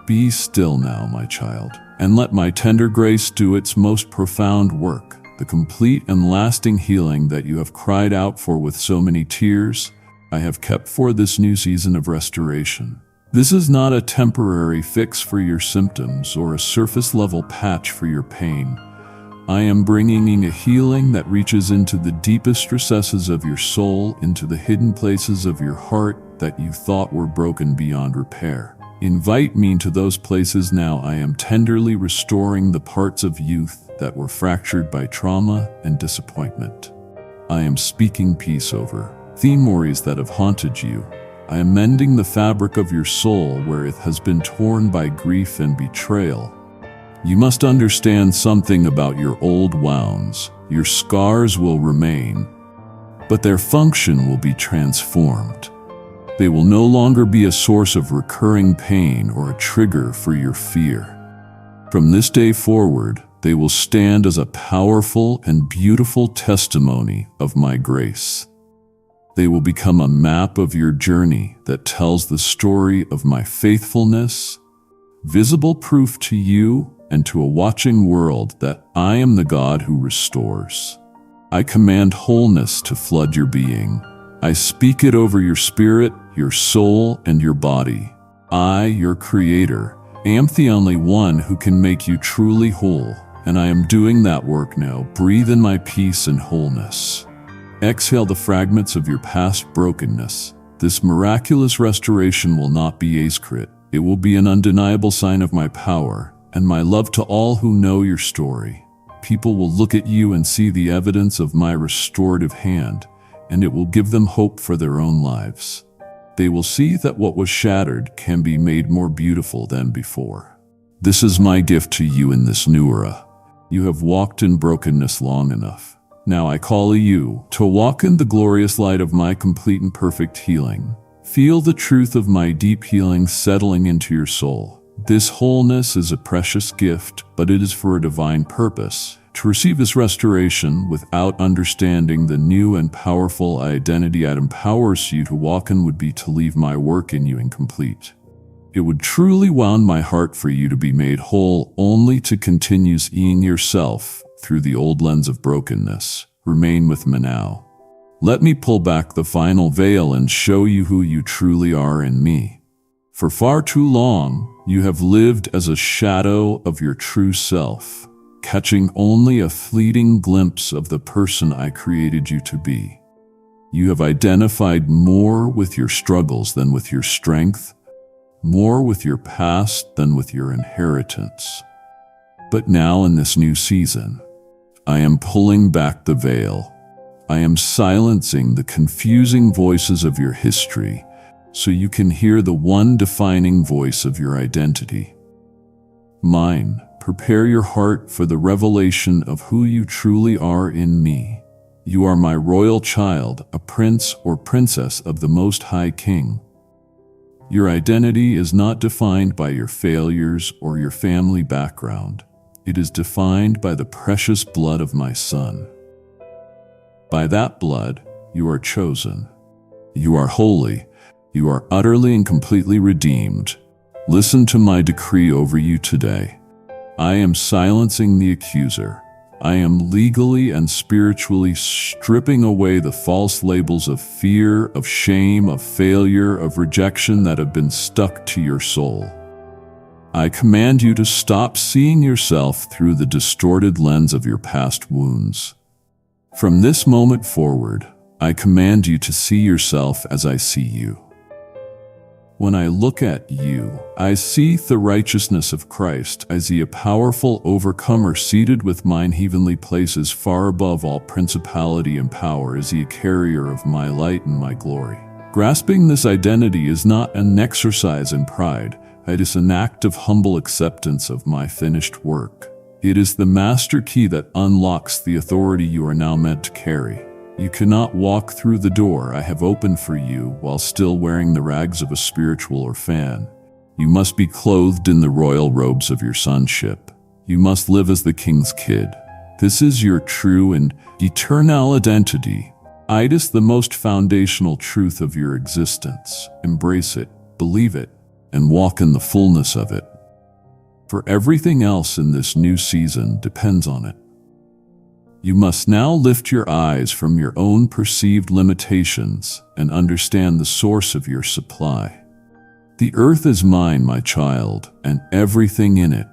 Be still now, my child, and let my tender grace do its most profound work, the complete and lasting healing that you have cried out for with so many tears. I have kept for this new season of restoration. This is not a temporary fix for your symptoms or a surface-level patch for your pain. I am bringing a healing that reaches into the deepest recesses of your soul, into the hidden places of your heart that you thought were broken beyond repair. Invite me into those places now. I am tenderly restoring the parts of youth that were fractured by trauma and disappointment. I am speaking peace over memories that have haunted you. I am mending the fabric of your soul where it has been torn by grief and betrayal. You must understand something about your old wounds. Your scars will remain, but their function will be transformed. They will no longer be a source of recurring pain or a trigger for your fear. From this day forward, they will stand as a powerful and beautiful testimony of my grace. They will become a map of your journey that tells the story of my faithfulness, visible proof to you and to a watching world that I am the God who restores. I command wholeness to flood your being. I speak it over your spirit, your soul, and your body. I, your Creator, am the only one who can make you truly whole, and I am doing that work now. Breathe in my peace and wholeness. Exhale the fragments of your past brokenness. This miraculous restoration will not be a secret. It will be an undeniable sign of my power and my love to all who know your story. People will look at you and see the evidence of my restorative hand, and it will give them hope for their own lives. They will see that what was shattered can be made more beautiful than before. This is my gift to you in this new era. You have walked in brokenness long enough. Now I call you to walk in the glorious light of my complete and perfect healing. Feel the truth of my deep healing settling into your soul. This wholeness is a precious gift, but it is for a divine purpose. To receive this restoration without understanding the new and powerful identity that empowers you to walk in would be to leave my work in you incomplete. It would truly wound my heart for you to be made whole only to continue seeing yourself through the old lens of brokenness. Remain with me now. Let me pull back the final veil and show you who you truly are in me. For far too long, you have lived as a shadow of your true self, catching only a fleeting glimpse of the person I created you to be. You have identified more with your struggles than with your strength, more with your past than with your inheritance. But now in this new season, I am pulling back the veil. I am silencing the confusing voices of your history so you can hear the one defining voice of your identity. Mine. Prepare your heart for the revelation of who you truly are in me. You are my royal child, a prince or princess of the Most High King. Your identity is not defined by your failures or your family background. It is defined by the precious blood of my Son. By that blood, you are chosen. You are holy. You are utterly and completely redeemed. Listen to my decree over you today. I am silencing the accuser. I am legally and spiritually stripping away the false labels of fear, of shame, of failure, of rejection that have been stuck to your soul. I command you to stop seeing yourself through the distorted lens of your past wounds. From this moment forward, I command you to see yourself as I see you. When I look at you, I see the righteousness of Christ. I see a powerful overcomer seated with mine heavenly places far above all principality and power. Is he a carrier of my light and my glory? Grasping this identity is not an exercise in pride. It is an act of humble acceptance of my finished work. It is the master key that unlocks the authority you are now meant to carry. You cannot walk through the door I have opened for you while still wearing the rags of a spiritual orphan. You must be clothed in the royal robes of your sonship. You must live as the king's kid. This is your true and eternal identity. It is the most foundational truth of your existence. Embrace it, believe it, and walk in the fullness of it. For everything else in this new season depends on it. You must now lift your eyes from your own perceived limitations and understand the source of your supply. The earth is mine, my child, and everything in it.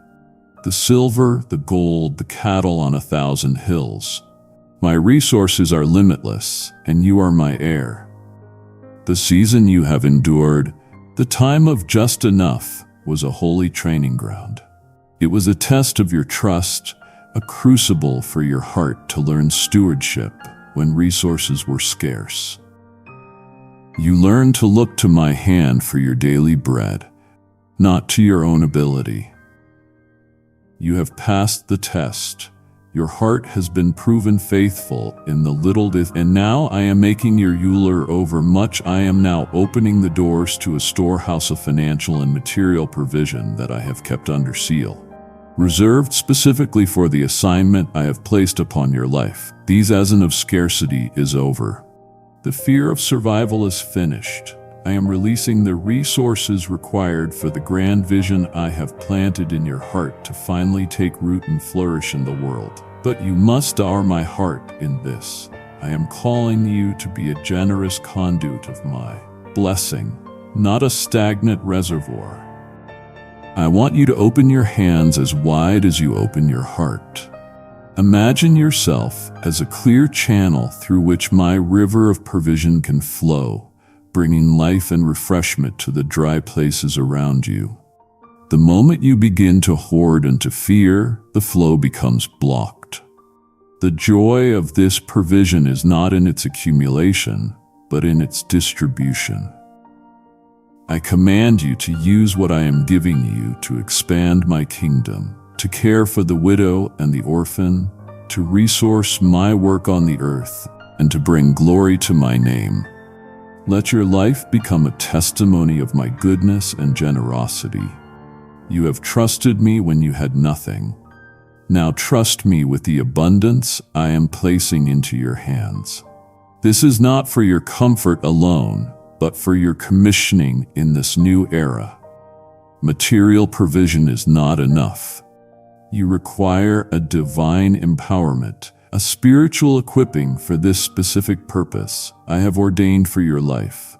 The silver, the gold, the cattle on 1,000 hills. My resources are limitless, and you are my heir. The season you have endured, the time of just enough, was a holy training ground. It was a test of your trust, a crucible for your heart to learn stewardship when resources were scarce. You learned to look to my hand for your daily bread, not to your own ability. You have passed the test. Your heart has been proven faithful in the little bit, and now I am making you ruler over much. I am now opening the doors to a storehouse of financial and material provision that I have kept under seal, reserved specifically for the assignment I have placed upon your life. The season of scarcity is over. The fear of survival is finished. I am releasing the resources required for the grand vision I have planted in your heart to finally take root and flourish in the world. But you must honor my heart in this. I am calling you to be a generous conduit of my blessing, not a stagnant reservoir. I want you to open your hands as wide as you open your heart. Imagine yourself as a clear channel through which my river of provision can flow, bringing life and refreshment to the dry places around you. The moment you begin to hoard and to fear, the flow becomes blocked. The joy of this provision is not in its accumulation, but in its distribution. I command you to use what I am giving you to expand my kingdom, to care for the widow and the orphan, to resource my work on the earth, and to bring glory to my name. Let your life become a testimony of my goodness and generosity. You have trusted me when you had nothing. Now trust me with the abundance I am placing into your hands. This is not for your comfort alone, but for your commissioning in this new era. Material provision is not enough. You require a divine empowerment, a spiritual equipping for this specific purpose I have ordained for your life.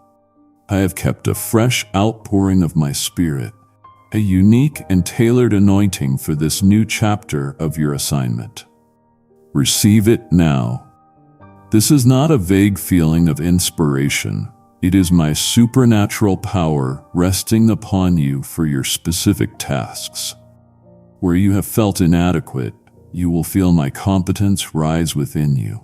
I have kept a fresh outpouring of my Spirit, a unique and tailored anointing for this new chapter of your assignment. Receive it now. This is not a vague feeling of inspiration. It is my supernatural power resting upon you for your specific tasks. Where you have felt inadequate, you will feel my competence rise within you.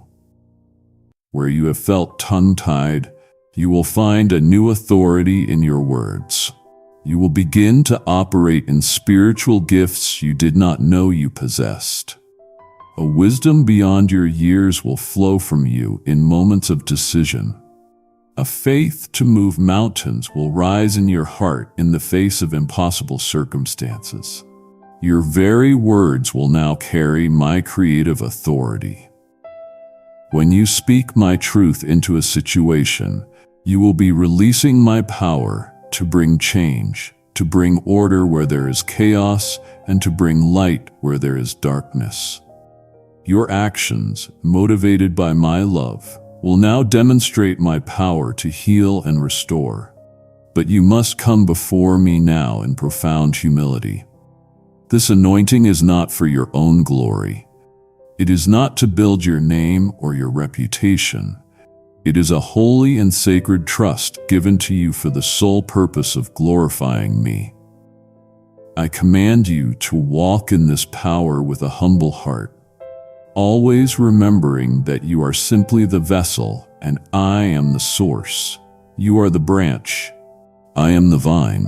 Where you have felt tongue-tied, you will find a new authority in your words. You will begin to operate in spiritual gifts you did not know you possessed. A wisdom beyond your years will flow from you in moments of decision. A faith to move mountains will rise in your heart in the face of impossible circumstances. Your very words will now carry my creative authority. When you speak my truth into a situation, you will be releasing my power to bring change, to bring order where there is chaos, and to bring light where there is darkness. Your actions, motivated by my love, will now demonstrate my power to heal and restore. But you must come before me now in profound humility. This anointing is not for your own glory. It is not to build your name or your reputation. It is a holy and sacred trust given to you for the sole purpose of glorifying me. I command you to walk in this power with a humble heart, always remembering that you are simply the vessel and I am the source. You are the branch. I am the vine.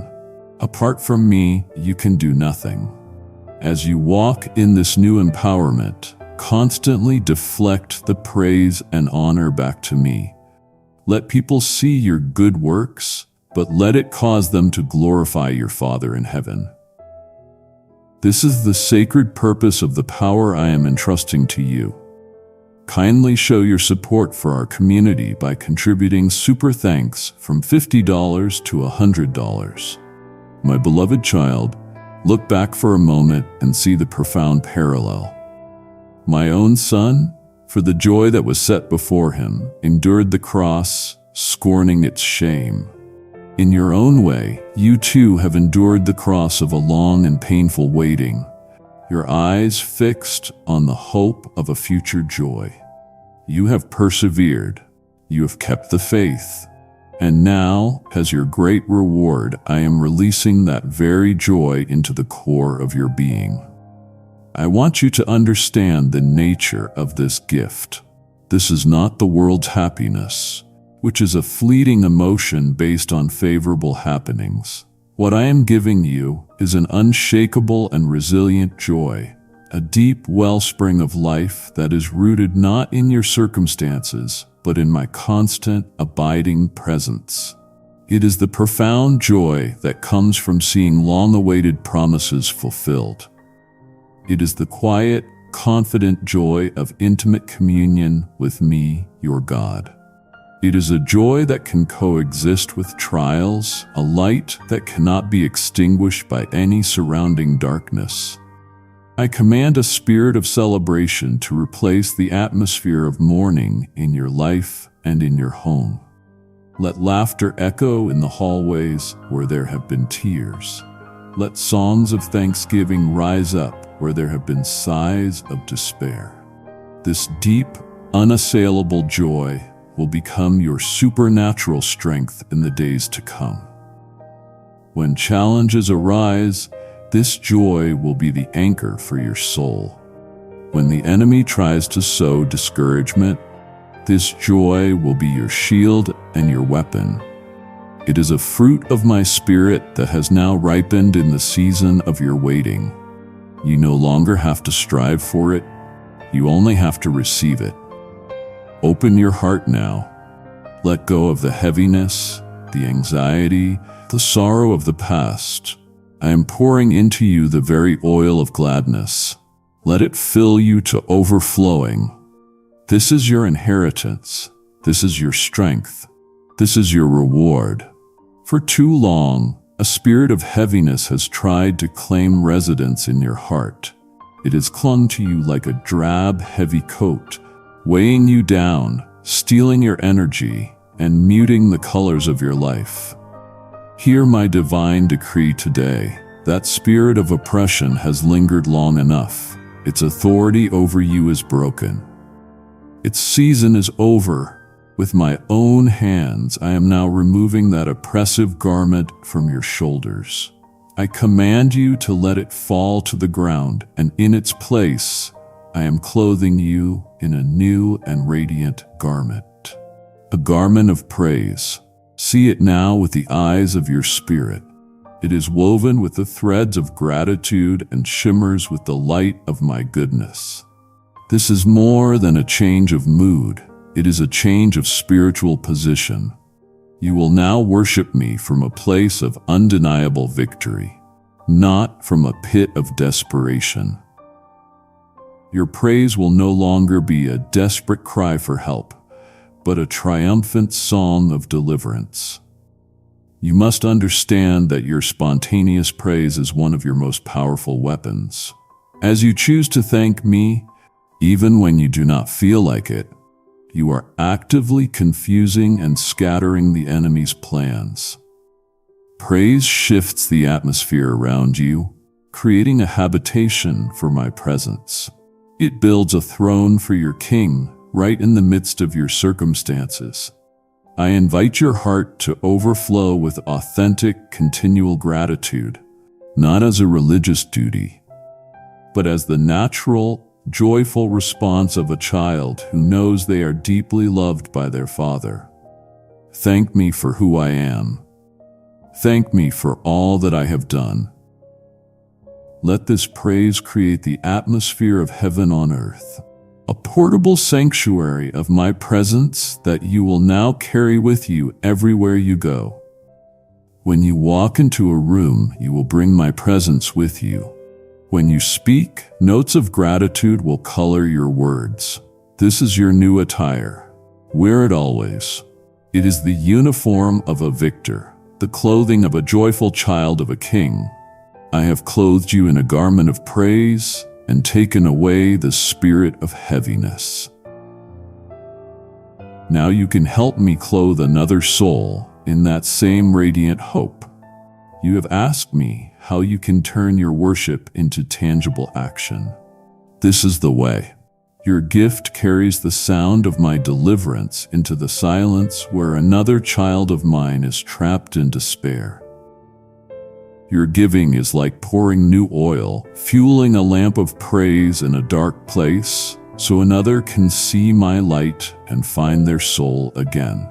Apart from me, you can do nothing. As you walk in this new empowerment, constantly deflect the praise and honor back to me. Let people see your good works, but let it cause them to glorify your Father in heaven. This is the sacred purpose of the power I am entrusting to you. Kindly show your support for our community by contributing super thanks from $50 to $100. My beloved child, look back for a moment and see the profound parallel. My own son, for the joy that was set before him, endured the cross, scorning its shame. In your own way, you too have endured the cross of a long and painful waiting, your eyes fixed on the hope of a future joy. You have persevered, you have kept the faith, and now, as your great reward, I am releasing that very joy into the core of your being. I want you to understand the nature of this gift. This is not the world's happiness, which is a fleeting emotion based on favorable happenings. What I am giving you is an unshakable and resilient joy, a deep wellspring of life that is rooted not in your circumstances, but in my constant, abiding presence. It is the profound joy that comes from seeing long-awaited promises fulfilled. It is the quiet, confident joy of intimate communion with me, your God. It is a joy that can coexist with trials, a light that cannot be extinguished by any surrounding darkness. I command a spirit of celebration to replace the atmosphere of mourning in your life and in your home. Let laughter echo in the hallways where there have been tears. Let songs of thanksgiving rise up where there have been sighs of despair. This deep, unassailable joy, will become your supernatural strength in the days to come. When challenges arise, this joy will be the anchor for your soul. When the enemy tries to sow discouragement, this joy will be your shield and your weapon. It is a fruit of my spirit that has now ripened in the season of your waiting. You no longer have to strive for it, you only have to receive it. Open your heart now. Let go of the heaviness, the anxiety, the sorrow of the past. I am pouring into you the very oil of gladness. Let it fill you to overflowing. This is your inheritance. This is your strength. This is your reward. For too long, a spirit of heaviness has tried to claim residence in your heart. It has clung to you like a drab, heavy coat, weighing you down, stealing your energy, and muting the colors of your life. Hear my divine decree today. That spirit of oppression has lingered long enough. Its authority over you is broken. Its season is over. With my own hands, I am now removing that oppressive garment from your shoulders. I command you to let it fall to the ground, and in its place, I am clothing you in a new and radiant garment. A garment of praise. See it now with the eyes of your spirit. It is woven with the threads of gratitude and shimmers with the light of my goodness. This is more than a change of mood. It is a change of spiritual position. You will now worship me from a place of undeniable victory, not from a pit of desperation. Your praise will no longer be a desperate cry for help, but a triumphant song of deliverance. You must understand that your spontaneous praise is one of your most powerful weapons. As you choose to thank me, even when you do not feel like it, you are actively confusing and scattering the enemy's plans. Praise shifts the atmosphere around you, creating a habitation for my presence. It builds a throne for your king right in the midst of your circumstances. I invite your heart to overflow with authentic, continual gratitude, not as a religious duty, but as the natural, joyful response of a child who knows they are deeply loved by their father. Thank me for who I am. Thank me for all that I have done. Let this praise create the atmosphere of heaven on earth, a portable sanctuary of my presence that you will now carry with you everywhere you go. When you walk into a room, you will bring my presence with you. When you speak, notes of gratitude will color your words. This is your new attire. Wear it always. It is the uniform of a victor, the clothing of a joyful child of a king. I have clothed you in a garment of praise and taken away the spirit of heaviness. Now you can help me clothe another soul in that same radiant hope. You have asked me how you can turn your worship into tangible action. This is the way. Your gift carries the sound of my deliverance into the silence where another child of mine is trapped in despair. Your giving is like pouring new oil, fueling a lamp of praise in a dark place, so another can see my light and find their soul again.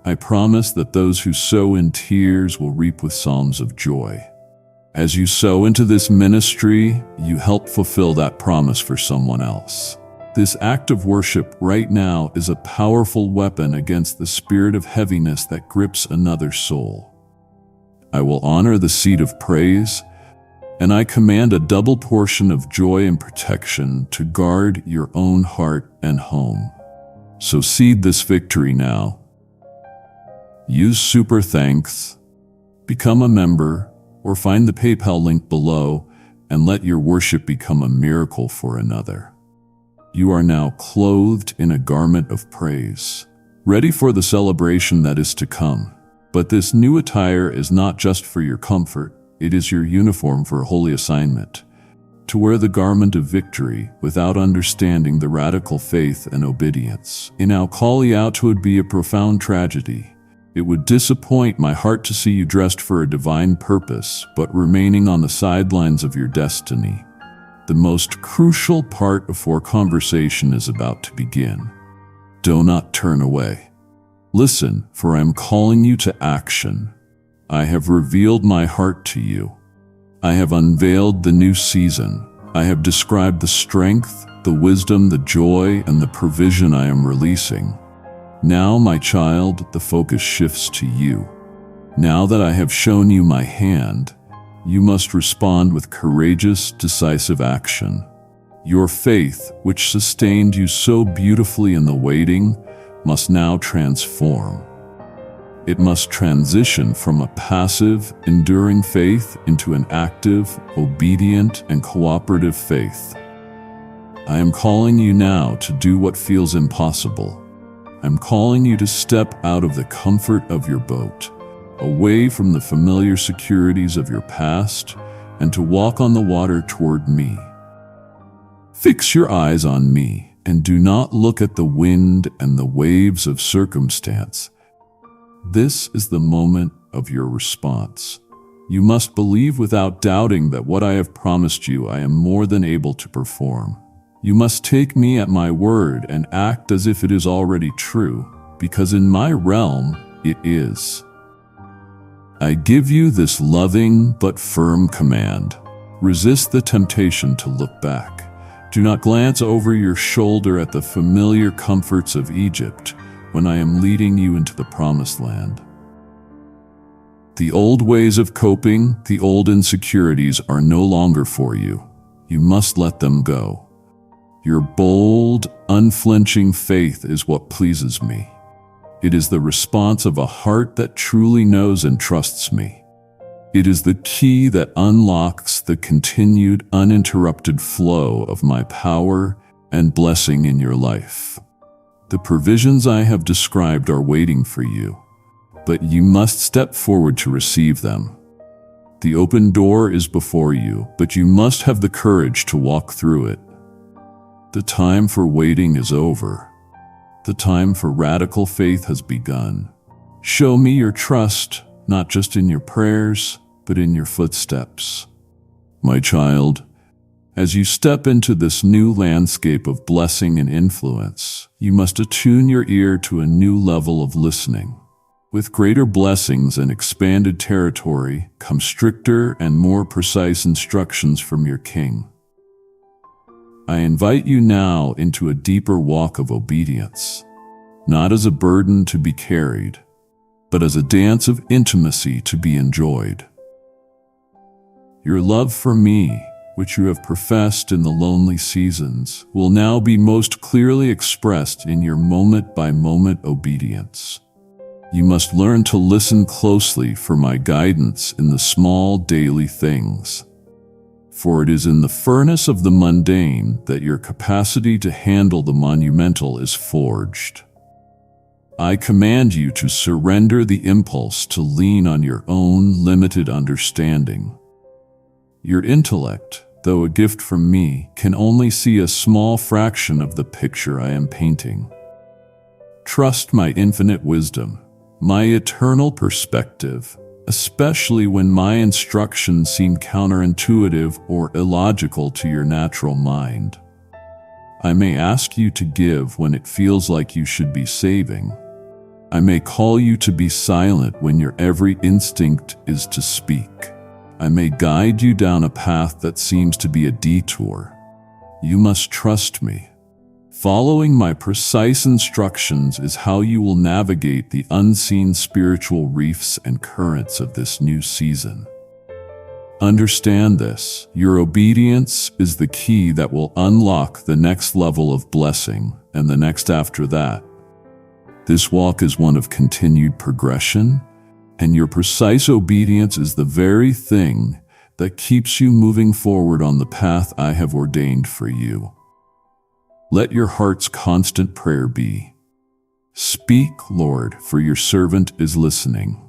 I promise that those who sow in tears will reap with psalms of joy. As you sow into this ministry, you help fulfill that promise for someone else. This act of worship right now is a powerful weapon against the spirit of heaviness that grips another soul. I will honor the seed of praise, and I command a double portion of joy and protection to guard your own heart and home. So seed this victory now. Use Super Thanks, become a member, or find the PayPal link below and let your worship become a miracle for another. You are now clothed in a garment of praise, ready for the celebration that is to come. But this new attire is not just for your comfort, it is your uniform for a holy assignment. to wear the garment of victory without understanding the radical faith and obedience. In our calling out would be a profound tragedy. It would disappoint my heart to see you dressed for a divine purpose, but remaining on the sidelines of your destiny. The most crucial part of our conversation is about to begin. Do not turn away. Listen, for I am calling you to action. I have revealed my heart to you. I have unveiled the new season. I have described the strength, the wisdom, the joy, and the provision I am releasing. Now, my child, the focus shifts to you. Now that I have shown you my hand, you must respond with courageous, decisive action. Your faith, which sustained you so beautifully in the waiting, must now transform. It must transition from a passive, enduring faith into an active, obedient, and cooperative faith. I am calling you now to do what feels impossible. I'm calling you to step out of the comfort of your boat, away from the familiar securities of your past, and to walk on the water toward me. Fix your eyes on me, and do not look at the wind and the waves of circumstance. This is the moment of your response. You must believe without doubting that what I have promised you I am more than able to perform. You must take me at my word and act as if it is already true, because in my realm it is. I give you this loving but firm command. Resist the temptation to look back. Do not glance over your shoulder at the familiar comforts of Egypt when I am leading you into the promised land. The old ways of coping, the old insecurities are no longer for you. You must let them go. Your bold, unflinching faith is what pleases me. It is the response of a heart that truly knows and trusts me. It is the key that unlocks the continued, uninterrupted flow of my power and blessing in your life. The provisions I have described are waiting for you, but you must step forward to receive them. The open door is before you, but you must have the courage to walk through it. The time for waiting is over. The time for radical faith has begun. Show me your trust, not just in your prayers, but in your footsteps. My child, as you step into this new landscape of blessing and influence, you must attune your ear to a new level of listening. With greater blessings and expanded territory come stricter and more precise instructions from your King. I invite you now into a deeper walk of obedience, not as a burden to be carried, but as a dance of intimacy to be enjoyed. Your love for me, which you have professed in the lonely seasons, will now be most clearly expressed in your moment-by-moment obedience. You must learn to listen closely for my guidance in the small daily things. For it is in the furnace of the mundane that your capacity to handle the monumental is forged. I command you to surrender the impulse to lean on your own limited understanding. Your intellect, though a gift from me, can only see a small fraction of the picture I am painting. Trust my infinite wisdom, my eternal perspective, especially when my instructions seem counterintuitive or illogical to your natural mind. I may ask you to give when it feels like you should be saving. I may call you to be silent when your every instinct is to speak. I may guide you down a path that seems to be a detour. You must trust me. Following my precise instructions is how you will navigate the unseen spiritual reefs and currents of this new season. Understand this, your obedience is the key that will unlock the next level of blessing and the next after that. This walk is one of continued progression, and your precise obedience is the very thing that keeps you moving forward on the path I have ordained for you. Let your heart's constant prayer be, "Speak, Lord, for your servant is listening."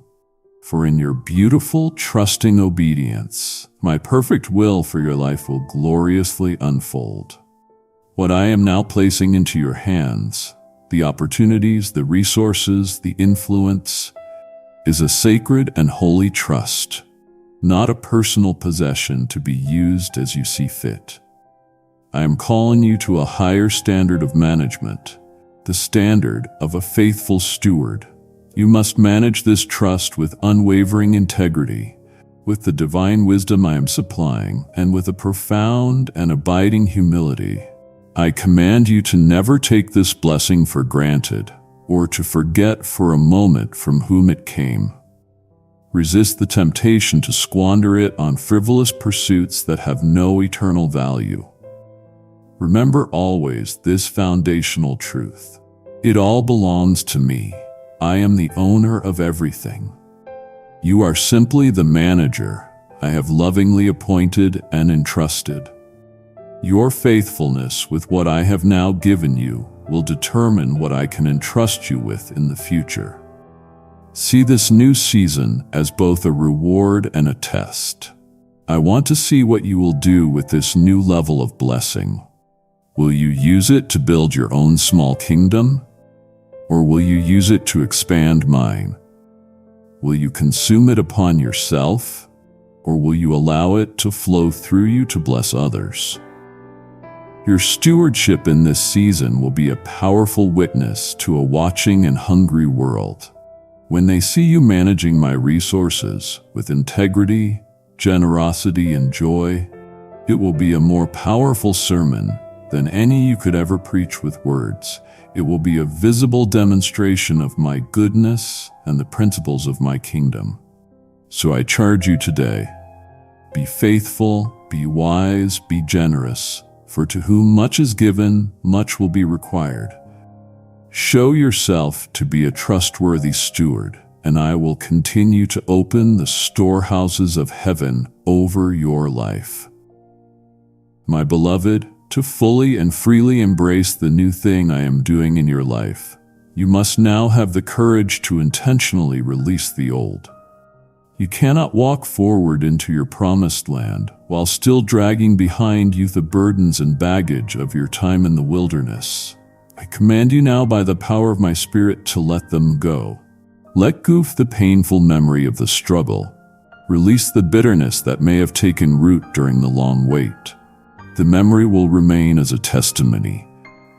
For in your beautiful, trusting obedience, my perfect will for your life will gloriously unfold. What I am now placing into your hands, the opportunities, the resources, the influence, is a sacred and holy trust, not a personal possession to be used as you see fit. I am calling you to a higher standard of management, the standard of a faithful steward. You must manage this trust with unwavering integrity, with the divine wisdom I am supplying, and with a profound and abiding humility. I command you to never take this blessing for granted, or to forget for a moment from whom it came. Resist the temptation to squander it on frivolous pursuits that have no eternal value. Remember always this foundational truth. It all belongs to me. I am the owner of everything. You are simply the manager I have lovingly appointed and entrusted. Your faithfulness with what I have now given you will determine what I can entrust you with in the future. See this new season as both a reward and a test. I want to see what you will do with this new level of blessing. Will you use it to build your own small kingdom? Or will you use it to expand mine? Will you consume it upon yourself? Or will you allow it to flow through you to bless others? Your stewardship in this season will be a powerful witness to a watching and hungry world. When they see you managing my resources with integrity, generosity, and joy, it will be a more powerful sermon than any you could ever preach with words. It will be a visible demonstration of my goodness and the principles of my kingdom. So I charge you today, be faithful, be wise, be generous, for to whom much is given, much will be required. Show yourself to be a trustworthy steward, and I will continue to open the storehouses of heaven over your life. My beloved, to fully and freely embrace the new thing I am doing in your life, you must now have the courage to intentionally release the old. You cannot walk forward into your promised land while still dragging behind you the burdens and baggage of your time in the wilderness. I command you now by the power of my Spirit to let them go. Let go the painful memory of the struggle. Release the bitterness that may have taken root during the long wait. The memory will remain as a testimony,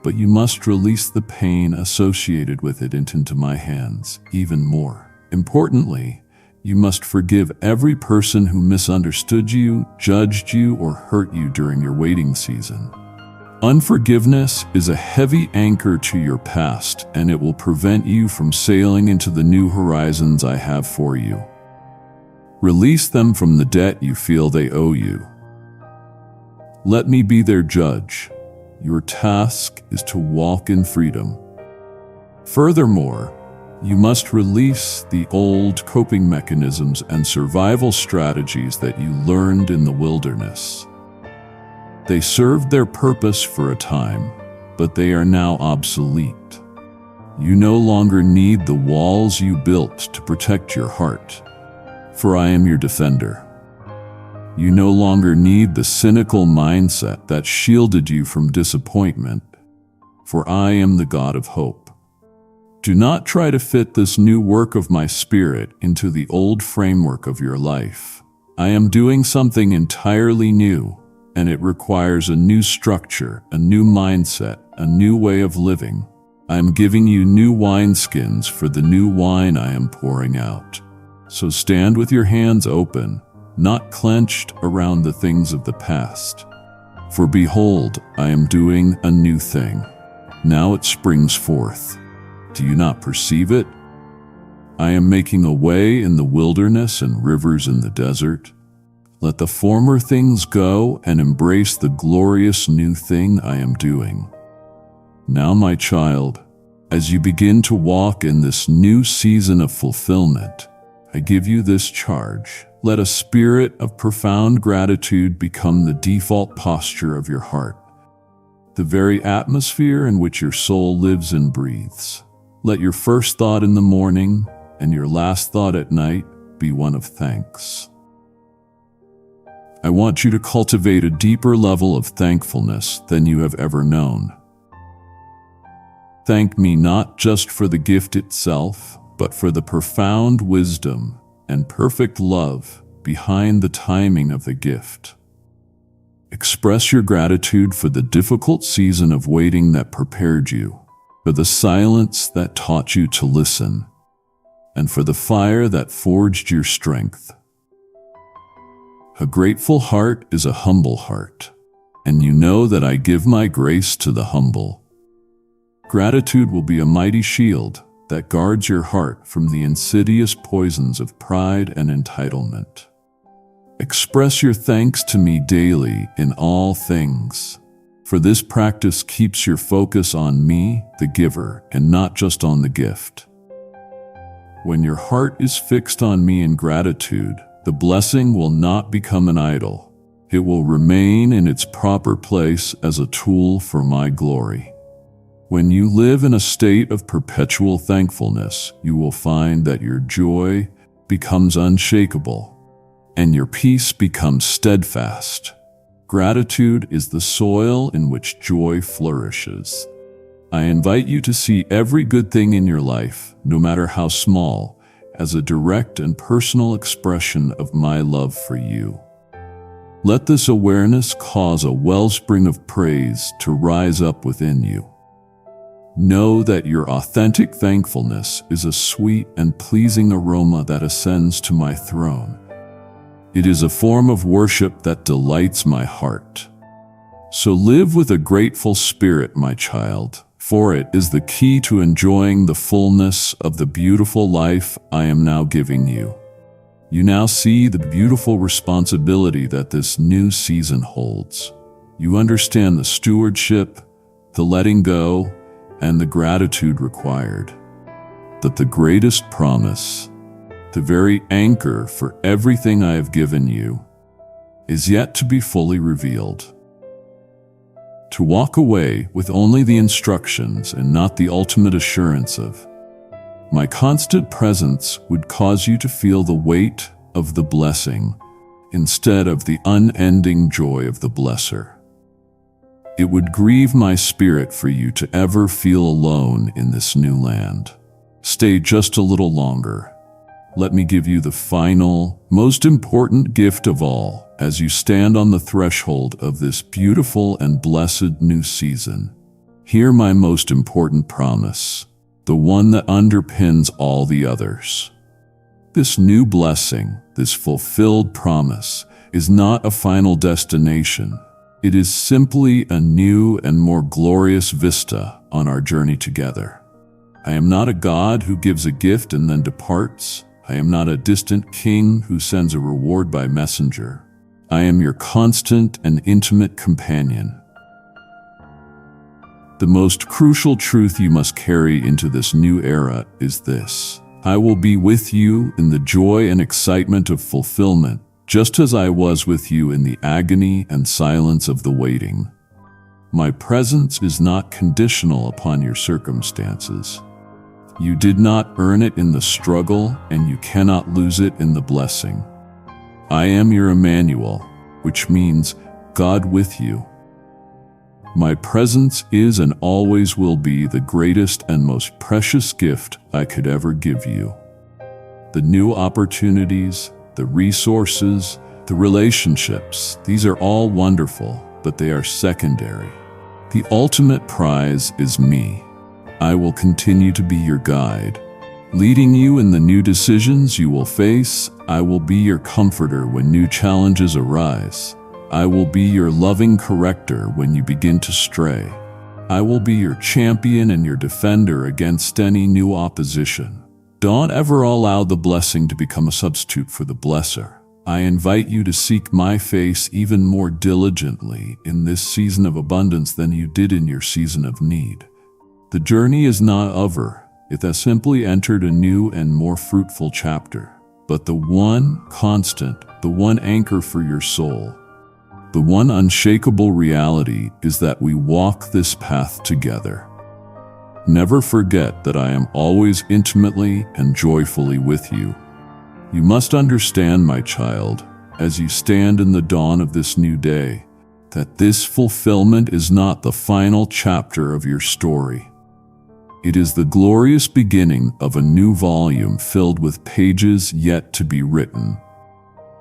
but you must release the pain associated with it into my hands even more. Importantly, you must forgive every person who misunderstood you, judged you, or hurt you during your waiting season. Unforgiveness is a heavy anchor to your past, and it will prevent you from sailing into the new horizons I have for you. Release them from the debt you feel they owe you. Let me be their judge. Your task is to walk in freedom. Furthermore, you must release the old coping mechanisms and survival strategies that you learned in the wilderness. They served their purpose for a time, but they are now obsolete. You no longer need the walls you built to protect your heart, for I am your defender. You no longer need the cynical mindset that shielded you from disappointment, for I am the God of hope. Do not try to fit this new work of my Spirit into the old framework of your life. I am doing something entirely new, and it requires a new structure, a new mindset, a new way of living. I am giving you new wineskins for the new wine I am pouring out. So stand with your hands open, not clenched around the things of the past. For behold, I am doing a new thing. Now it springs forth. Do you not perceive it? I am making a way in the wilderness and rivers in the desert. Let the former things go and embrace the glorious new thing I am doing. Now, my child, as you begin to walk in this new season of fulfillment, I give you this charge. Let a spirit of profound gratitude become the default posture of your heart, the very atmosphere in which your soul lives and breathes. Let your first thought in the morning and your last thought at night be one of thanks. I want you to cultivate a deeper level of thankfulness than you have ever known. Thank me not just for the gift itself, but for the profound wisdom and perfect love behind the timing of the gift. Express your gratitude for the difficult season of waiting that prepared you, for the silence that taught you to listen, and for the fire that forged your strength. A grateful heart is a humble heart, and you know that I give my grace to the humble. Gratitude will be a mighty shield that guards your heart from the insidious poisons of pride and entitlement. Express your thanks to me daily in all things, for this practice keeps your focus on me, the giver, and not just on the gift. When your heart is fixed on me in gratitude, the blessing will not become an idol. It will remain in its proper place as a tool for my glory. When you live in a state of perpetual thankfulness, you will find that your joy becomes unshakable and your peace becomes steadfast. Gratitude is the soil in which joy flourishes. I invite you to see every good thing in your life, no matter how small, as a direct and personal expression of my love for you. Let this awareness cause a wellspring of praise to rise up within you. Know that your authentic thankfulness is a sweet and pleasing aroma that ascends to my throne. It is a form of worship that delights my heart. So live with a grateful spirit, my child, for it is the key to enjoying the fullness of the beautiful life I am now giving you. You now see the beautiful responsibility that this new season holds. You understand the stewardship, the letting go, and the gratitude required. That the greatest promise, the very anchor for everything I have given you, is yet to be fully revealed. To walk away with only the instructions and not the ultimate assurance of my constant presence would cause you to feel the weight of the blessing instead of the unending joy of the blesser. It would grieve my spirit for you to ever feel alone in this new land. Stay just a little longer. Let me give you the final, most important gift of all as you stand on the threshold of this beautiful and blessed new season. Hear my most important promise, the one that underpins all the others. This new blessing, this fulfilled promise, is not a final destination. It is simply a new and more glorious vista on our journey together. I am not a God who gives a gift and then departs. I am not a distant king who sends a reward by messenger. I am your constant and intimate companion. The most crucial truth you must carry into this new era is this: I will be with you in the joy and excitement of fulfillment, just as I was with you in the agony and silence of the waiting. My presence is not conditional upon your circumstances. You did not earn it in the struggle, and you cannot lose it in the blessing. I am your Emmanuel, which means God with you. My presence is and always will be the greatest and most precious gift I could ever give you. The new opportunities, the resources, the relationships, these are all wonderful, but they are secondary. The ultimate prize is me. I will continue to be your guide, leading you in the new decisions you will face. I will be your comforter when new challenges arise. I will be your loving corrector when you begin to stray. I will be your champion and your defender against any new opposition. Don't ever allow the blessing to become a substitute for the blesser. I invite you to seek my face even more diligently in this season of abundance than you did in your season of need. The journey is not over. It has simply entered a new and more fruitful chapter. But the one constant, the one anchor for your soul, the one unshakable reality is that we walk this path together. Never forget that I am always intimately and joyfully with you. You must understand, my child, as you stand in the dawn of this new day, that this fulfillment is not the final chapter of your story. It is the glorious beginning of a new volume filled with pages yet to be written.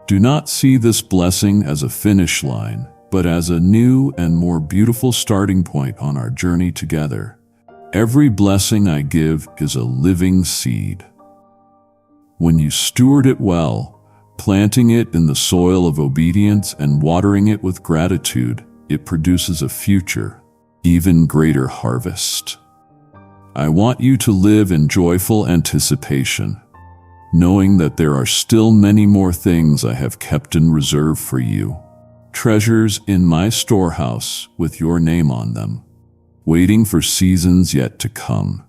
Do not see this blessing as a finish line, but as a new and more beautiful starting point on our journey together. Every blessing I give is a living seed. When you steward it well, planting it in the soil of obedience and watering it with gratitude, it produces a future, even greater harvest. I want you to live in joyful anticipation, knowing that there are still many more things I have kept in reserve for you, treasures in my storehouse with your name on them, waiting for seasons yet to come.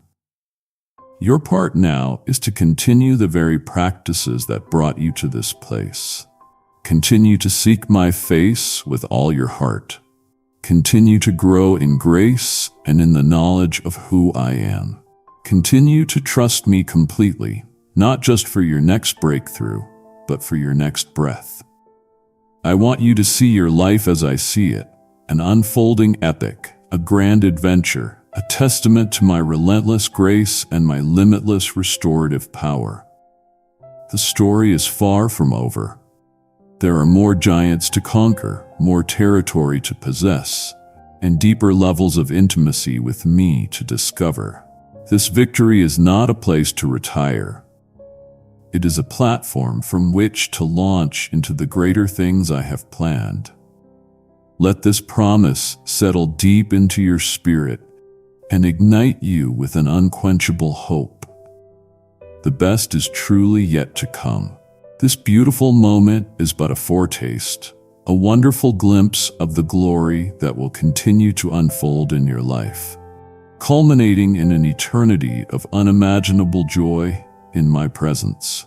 Your part now is to continue the very practices that brought you to this place. Continue to seek my face with all your heart. Continue to grow in grace and in the knowledge of who I am. Continue to trust me completely, not just for your next breakthrough, but for your next breath. I want you to see your life as I see it, an unfolding epic, a grand adventure, a testament to my relentless grace and my limitless restorative power. The story is far from over. There are more giants to conquer, more territory to possess, and deeper levels of intimacy with me to discover. This victory is not a place to retire. It is a platform from which to launch into the greater things I have planned. Let this promise settle deep into your spirit and ignite you with an unquenchable hope. The best is truly yet to come. This beautiful moment is but a foretaste, a wonderful glimpse of the glory that will continue to unfold in your life, culminating in an eternity of unimaginable joy in my presence.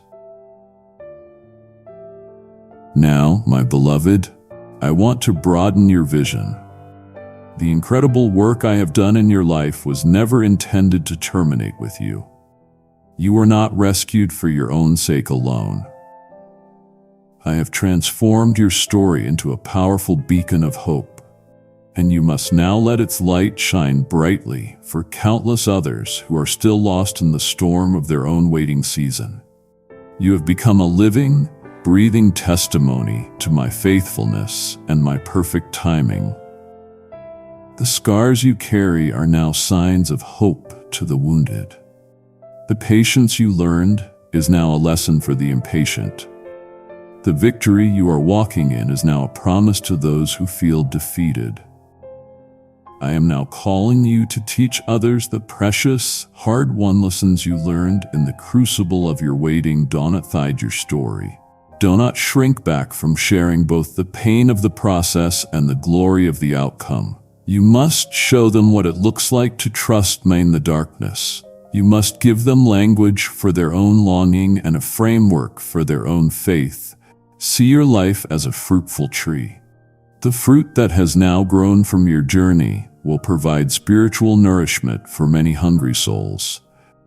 Now, my beloved, I want to broaden your vision. The incredible work I have done in your life was never intended to terminate with you. You were not rescued for your own sake alone. I have transformed your story into a powerful beacon of hope, and you must now let its light shine brightly for countless others who are still lost in the storm of their own waiting season. You have become a living, breathing testimony to my faithfulness and my perfect timing. The scars you carry are now signs of hope to the wounded. The patience you learned is now a lesson for the impatient. The victory you are walking in is now a promise to those who feel defeated. I am now calling you to teach others the precious, hard-won lessons you learned in the crucible of your waiting. Do not hide your story. Do not shrink back from sharing both the pain of the process and the glory of the outcome. You must show them what it looks like to trust me in the darkness. You must give them language for their own longing and a framework for their own faith. See your life as a fruitful tree. The fruit that has now grown from your journey will provide spiritual nourishment for many hungry souls.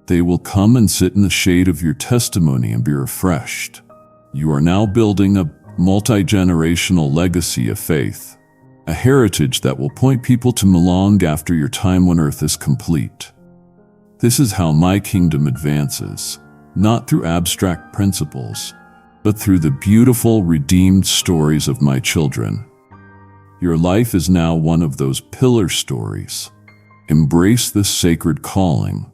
They will come and sit in the shade of your testimony and be refreshed. You are now building a multi-generational legacy of faith, a heritage that will point people to me long after your time on earth is complete. This is how my kingdom advances, not through abstract principles, but through the beautiful, redeemed stories of my children. Your life is now one of those pillar stories. Embrace this sacred calling.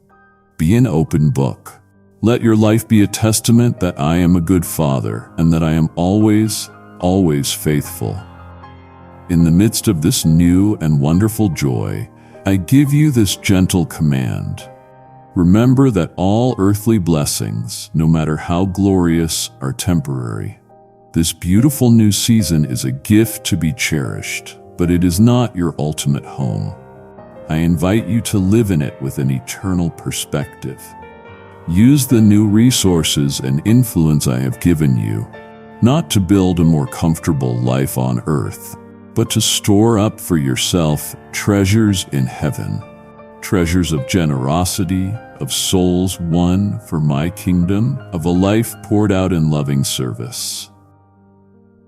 Be an open book. Let your life be a testament that I am a good father and that I am always, always faithful. In the midst of this new and wonderful joy, I give you this gentle command. Remember that all earthly blessings, no matter how glorious, are temporary. This beautiful new season is a gift to be cherished, but it is not your ultimate home. I invite you to live in it with an eternal perspective. Use the new resources and influence I have given you, not to build a more comfortable life on earth, but to store up for yourself treasures in heaven. treasures of generosity, of souls won for my kingdom, of a life poured out in loving service.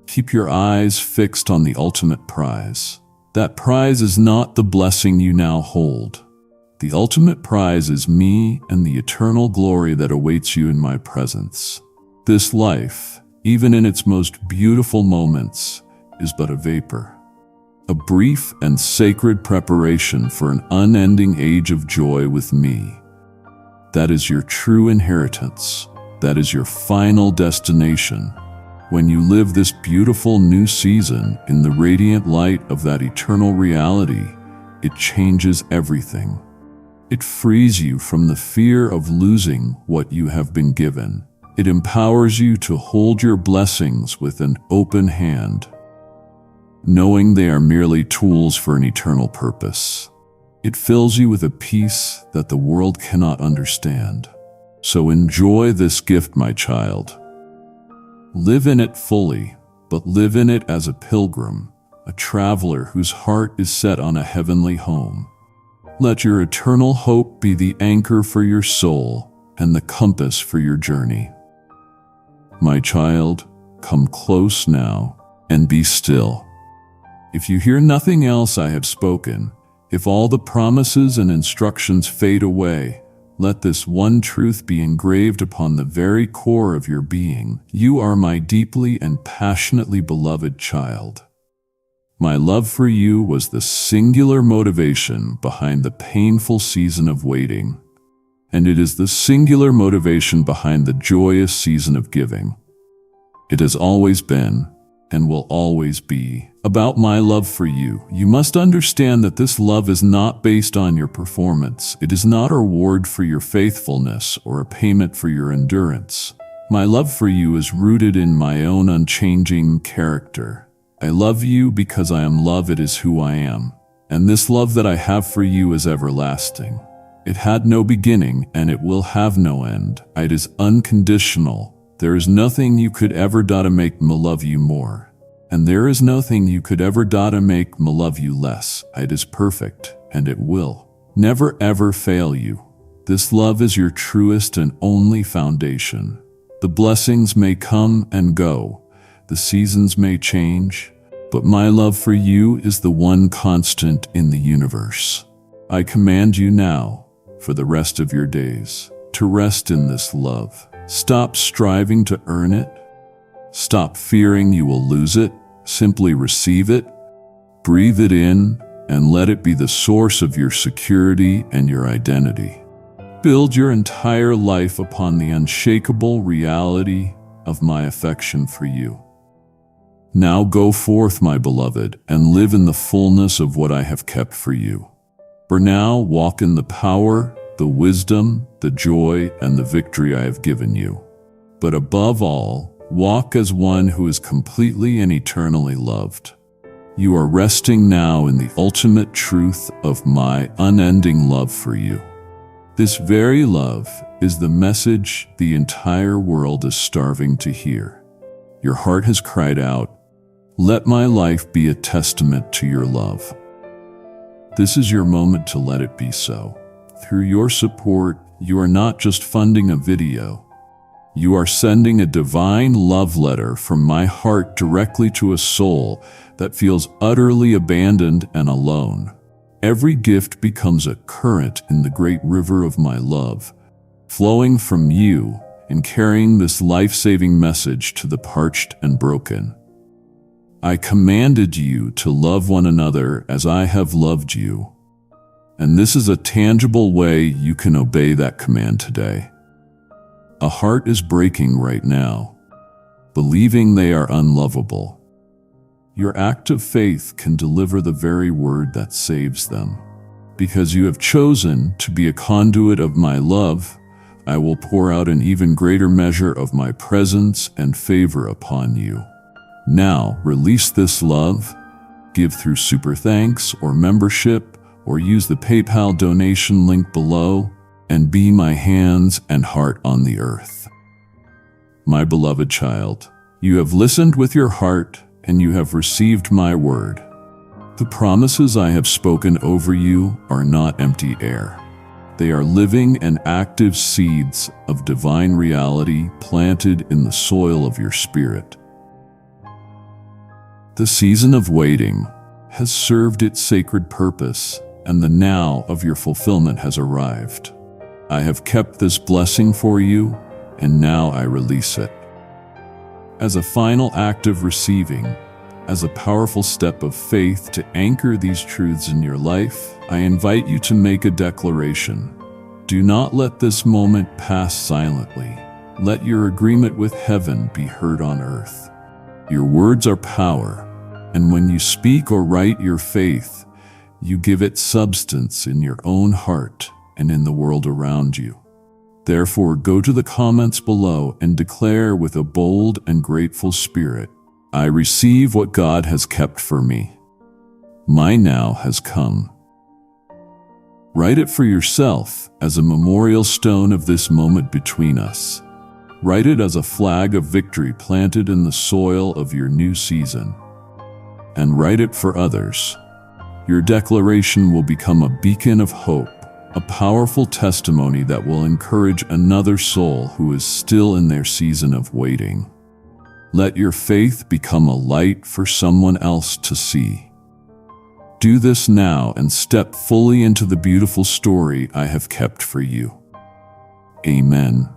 Keep your eyes fixed on the ultimate prize. That prize is not the blessing you now hold. The ultimate prize is me and the eternal glory that awaits you in my presence. This life, even in its most beautiful moments, is but a vapor. A brief and sacred preparation for an unending age of joy with me. That is your true inheritance. That is your final destination. When you live this beautiful new season in the radiant light of that eternal reality, it changes everything. It frees you from the fear of losing what you have been given. It empowers you to hold your blessings with an open hand, knowing they are merely tools for an eternal purpose. It fills you with a peace that the world cannot understand. So enjoy this gift, my child. Live in it fully, but live in it as a pilgrim, a traveler whose heart is set on a heavenly home. Let your eternal hope be the anchor for your soul and the compass for your journey. My child, come close now and be still. If you hear nothing else I have spoken, if all the promises and instructions fade away, let this one truth be engraved upon the very core of your being. You are my deeply and passionately beloved child. My love for you was the singular motivation behind the painful season of waiting, and it is the singular motivation behind the joyous season of giving. It has always been, and will always be, about my love for you. You must understand that this love is not based on your performance. It is not a reward for your faithfulness or a payment for your endurance. My love for you is rooted in my own unchanging character. I love you because I am love. It is who I am. And this love that I have for you is everlasting. It had no beginning and it will have no end. It is unconditional. There is nothing you could ever do to make me love you more. And there is nothing you could ever do to make me love you less. It is perfect, and it will never ever fail you. This love is your truest and only foundation. The blessings may come and go, the seasons may change, but my love for you is the one constant in the universe. I command you now, for the rest of your days, to rest in this love. Stop striving to earn it. Stop fearing you will lose it. Simply receive it, breathe it in, and let it be the source of your security and your identity. Build your entire life upon the unshakable reality of my affection for you. Now go forth, my beloved, and live in the fullness of what I have kept for you. For now, walk in the power, the wisdom, the joy, and the victory I have given you. But above all, walk as one who is completely and eternally loved. You are resting now in the ultimate truth of my unending love for you. This very love is the message the entire world is starving to hear. Your heart has cried out, "Let my life be a testament to your love." This is your moment to let it be so. Through your support, you are not just funding a video. You are sending a divine love letter from my heart directly to a soul that feels utterly abandoned and alone. Every gift becomes a current in the great river of my love, flowing from you and carrying this life-saving message to the parched and broken. I commanded you to love one another as I have loved you, and this is a tangible way you can obey that command today. A heart is breaking right now, believing they are unlovable. Your act of faith can deliver the very word that saves them. Because you have chosen to be a conduit of my love, I will pour out an even greater measure of my presence and favor upon you. Now, release this love, give through super thanks or membership, or use the PayPal donation link below, and be my hands and heart on the earth. My beloved child, you have listened with your heart and you have received my word. The promises I have spoken over you are not empty air. They are living and active seeds of divine reality planted in the soil of your spirit. The season of waiting has served its sacred purpose, and the now of your fulfillment has arrived. I have kept this blessing for you, and now I release it. As a final act of receiving, as a powerful step of faith to anchor these truths in your life, I invite you to make a declaration. Do not let this moment pass silently. Let your agreement with heaven be heard on earth. Your words are power, and when you speak or write your faith, you give it substance in your own heart and in the world around you. Therefore, go to the comments below and declare with a bold and grateful spirit, I receive what God has kept for me. My now has come. Write it for yourself as a memorial stone of this moment between us. Write it as a flag of victory planted in the soil of your new season. And write it for others. Your declaration will become a beacon of hope, a powerful testimony that will encourage another soul who is still in their season of waiting. Let your faith become a light for someone else to see. Do this now and step fully into the beautiful story I have kept for you. Amen.